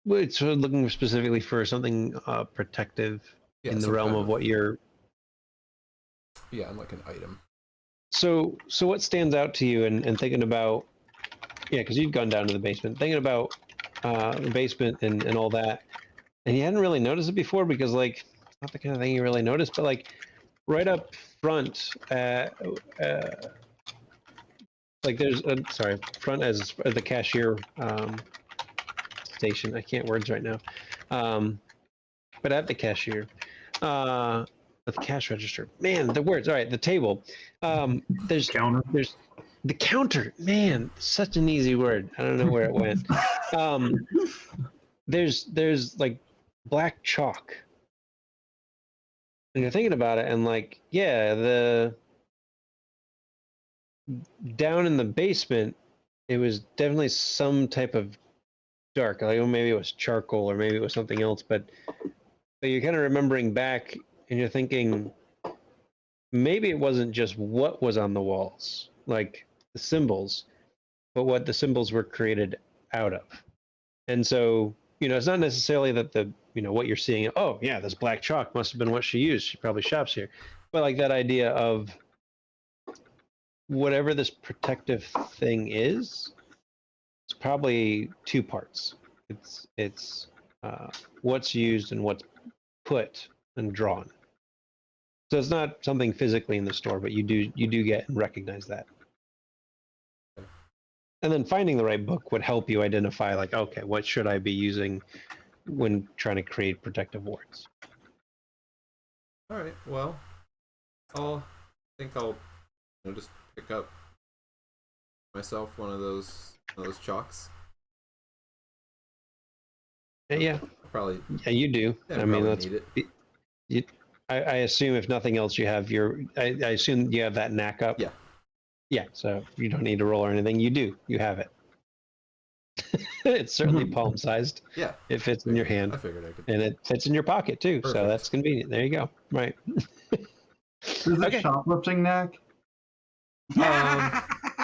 we're sort of looking specifically for something protective Yeah, in the some realm kind of what you're. Yeah, and like an item. So what stands out to you and thinking about, yeah, because you'd gone down to the basement, thinking about the basement and all that, and you hadn't really noticed it before because like it's not the kind of thing you really notice, but like right up front, like there's sorry, front as the cashier station. I can't words right now, but at the cashier, at the cash register. Man, the words. All right, the table. There's Counter. there's the counter. Man, such an easy word. I don't know where it went. There's like black chalk, and you're thinking about it, and like, yeah, the down in the basement, it was definitely some type of dark. Like, oh, maybe it was charcoal, or maybe it was something else. But you're kind of remembering back, and you're thinking maybe it wasn't just what was on the walls, like the symbols, but what the symbols were created out of. And so, it's not necessarily that what you're seeing, oh, yeah, this black chalk must have been what she used. She probably shops here. But like that idea of whatever this protective thing is, it's probably 2 parts. It's what's used and what's put and drawn. So it's not something physically in the store, but you do get and recognize that. And then finding the right book would help you identify, like, okay, what should I be using when trying to create protective wards? All right. Well, I'll just pick up myself one of those chalks. Yeah, Probably. yeah, you do. Yeah, I mean, probably that's need it. I assume if nothing else, you have I assume you have that knack up. Yeah. Yeah, so you don't need to roll or anything. You do. You have it. It's certainly palm sized. Yeah. It fits in your hand. I figured I could. And it fits in your pocket too. Perfect. So that's convenient. There you go. Right. Is it Okay. shoplifting knack?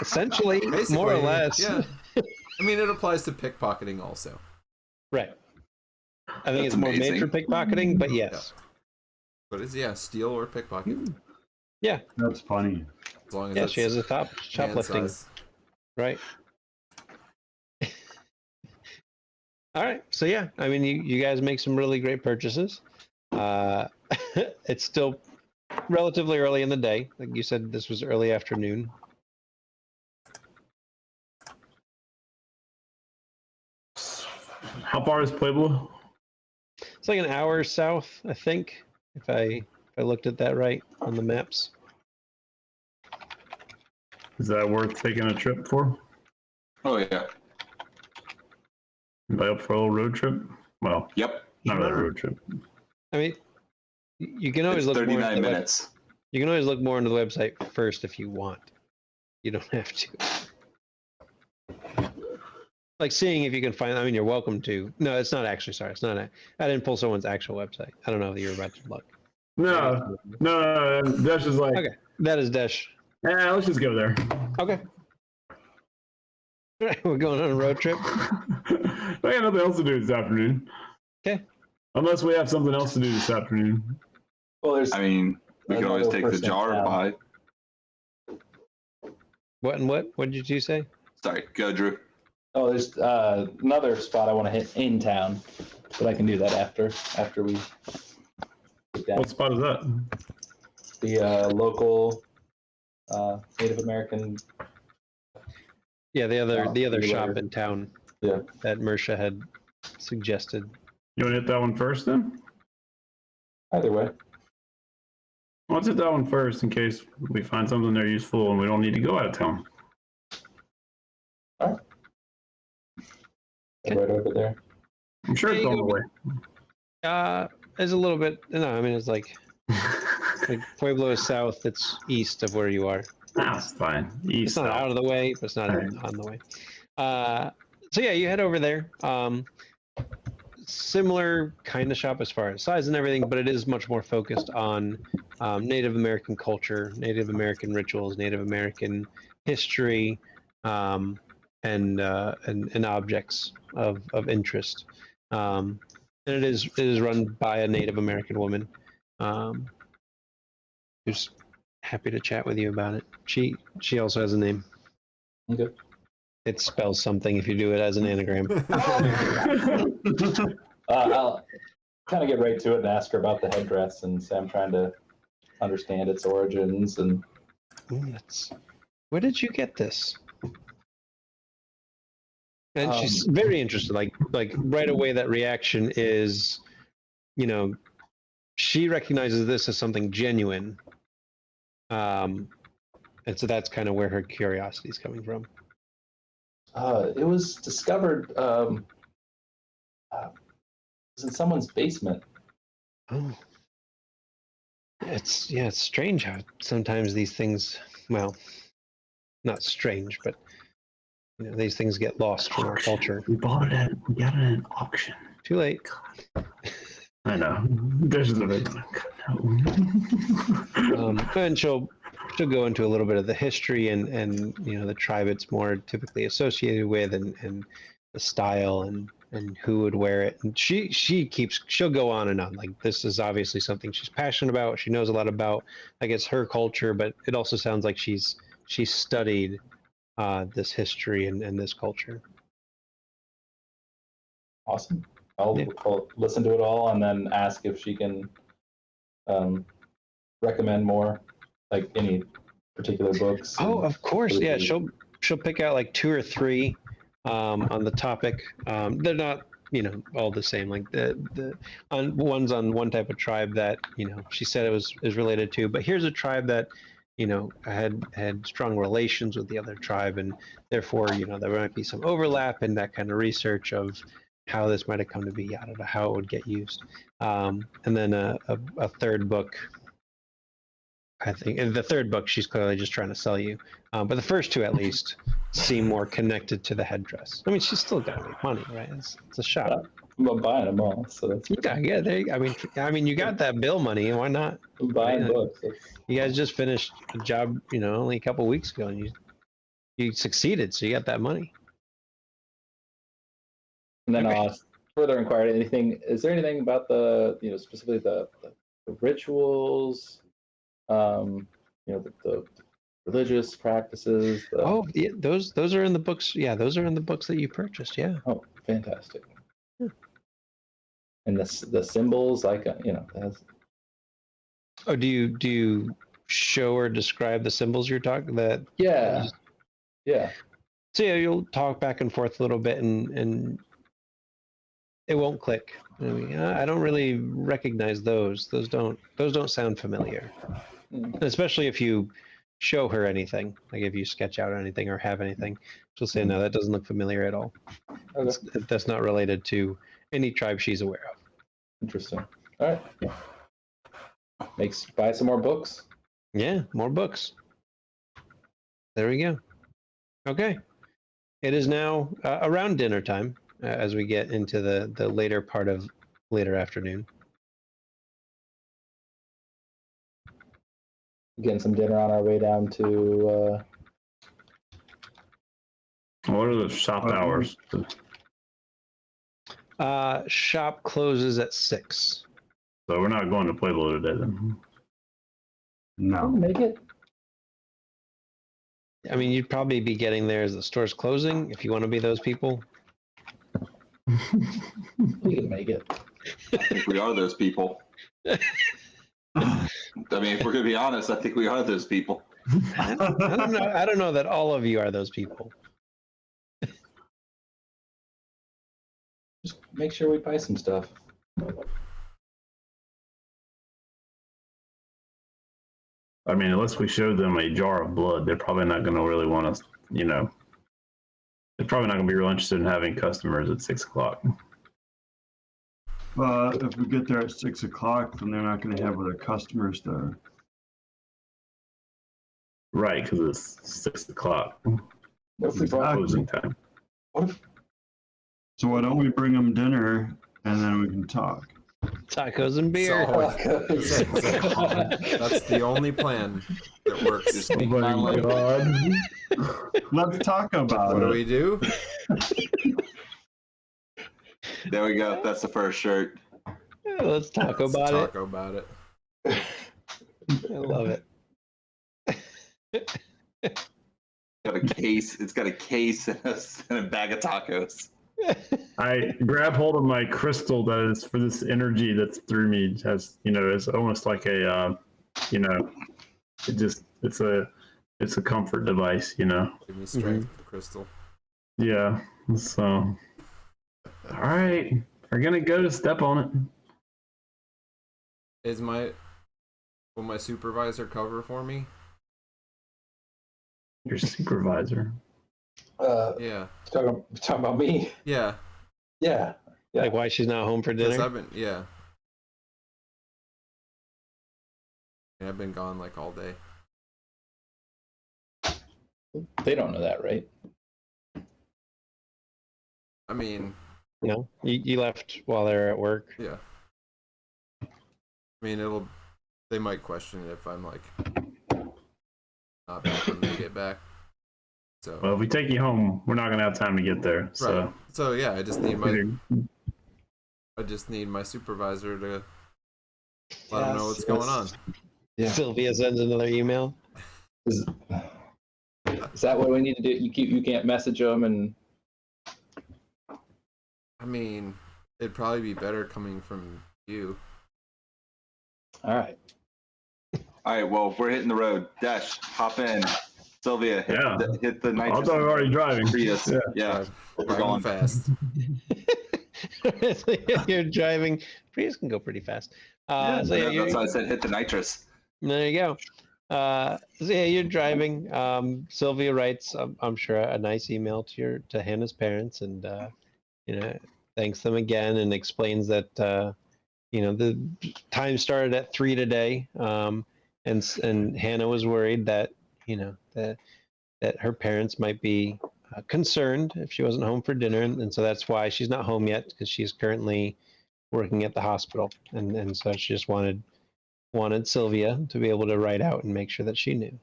Essentially, Basically, more or less. Yeah. I mean, it applies to pickpocketing also. Right. I think That's it's more made for amazing. pickpocketing, but yes. But it's steal or pickpocket. Yeah. That's funny. As long as Yeah, it's she has a hand shoplifting. size. Right. All right. So yeah, I mean, you guys make some really great purchases. It's still relatively early in the day. Like you said, this was early afternoon. How far is Pueblo? It's like an hour south, I think, if I looked at that right on the maps. Is that worth taking a trip for? Oh yeah. Buy up for a little road trip? Well, Yep. not really a Sure. road trip. I mean, you can always It's look more into 39 the minutes. you can always look more into the website first if you want. You don't have to. Like seeing if you can find. I mean, you're welcome to. No, it's not actually. Sorry, it's not. I didn't pull someone's actual website. I don't know if you're about to look. No. Dash is like, Okay, that is Desh. yeah, let's just go there. Okay. All right, we're going on a road trip. I got nothing else to do this afternoon. Okay. Unless we have something else to do this afternoon. Well, there's I mean, we can always Another take the person jar down. by. What and what? What did you say? Sorry, go Drew. there's another spot I want to hit in town, but I can do that after we get down. What spot is that? The local Native American. Yeah, the other Either shop way. in town. Yeah. That Mersha had suggested. You want to hit that one first then? Either way. Well, let's hit that one first in case we find something there useful and we don't need to go out of town. Right over there. I'm sure There it's you on the go. way. There's a little bit. No, I mean it's like Like Pueblo is south. It's east of where you are. That's fine. It's East not south. out of the way, but it's not Alright. on the way. So yeah, you head over there. Similar kind of shop as far as size and everything, but it is much more focused on Native American culture, Native American rituals, Native American history, and objects of interest. And it is run by a Native American woman, who's happy to chat with you about it. She also has a name. Okay. It spells something if you do it as an anagram. I'll kind of get right to it and ask her about the headdress, and say I'm trying to understand its origins. And Where did you get this? And she's very interested. Like right away, that reaction is, she recognizes this as something genuine. And so that's kind of where her curiosity is coming from. It was discovered. It was in someone's basement. Oh. It's strange how sometimes these things, well, not strange, but these things get lost from our culture. We got it at an auction. Too late. I know. This is a big one. And she'll go into a little bit of the history and the tribe it's more typically associated with, and the style and who would wear it. And she'll go on and on. Like, this is obviously something she's passionate about. She knows a lot about, I guess, her culture, but it also sounds like she's studied this history and this culture. Awesome. I'll listen to it all and then ask if she can recommend more, like any particular books. Oh, of course. Yeah, she'll pick out like 2 or 3 on the topic. They're not, all the same. Like one's on one type of tribe that she said is related to, but here's a tribe that had strong relations with the other tribe, and therefore there might be some overlap in that kind of research of how this might have come to be, how it would get used. And then a third book, I think. And the third book, she's clearly just trying to sell you. But the first 2, at least, seem more connected to the headdress. I mean, she's still got to make money, right? It's a shop. I'm buying them all, so that's Yeah. I mean, you got that bill money. Why not? I'm buying books. You guys just finished a job, only a couple weeks ago, and you succeeded, so you got that money. And then Okay. I'll further inquire. Is there anything about the specifically the rituals, the religious practices? Oh, yeah, those are in the books. Yeah, those are in the books that you purchased. Yeah. Oh, fantastic. And the symbols, like that's... Oh, do you show or describe the symbols you're talking that? Yeah. So yeah, you'll talk back and forth a little bit, and it won't click. I mean, I don't really recognize those. Those don't sound familiar. Especially if you show her anything, like if you sketch out anything or have anything, she'll say, no, that doesn't look familiar at all. Okay. That's not related to any tribe she's aware of. Interesting. All right. Buy some more books. Yeah, more books. There we go. Okay. It is now around dinner time as we get into the later part of later afternoon. Getting some dinner on our way down to. What are the shop hours? Shop closes at 6. So we're not going to Pueblo today then. No. Make it. I mean, you'd probably be getting there as the store's closing if you want to be those people. We can make it. I think we are those people. I mean, if we're gonna be honest, I think we are those people. I don't know. I don't know that all of you are those people. Just make sure we buy some stuff. I mean, unless we show them a jar of blood, they're probably not going to really want us, they're probably not going to be real interested in having customers at 6 o'clock. If we get there at 6 o'clock, then they're not going to have other customers there. Right, because it's 6 o'clock. What if we brought, Closing time. what if, So why don't we bring them dinner and then we can talk? Tacos and beer. So- That's the only plan that works. Just Oh speak my language. god. Let's talk about What do it. we do? There we go. That's the first shirt. Let's talk Let's about talk about it. it. I love it. Got a case. It's got a case and a bag of tacos. I grab hold of my crystal that is for this energy that's through me. Has it's almost like a it's a comfort device. Give me strength, Crystal. Yeah. So all right, we're gonna go to step on it. Will my supervisor cover for me? Your supervisor. Yeah. talking about me? Yeah. Yeah. Yeah. Like why she's not home for Because dinner? I've been gone like all day. They don't know that, right? I mean, No, you left while they were at work. yeah. I mean, they might question it if I'm like not back when they get back. So Well, if we take you home, we're not gonna have time to get there. So right. So yeah, I just need my supervisor to let them know what's going on. Yeah. Sylvia sends another email. Is that what we need to do? You can't message them and. I mean, it'd probably be better coming from you. All right. All right. Well, we're hitting the road. Dash, hop in. Sylvia, hit the nitrous. I'm already driving. Prius. Yeah. We're Driving going fast. So you're driving. Prius can go pretty fast. Yeah, So yeah, that's why I said hit the nitrous. there you go. So yeah, you're driving. Sylvia writes, I'm sure, a nice email to Hannah's parents, and thanks them again, and explains that the time started at 3 today, and Hannah was worried that that her parents might be concerned if she wasn't home for dinner, and so that's why she's not home yet, because she's currently working at the hospital, and so she just wanted Sylvia to be able to write out and make sure that she knew,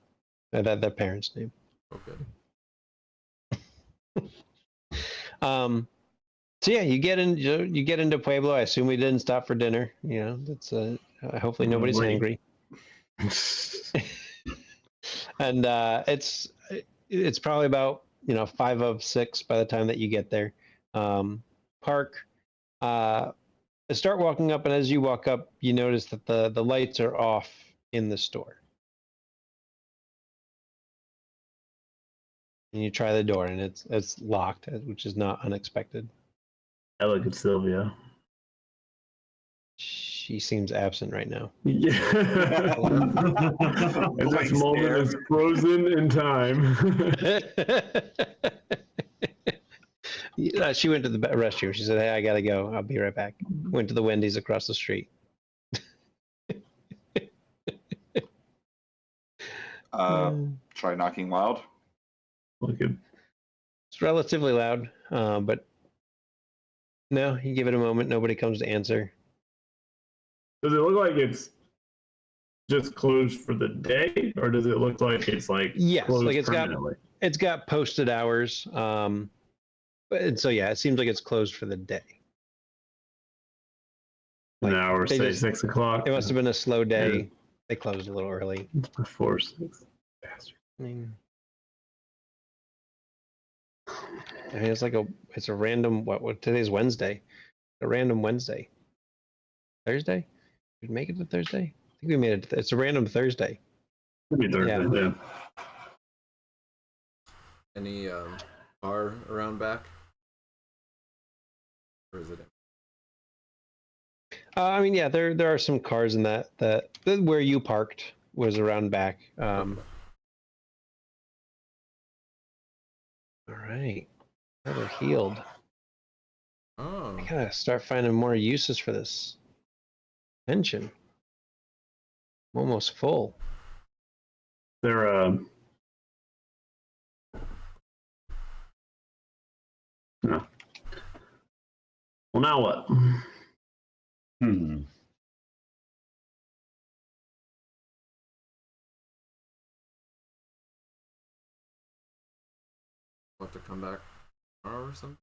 that their parents knew. Okay. So yeah, you get into Pueblo. I assume we didn't stop for dinner. That's hopefully nobody's Probably. hungry. And it's probably about 5 of 6 by the time that you get there. Park. Start walking up, and as you walk up, you notice that the lights are off in the store. And you try the door, and it's locked, which is not unexpected. I look at Sylvia. She seems absent right now. Yeah. And this moment is frozen in time. She went to the restroom. She said, "Hey, I gotta go. I'll be right back." Went to the Wendy's across the street. Try knocking loud. Look at It's relatively loud, but no, you give it a moment. Nobody comes to answer. Does it look like it's just closed for the day, or does it look like it's like Yes, closed like it's permanently? got posted hours. And so yeah, it seems like it's closed for the day. An hour, they say just- 6 o'clock. It must have been a slow day. Yeah. They closed a little early. It's before 6. Bastard. I mean, it's like it's a random what today's Wednesday. A random Wednesday. Thursday? Did we make it to Thursday? I think we made it. It's a random Thursday. Could be Thursday, yeah. Any bar around back? Or is it? I mean, yeah, there are some cars in that where you parked was around back. All right, we're healed. Oh. I gotta start finding more uses for this pension. I'm almost full. There No. Well, now what? Hmm. We'll have to come back tomorrow or something.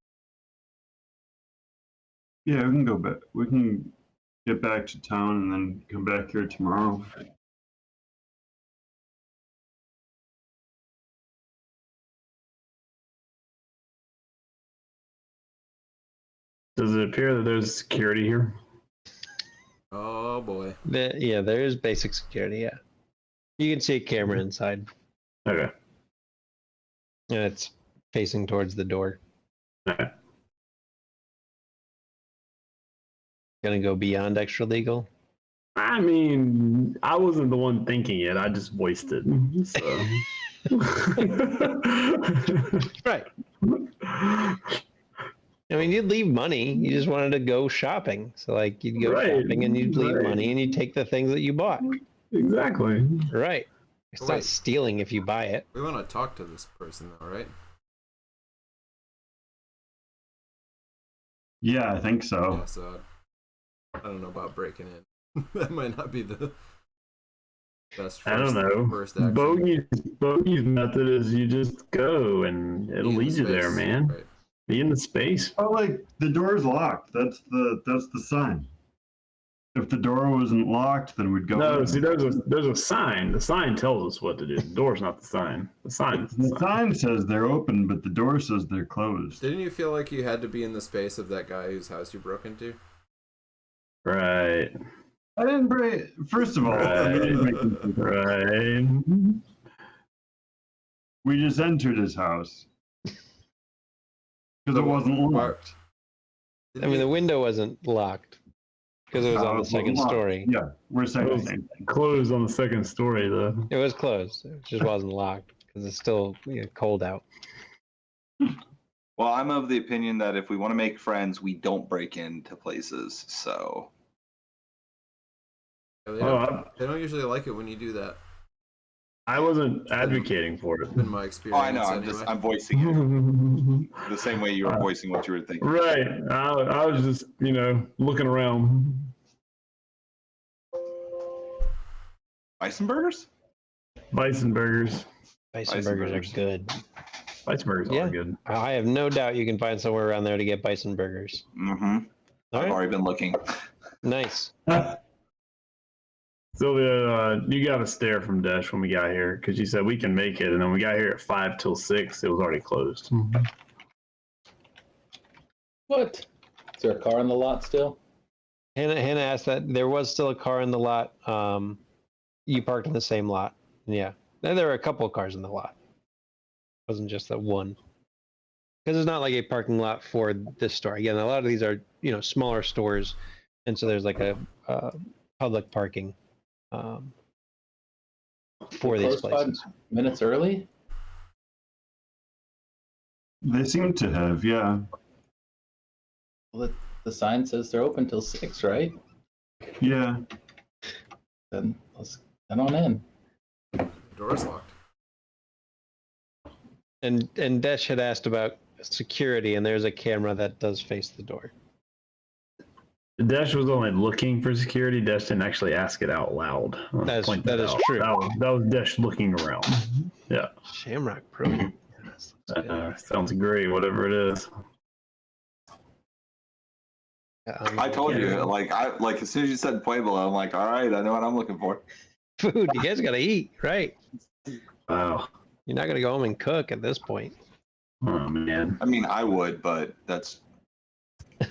Yeah, we can go back. We can get back to town and then come back here tomorrow. Does it appear that there's security here? Oh boy. Yeah, there is basic security. Yeah, you can see a camera inside, Okay. and it's facing towards the door. Okay. Gonna go beyond extra legal. I mean, I wasn't the one thinking it. I just voiced it. So. Right. I mean, you'd leave money. You just wanted to go shopping. So, like, you'd go Right, shopping and you'd leave right. money and you'd take the things that you bought. Exactly. Right. It's Wait. not stealing if you buy it. We want to talk to this person though, right? Yeah, I think so. Yeah, so I don't know about breaking in. That might not be the best first, I don't know. first action. Bogey's method is you just go and it'll Be in lead the you there, space, man. Right. Be in the space. Oh, like the door's locked. That's the sign. If the door wasn't locked, then we'd go. No, in. see, there's a sign. The sign tells us what to do. The door's not the sign. The sign is the The sign. sign says they're open, but the door says they're closed. Didn't you feel like you had to be in the space of that guy whose house you broke into? Right. I didn't break. First of all, Right. we just entered his house because So it wasn't why- locked. I mean, the window wasn't locked because it was on the House wasn't second locked. story. Yeah, we're saying the same thing. Closed on the second story, though. It was closed. It just wasn't locked because it's still cold out. Well, I'm of the opinion that if we want to make friends, we don't break into places. So They Oh, don't, they don't usually like it when you do that. I wasn't advocating for it. In my oh, experience, I know. anyway. I'm voicing it the same way you were voicing what you were thinking. Right. I was just, looking around. Bison burgers? Bison burgers. Bison Bison burgers burgers. are good. Bison burgers Yeah. are good. I have no doubt you can find somewhere around there to get bison burgers. Mm-hmm. All I've right. already been looking. Nice. Sylvia, you got a stare from Desh when we got here because you said we can make it, and then we got here at 5 till 6. It was already closed. What? Is there a car in the lot still? Hannah asked that there was still a car in the lot. You parked in the same lot. Yeah. There were a couple of cars in the lot. It wasn't just that one. Because it's not like a parking lot for this store. Again, a lot of these are, smaller stores. And so there's like a public parking for these Closed 5 places. minutes early? They seem to have, yeah. Well, the sign says they're open till 6, right? Yeah. Then let's get on in. The door's locked. And Desh had asked about security, and there's a camera that does face the door. Desh was only looking for security. Desh didn't actually ask it out loud. That is true. That was Desh looking around. Yeah. Shamrock Pro. Yes, that's good. Sounds great, whatever it is. I told you, like as soon as you said Pueblo, I'm like, all right, I know what I'm looking for. Food. You guys gotta eat, right? Wow. You're not gonna go home and cook at this point. Oh man. I mean, I would, but that's I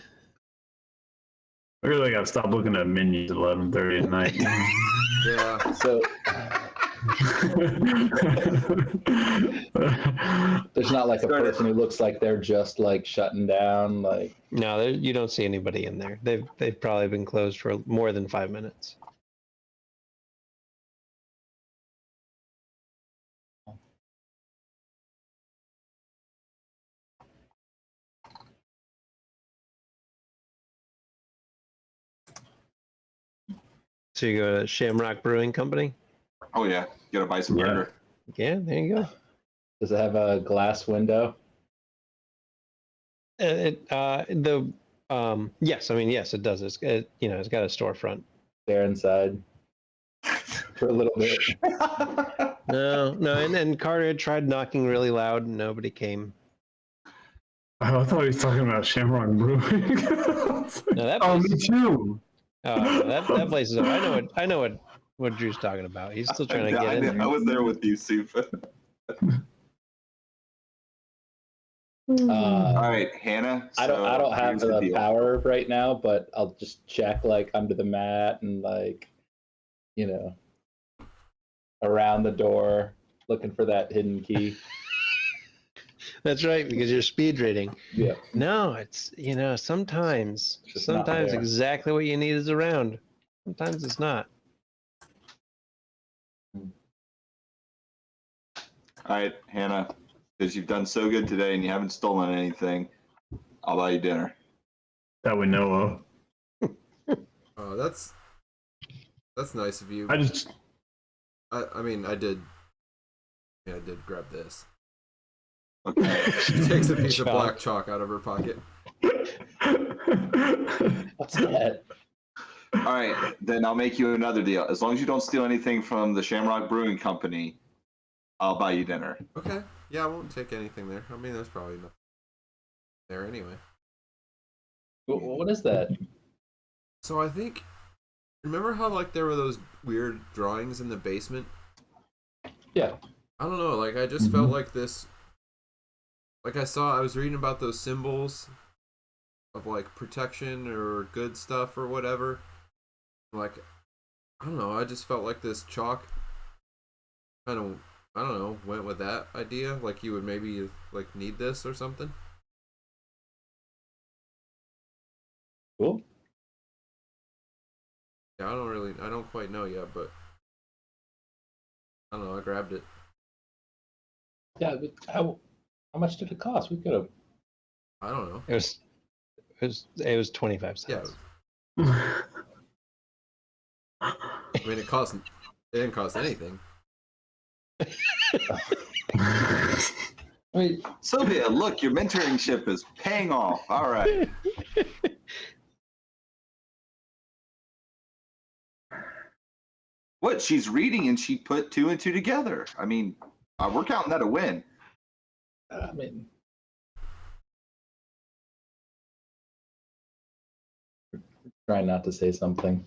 really gotta stop looking at menus at 11:30 at night. Yeah. So there's not like a person who looks like they're just like shutting down, like No, you don't see anybody in there. They've probably been closed for more than 5 minutes. So you go to Shamrock Brewing Company? oh yeah, get a bison Yeah. burger. Yeah, there you go. does it have a glass window? Yes, I mean yes, it does. It's got a storefront. There inside for a little bit. No, and Carter had tried knocking really loud and nobody came. Oh, I thought he was talking about Shamrock Brewing. No, that Oh, place. me too. No, that place is. I know what Drew's talking about. He's still trying to get in I there. was there with you, Sufa. All right, Hannah. I don't have here's the deal. power right now, but I'll just check like under the mat and like, around the door, looking for that hidden key. That's right, because you're speed reading. Yeah. No, it's sometimes It's just not there. exactly what you need is around. Sometimes it's not. All right, Hannah, because you've done so good today and you haven't stolen anything, I'll buy you dinner. That we know of. Oh, that's nice of you. I mean, I did grab this. Okay. She takes a piece of black chalk out of her pocket. What's that? All right, then I'll make you another deal. As long as you don't steal anything from the Shamrock Brewing Company, I'll buy you dinner. Okay. Yeah, I won't take anything there. I mean, there's probably nothing there anyway. What is that? So I think, remember how like there were those weird drawings in the basement? Yeah. I don't know. Like I just felt like this. Like I was reading about those symbols of like protection or good stuff or whatever. Like, I don't know. I just felt like this chalk kind of, I don't know, went with that idea. Like you would maybe like need this or something. Cool. Yeah, I don't quite know yet, but I don't know. I grabbed it. Yeah, but how much did it cost? We could have. I don't know. It was 25 Yeah, cents. I mean, it didn't cost anything. I mean, Sylvia, look, your mentorship is paying off. All right. What? She's reading and she put 2 and 2 together. I mean, we're counting that a win. I mean, trying not to say something.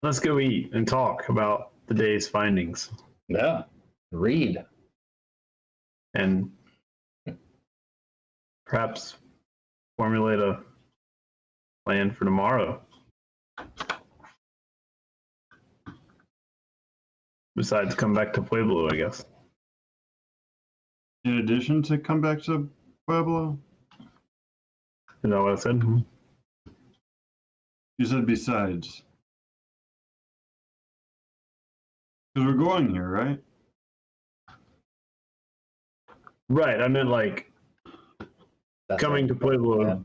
Let's go eat and talk about the day's findings Yeah. Read. and perhaps formulate a plan for tomorrow. Besides, come back to Pueblo, I guess. In addition to come back to Pueblo, Is that what I said? you said besides. Because we're going here, right? Right. I meant like That's coming to Pueblo.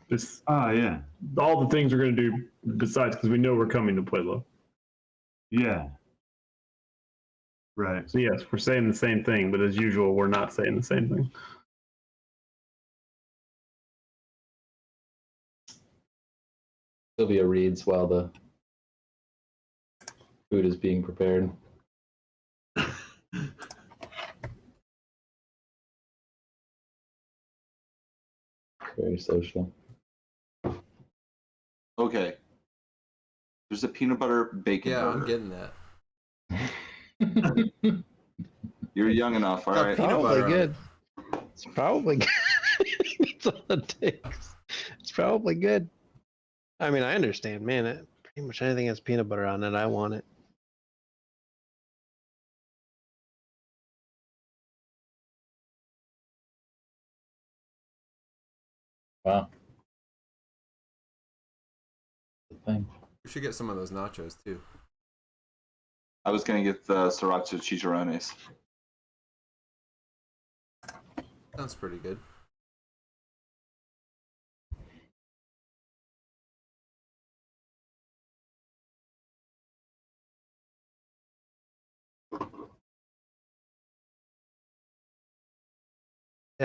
This, Yeah. all the things we're going to do besides, because we know we're coming to Pueblo. Yeah. Right. So yes, we're saying the same thing, but as usual, we're not saying the same thing. Sylvia reads while the food is being prepared. Very social. Okay. There's a peanut butter bacon Yeah, I'm burger. getting that. You're young enough, all Got right? peanut Probably butter on good. It's probably good. That's all it takes. It's probably good. I mean, I understand, man. Pretty much anything has peanut butter on it, I want it. Wow. Good thing. We should get some of those nachos too. I was going to get the sriracha chicharrones. Sounds pretty good.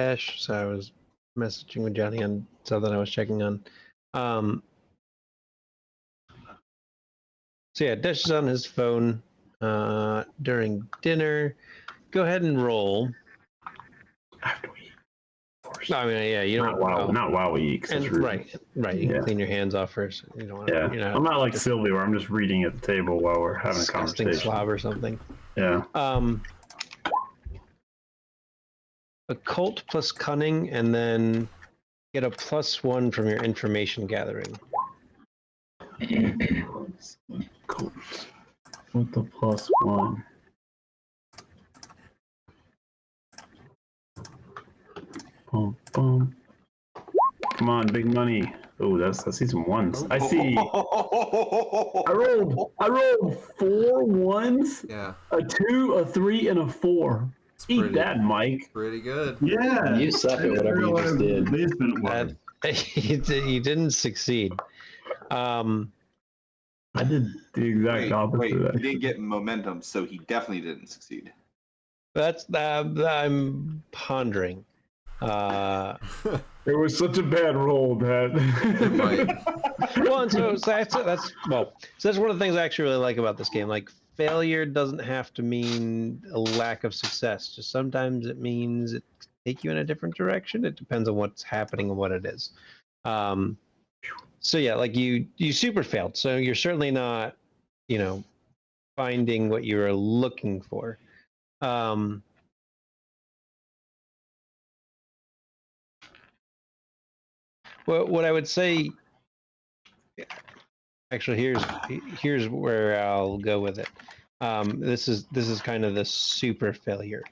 Dash. So I was messaging with Johnny on something I was checking on. So yeah, Dash is on his phone during dinner. Go ahead and roll. After we eat. No, I mean, yeah, you don't. Not while we eat. 'Cause And it's rude. right. You Yeah. can clean your hands off first. You don't want. Yeah. You know, I'm not like just Sylvia where I'm just reading at the table while we're having a disgusting conversation. slob or something. Yeah. Occult plus cunning, and then get a +1 from your information gathering. Cool. With the +1. Boom, boom. Come on, big money. Oh, I see some ones. I see. I rolled 4 ones, Yeah, a 2, a 3, and a 4. it's Eat that, Mike. pretty good. Yeah. You suck at whatever you just did. Basement was. You didn't succeed. I did the exact Wait, opposite. wait, of he that. didn't get momentum, so he definitely didn't succeed. That's I'm pondering. It was such a bad roll that. Well, and so that's well. So that's one of the things I actually really like about this game. Like, failure doesn't have to mean a lack of success. Just sometimes it means it can take you in a different direction. It depends on what's happening and what it is. So yeah, like you super failed. So you're certainly not, finding what you were looking for. Well, what I would say, actually, here's where I'll go with it. This is kind of the super failure.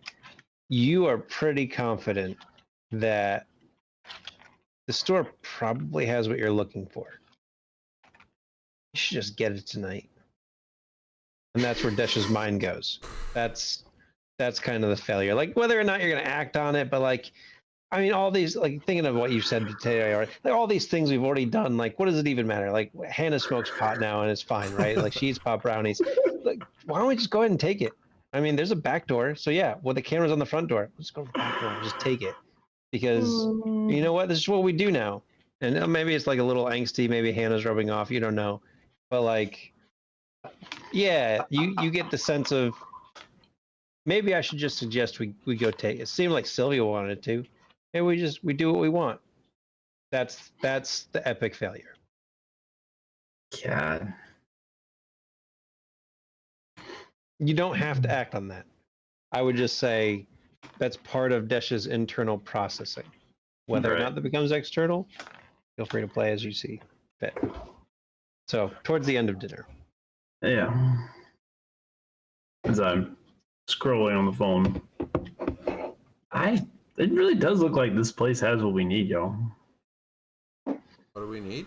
You are pretty confident that the store probably has what you're looking for. You should just get it tonight. And that's where Desh's mind goes. That's kind of the failure. Like, whether or not you're going to act on it, but like, I mean, all these, like, thinking of what you said today, like all these things we've already done, like, what does it even matter? Like, Hannah smokes pot now and it's fine, right? Like, she eats pot brownies. Like, why don't we just go ahead and take it? I mean, there's a back door. So yeah, well, the camera's on the front door. Let's go to the back door and just take it. Because you know what? This is what we do now. And maybe it's like a little angsty. Maybe Hannah's rubbing off. You don't know. But like, yeah, you get the sense of, maybe I should just suggest we go take it. It seemed like Sylvia wanted to. And we do what we want. That's the epic failure. God. You don't have to act on that. I would just say that's part of Desh's internal processing. Whether or not that becomes external, feel free to play as you see fit. So towards the end of dinner. Yeah. As I'm scrolling on the phone, it really does look like this place has what we need, y'all. What do we need?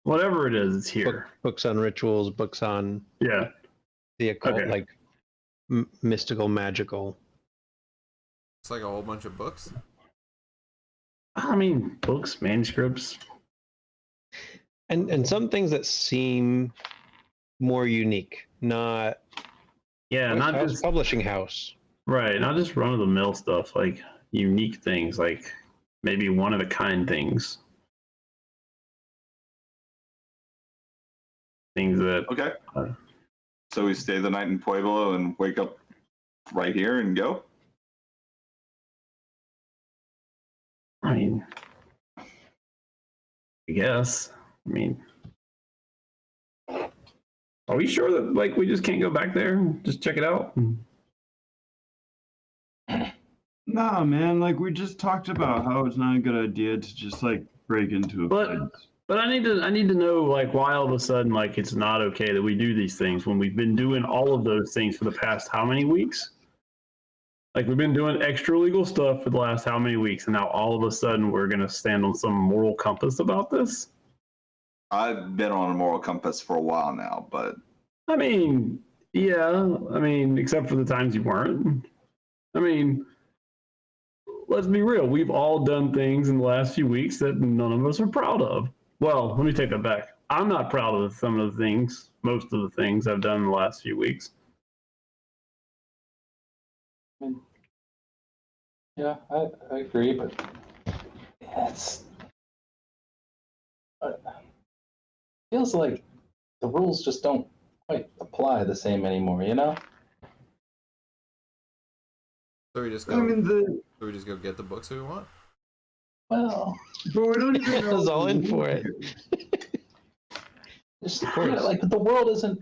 Whatever it is, it's here. Books on rituals, books on Yeah. the occult, Okay. like mystical, magical. It's like a whole bunch of books. I mean, books, manuscripts. And some things that seem more unique, not Not house, just publishing house. right, not just run of the mill stuff, like unique things, like maybe one of a kind things. Things that Okay. So we stay the night in Pueblo and wake up right here and go? I mean, I guess. I mean, are we sure that like we just can't go back there and just check it out? Nah, man. Like we just talked about how it's not a good idea to just like break into a But- place. But I need to know like why all of a sudden like it's not okay that we do these things when we've been doing all of those things for the past how many weeks? Like we've been doing extra legal stuff for the last how many weeks, and now all of a sudden we're gonna stand on some moral compass about this? I've been on a moral compass for a while now, but I mean, yeah. I mean, except for the times you weren't. I mean, let's be real. We've all done things in the last few weeks that none of us are proud of. Well, let me take that back. I'm not proud of some of the things, most of the things I've done in the last few weeks. Yeah, I agree, but it's feels like the rules just don't quite apply the same anymore, you know? So we just I go. mean, So we just go get the books we want. Well, but we don't even I know. was what all the in for rules it. are. just, Of course. like the world isn't.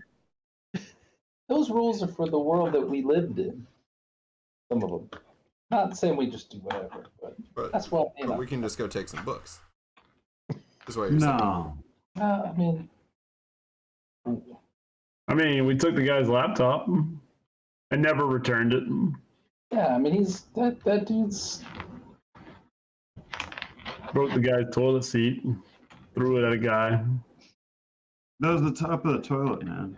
Those rules are for the world that we lived in. Some of them. Not saying we just do whatever, but that's what you But know. we can just go take some books. That's what you're saying. No. I mean, I mean, we took the guy's laptop and never returned it. yeah, I mean he's that dude's. Broke the guy's toilet seat, threw it at a guy. That was the top of the toilet, man.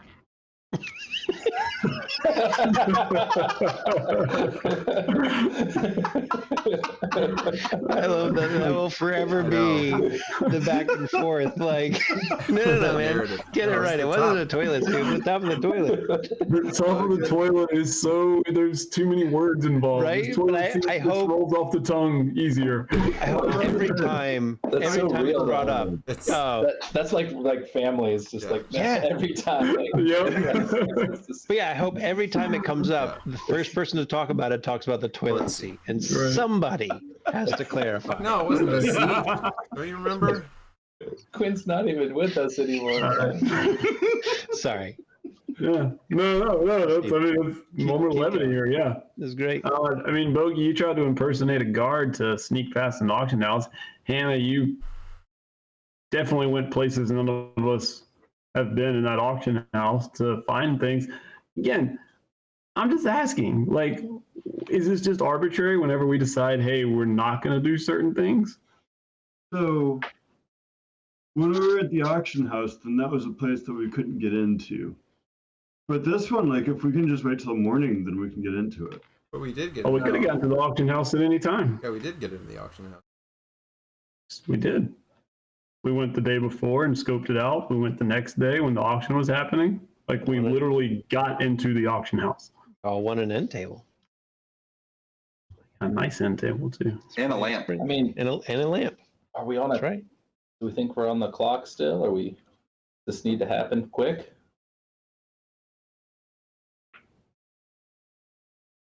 I love that. That will forever I be know. the back and forth. Like, no, That man, narrative. get it No, it's right. the It wasn't top. a toilet seat. It was the top of the toilet, The top of the toilet is so there's too many words involved. right? This But toilet seat I just hope rolls off the tongue easier. I hope every time That's so it's real, brought up. It's Oh, That's like family is just Yeah. like Yeah. every time. Like, Yep. but yeah, I hope every time it comes up, Yeah. the first person to talk about it talks about the toilet seat, and Right. somebody has to clarify. no, it wasn't a seat. Don't you remember? Quinn's not even with us anymore. Sorry, Yeah. No. That's, I mean, it's moment of keep levity going. here. Yeah. this is great. I mean, Bogey, you tried to impersonate a guard to sneak past an auction house. Hannah, you definitely went places none of us have been in that auction house to find things. Again, I'm just asking, like, is this just arbitrary whenever we decide, hey, we're not going to do certain things? So when we were at the auction house, then that was a place that we couldn't get into. But this one, like, if we can just wait till the morning, then we can get into it. But we did get. Oh, we in could have the gotten to the auction house at any time. Yeah, we did get into the auction house. We did. We went the day before and scoped it out. We went the next day when the auction was happening. Like, we literally got into the auction house. Oh, one an end table A nice end table, too. And a lamp. I mean, and a lamp. are we on That's it? right. Do we think we're on the clock still? Or this need to happen quick?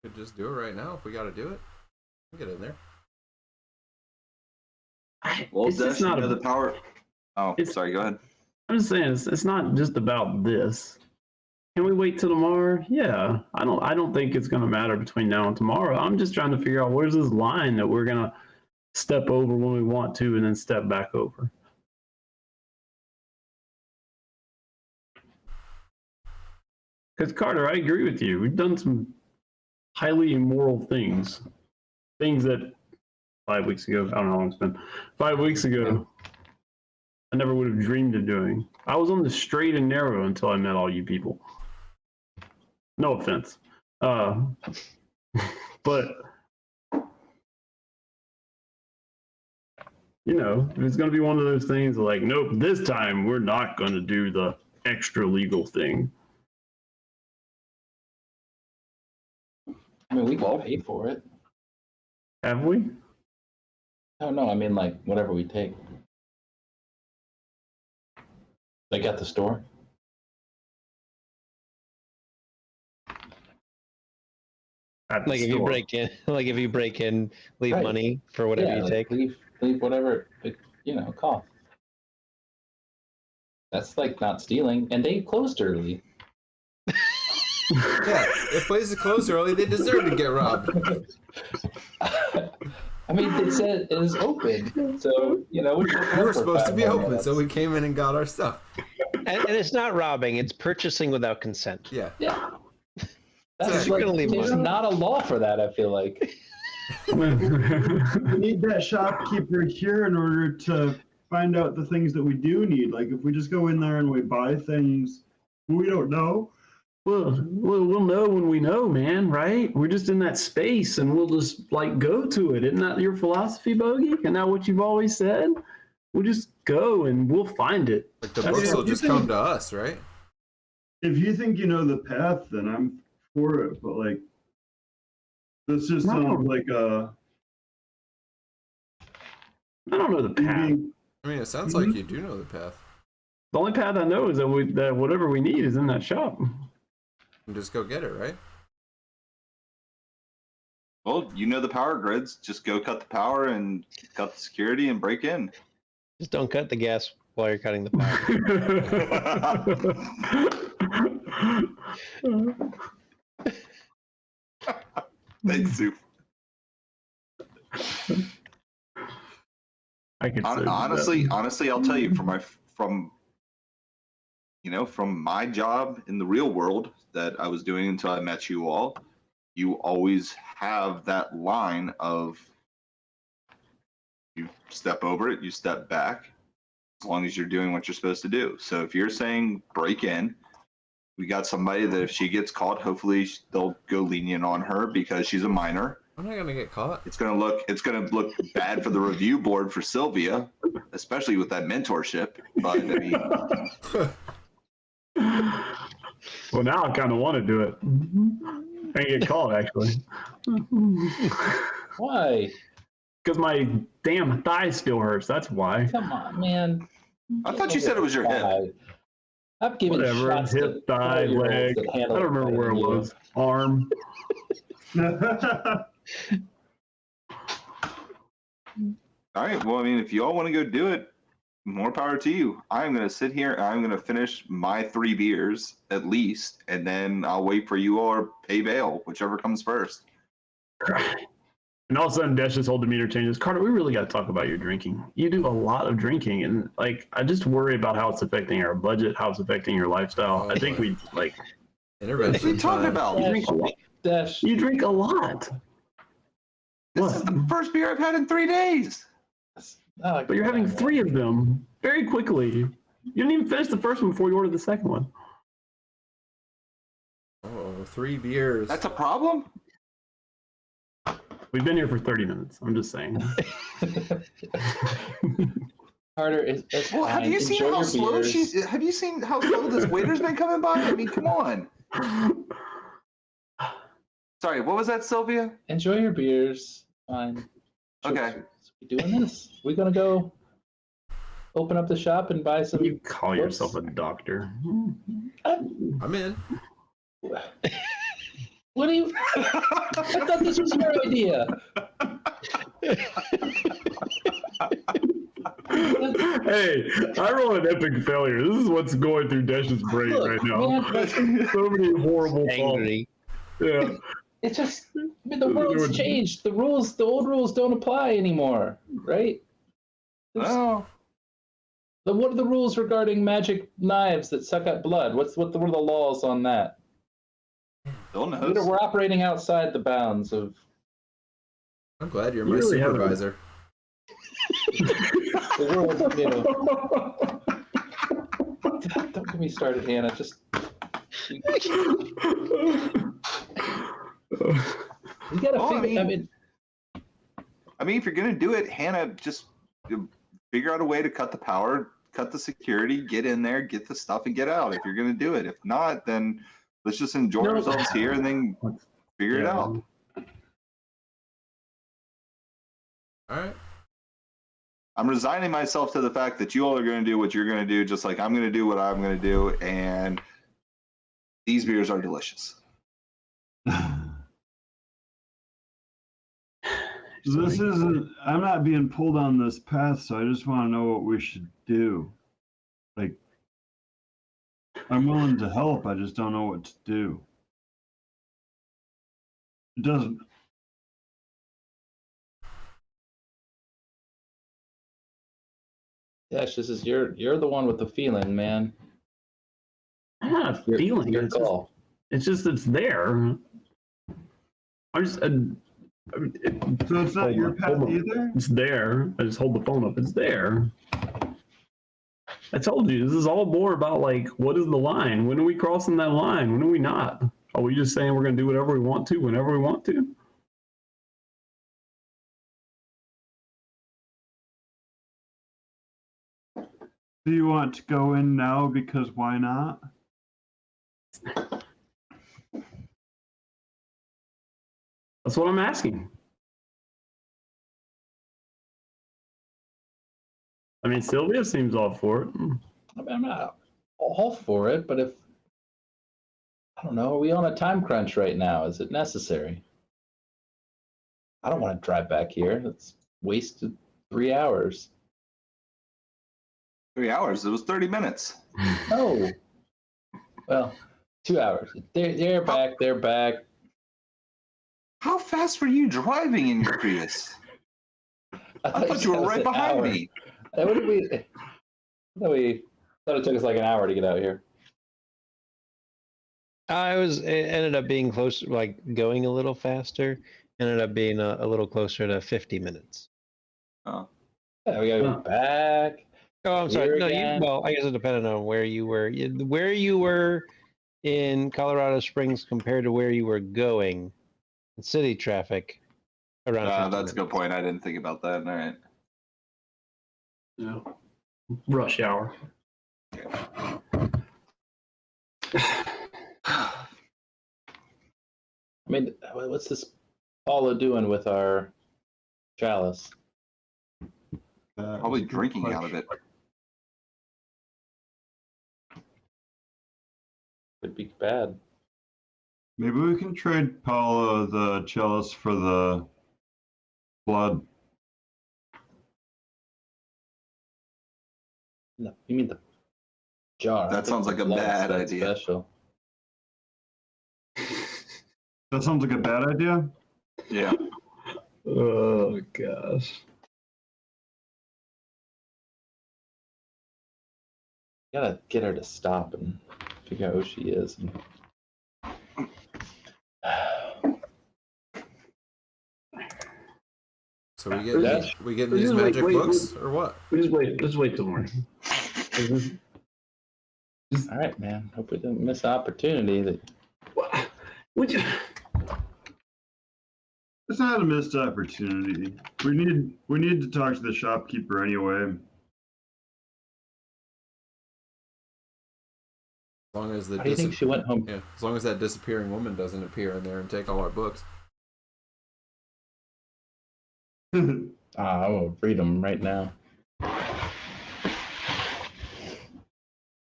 Could just do it right now if we got to do it. We'll get in there. Well, It's just Des, not you know a- the power. Oh, It's- sorry. Go ahead. I'm just saying, it's not just about this. Can we wait till tomorrow? Yeah. I don't think it's going to matter between now and tomorrow. I'm just trying to figure out where's this line that we're going to step over when we want to and then step back over. Because Carter, I agree with you. We've done some highly immoral things. Things that 5 weeks ago, I don't know how long it's been, 5 weeks ago, I never would have dreamed of doing. I was on the straight and narrow until I met all you people. No offense. But, you know, it's going to be one of those things like, nope, this time we're not going to do the extra legal thing. I mean, we can pay for it. Have we? No, I mean, like, whatever we take. Like at the store? At the Like if you store. break in, leave Right. money for whatever Yeah, you like, take. Leave whatever, it, cost. That's like not stealing. And they closed early. Yeah, if places close early, they deserve to get robbed. I mean, they said it was open. So, We were supposed to be open, so we came in and got our stuff. And it's not robbing; it's purchasing without consent. Yeah. Yeah. Yeah, That's you're like, gonna leave there's money. not a law for that, I feel like. We need that shopkeeper here in order to find out the things that we do need. Like if we just go in there and we buy things we don't know. Well, we'll know when we know, man, right? We're just in that space and we'll just like go to it. Isn't that your philosophy, Bogey? Isn't that what you've always said? We'll just go and we'll find it. Like the That's books it. will just come to us, right? If you think you know the path, then I'm for it. But like This just sounds like a I don't know the path. thinking. I mean, it sounds like you do know the path. The only path I know is that whatever we need is in that shop. And just go get it, right? Well, you know the power grids. Just go cut the power and cut the security and break in. Just don't cut the gas while you're cutting the power. Thanks, Soup. I could say Honestly, I'll tell you from my job in the real world that I was doing until I met you all, you always have that line of you step over it, you step back, as long as you're doing what you're supposed to do. So if you're saying break in, we got somebody that if she gets caught, hopefully they'll go lenient on her because she's a minor. I'm not gonna get caught. It's gonna look bad for the review board for Sylvia, especially with that mentorship. But I mean, well, now I kind of want to do it. I get called actually. Why? Because my damn thigh still hurts. That's why. Come on, man. I thought you said it was your hip. I've given Whatever. shots Hip, to thigh, 4-year-olds leg. that I handle don't remember it where it better than was. Arm. All right. Well, I mean, if you all want to go do it, more power to you. I'm going to sit here and I'm going to finish my 3 beers at least, and then I'll wait for you all to pay bail, whichever comes first. And all of a sudden, Dash's whole demeanor changes. Carter, we really got to talk about your drinking. You do a lot of drinking, and like, I just worry about how it's affecting our budget, how it's affecting your lifestyle. I think we like. What are you talking about? You drink a lot. Dash. You drink a lot. This is the first beer I've had in 3 days. But you're having 3 of them very quickly. You didn't even finish the first one before you ordered the second one. Oh, 3 beers. That's a problem? We've been here for 30 minutes. I'm just saying. Carter, it's Well, have fine. you seen Enjoy how your slow beers. Have you seen how slow this waiter's been coming by? I mean, come on. Sorry, what was that, Sylvia? Enjoy your beers. Fine. Okay. We doing this? We're gonna go open up the shop and buy some. You call yourself a doctor. I'm in. What do you? I thought this was your idea. Hey, I roll an epic failure. This is what's going through Dash's brain Look, right now. man, So many horrible thoughts. Angry. Yeah. it's just, I mean, the world's changed. The old rules don't apply anymore, right? Oh. What are the rules regarding magic knives that suck up blood? What are the laws on that? Bill knows. We're operating outside the bounds of. I'm glad you're You my really haven't- supervisor. The world, Don't get me started, Hannah. Just. You gotta Well, figure. I mean, if you're gonna do it, Hannah, just figure out a way to cut the power, cut the security, get in there, get the stuff, and get out. If you're gonna do it, if not, then let's just enjoy ourselves here and then figure it out. All right. I'm resigning myself to the fact that you all are going to do what you're going to do, just like I'm going to do what I'm going to do, and these beers are delicious. This isn't. I'm not being pulled on this path, so I just want to know what we should do. Like, I'm willing to help. I just don't know what to do. It doesn't. Dash, this is you're the one with the feeling, man. I'm not feeling Your it. call. It's just it's there. I'm just. So it's not your path either? It's there. I just hold the phone up. It's there. I told you this is all more about like what is the line? When are we crossing that line? When are we not? Are we just saying we're going to do whatever we want to whenever we want to? Do you want to go in now because why not? That's what I'm asking. I mean, Sylvia seems all for it. I mean, I'm not all for it, but if I don't know, are we on a time crunch right now? Is it necessary? I don't want to drive back here. That's wasted 3 hours. 3 hours. It was 30 minutes. No. Well, 2 hours. They're back. They're back. How fast were you driving in your Prius? I thought you were right behind me. What did we? Thought it took us like an hour to get out here. It ended up being close, like going a little faster. Ended up being a little closer to 50 minutes. Oh. Yeah, we gotta go back. Oh, I'm sorry. Here No, again. well, I guess it depended on where you were. Where you were in Colorado Springs compared to where you were going in city traffic. Around 50 That's a good minutes. point. I didn't think about that. All right. Yeah. Rush hour. I mean, what's this Paula doing with our chalice? Probably drinking out of it. Could be bad. Maybe we can trade Paula the chalice for the blood. No, you mean the jar? That sounds like a Blood's bad that idea. Special. That sounds like a bad idea. Yeah. Oh gosh. Gotta get her to stop and figure out who she is. So we That's- get these magic books or what? Just wait till morning. All right, man. Hope we don't miss the opportunity. That Would you? It's not a missed opportunity. We need to talk to the shopkeeper anyway. As long as the How do you think she went home? yeah, as long as that disappearing woman doesn't appear in there and take all our books. I'm gonna read them right now.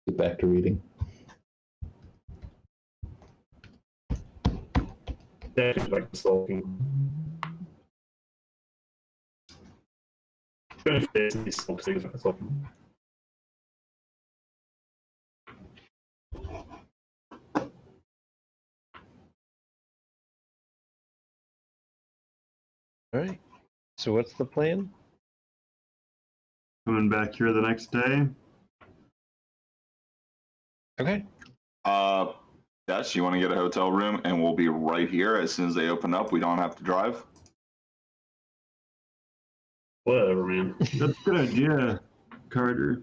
Get back to reading. That's like sulking. Gonna face these things like sulking. All right. So what's the plan? Coming back here the next day. Okay. Dash, you want to get a hotel room and we'll be right here as soon as they open up. We don't have to drive. Whatever, man. That's a good idea, Carter.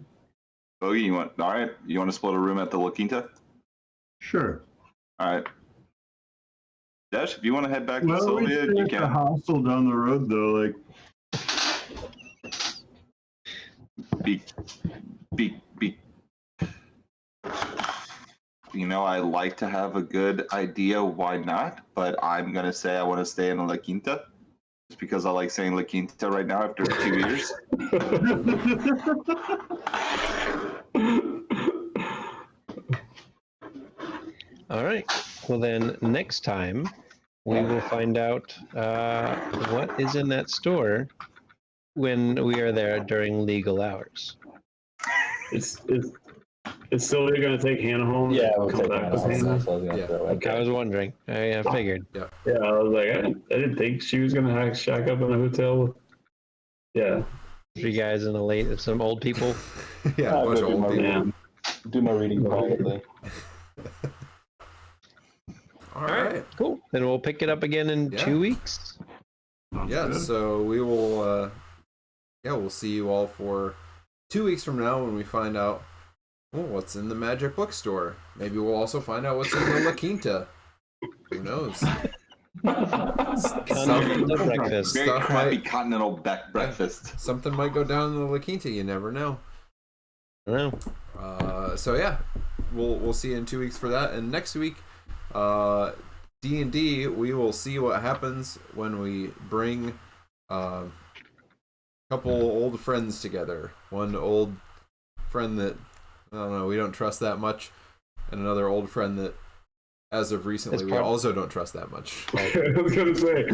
Bogey, you want to split a room at the La Quinta? Sure. All right. Dash, if you want to head back to Well, we Sylvia, stay you at the can. hostel down the road though. Like, Be. You know, I like to have a good idea why not, but I'm gonna say I want to stay in La Quinta, just because I like saying La Quinta right now after 2 years. All right. Well, then next time we will find out what is in that store when we are there during legal hours. Is Sylvia gonna take Hannah home? Yeah, and we'll come take back that. with Hannah? That's what I was gonna Yeah. throw in. I was wondering. I figured. Yeah, I was like, I didn't think she was gonna shack up in a hotel. Yeah, You guys in the late, some old people. Yeah, a I'll bunch go of do old my people. reading. Do my reading quietly. All right. Cool. Then we'll pick it up again in Yeah. 2 weeks. sounds Yeah, good. so we will we'll see you all for 2 weeks from now when we find out what's in the magic bookstore. Maybe we'll also find out what's in the La Quinta. Who knows? Continental breakfast. Very Stuff crappy might- continental breakfast. Something might go down in the La Quinta, you never know. I don't know. So yeah, we'll see you in 2 weeks for that. And next week, D&D, we will see what happens when we bring a couple old friends together. One old friend that, I don't know, we don't trust that much, and another old friend that, as of recently, we also don't trust that much. I was gonna say,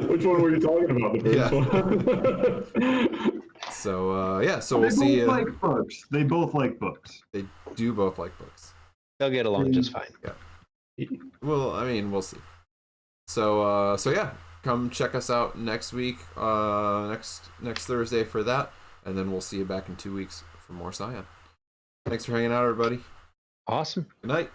which one were you talking about? The first one. So so They we'll see. both like books. They both like books. They do both like books. They'll get along just fine. Well, I mean, we'll see. So yeah, come check us out next week, next Thursday for that, and then we'll see you back in 2 weeks for more Scion. Thanks for hanging out, everybody. Awesome. Good night.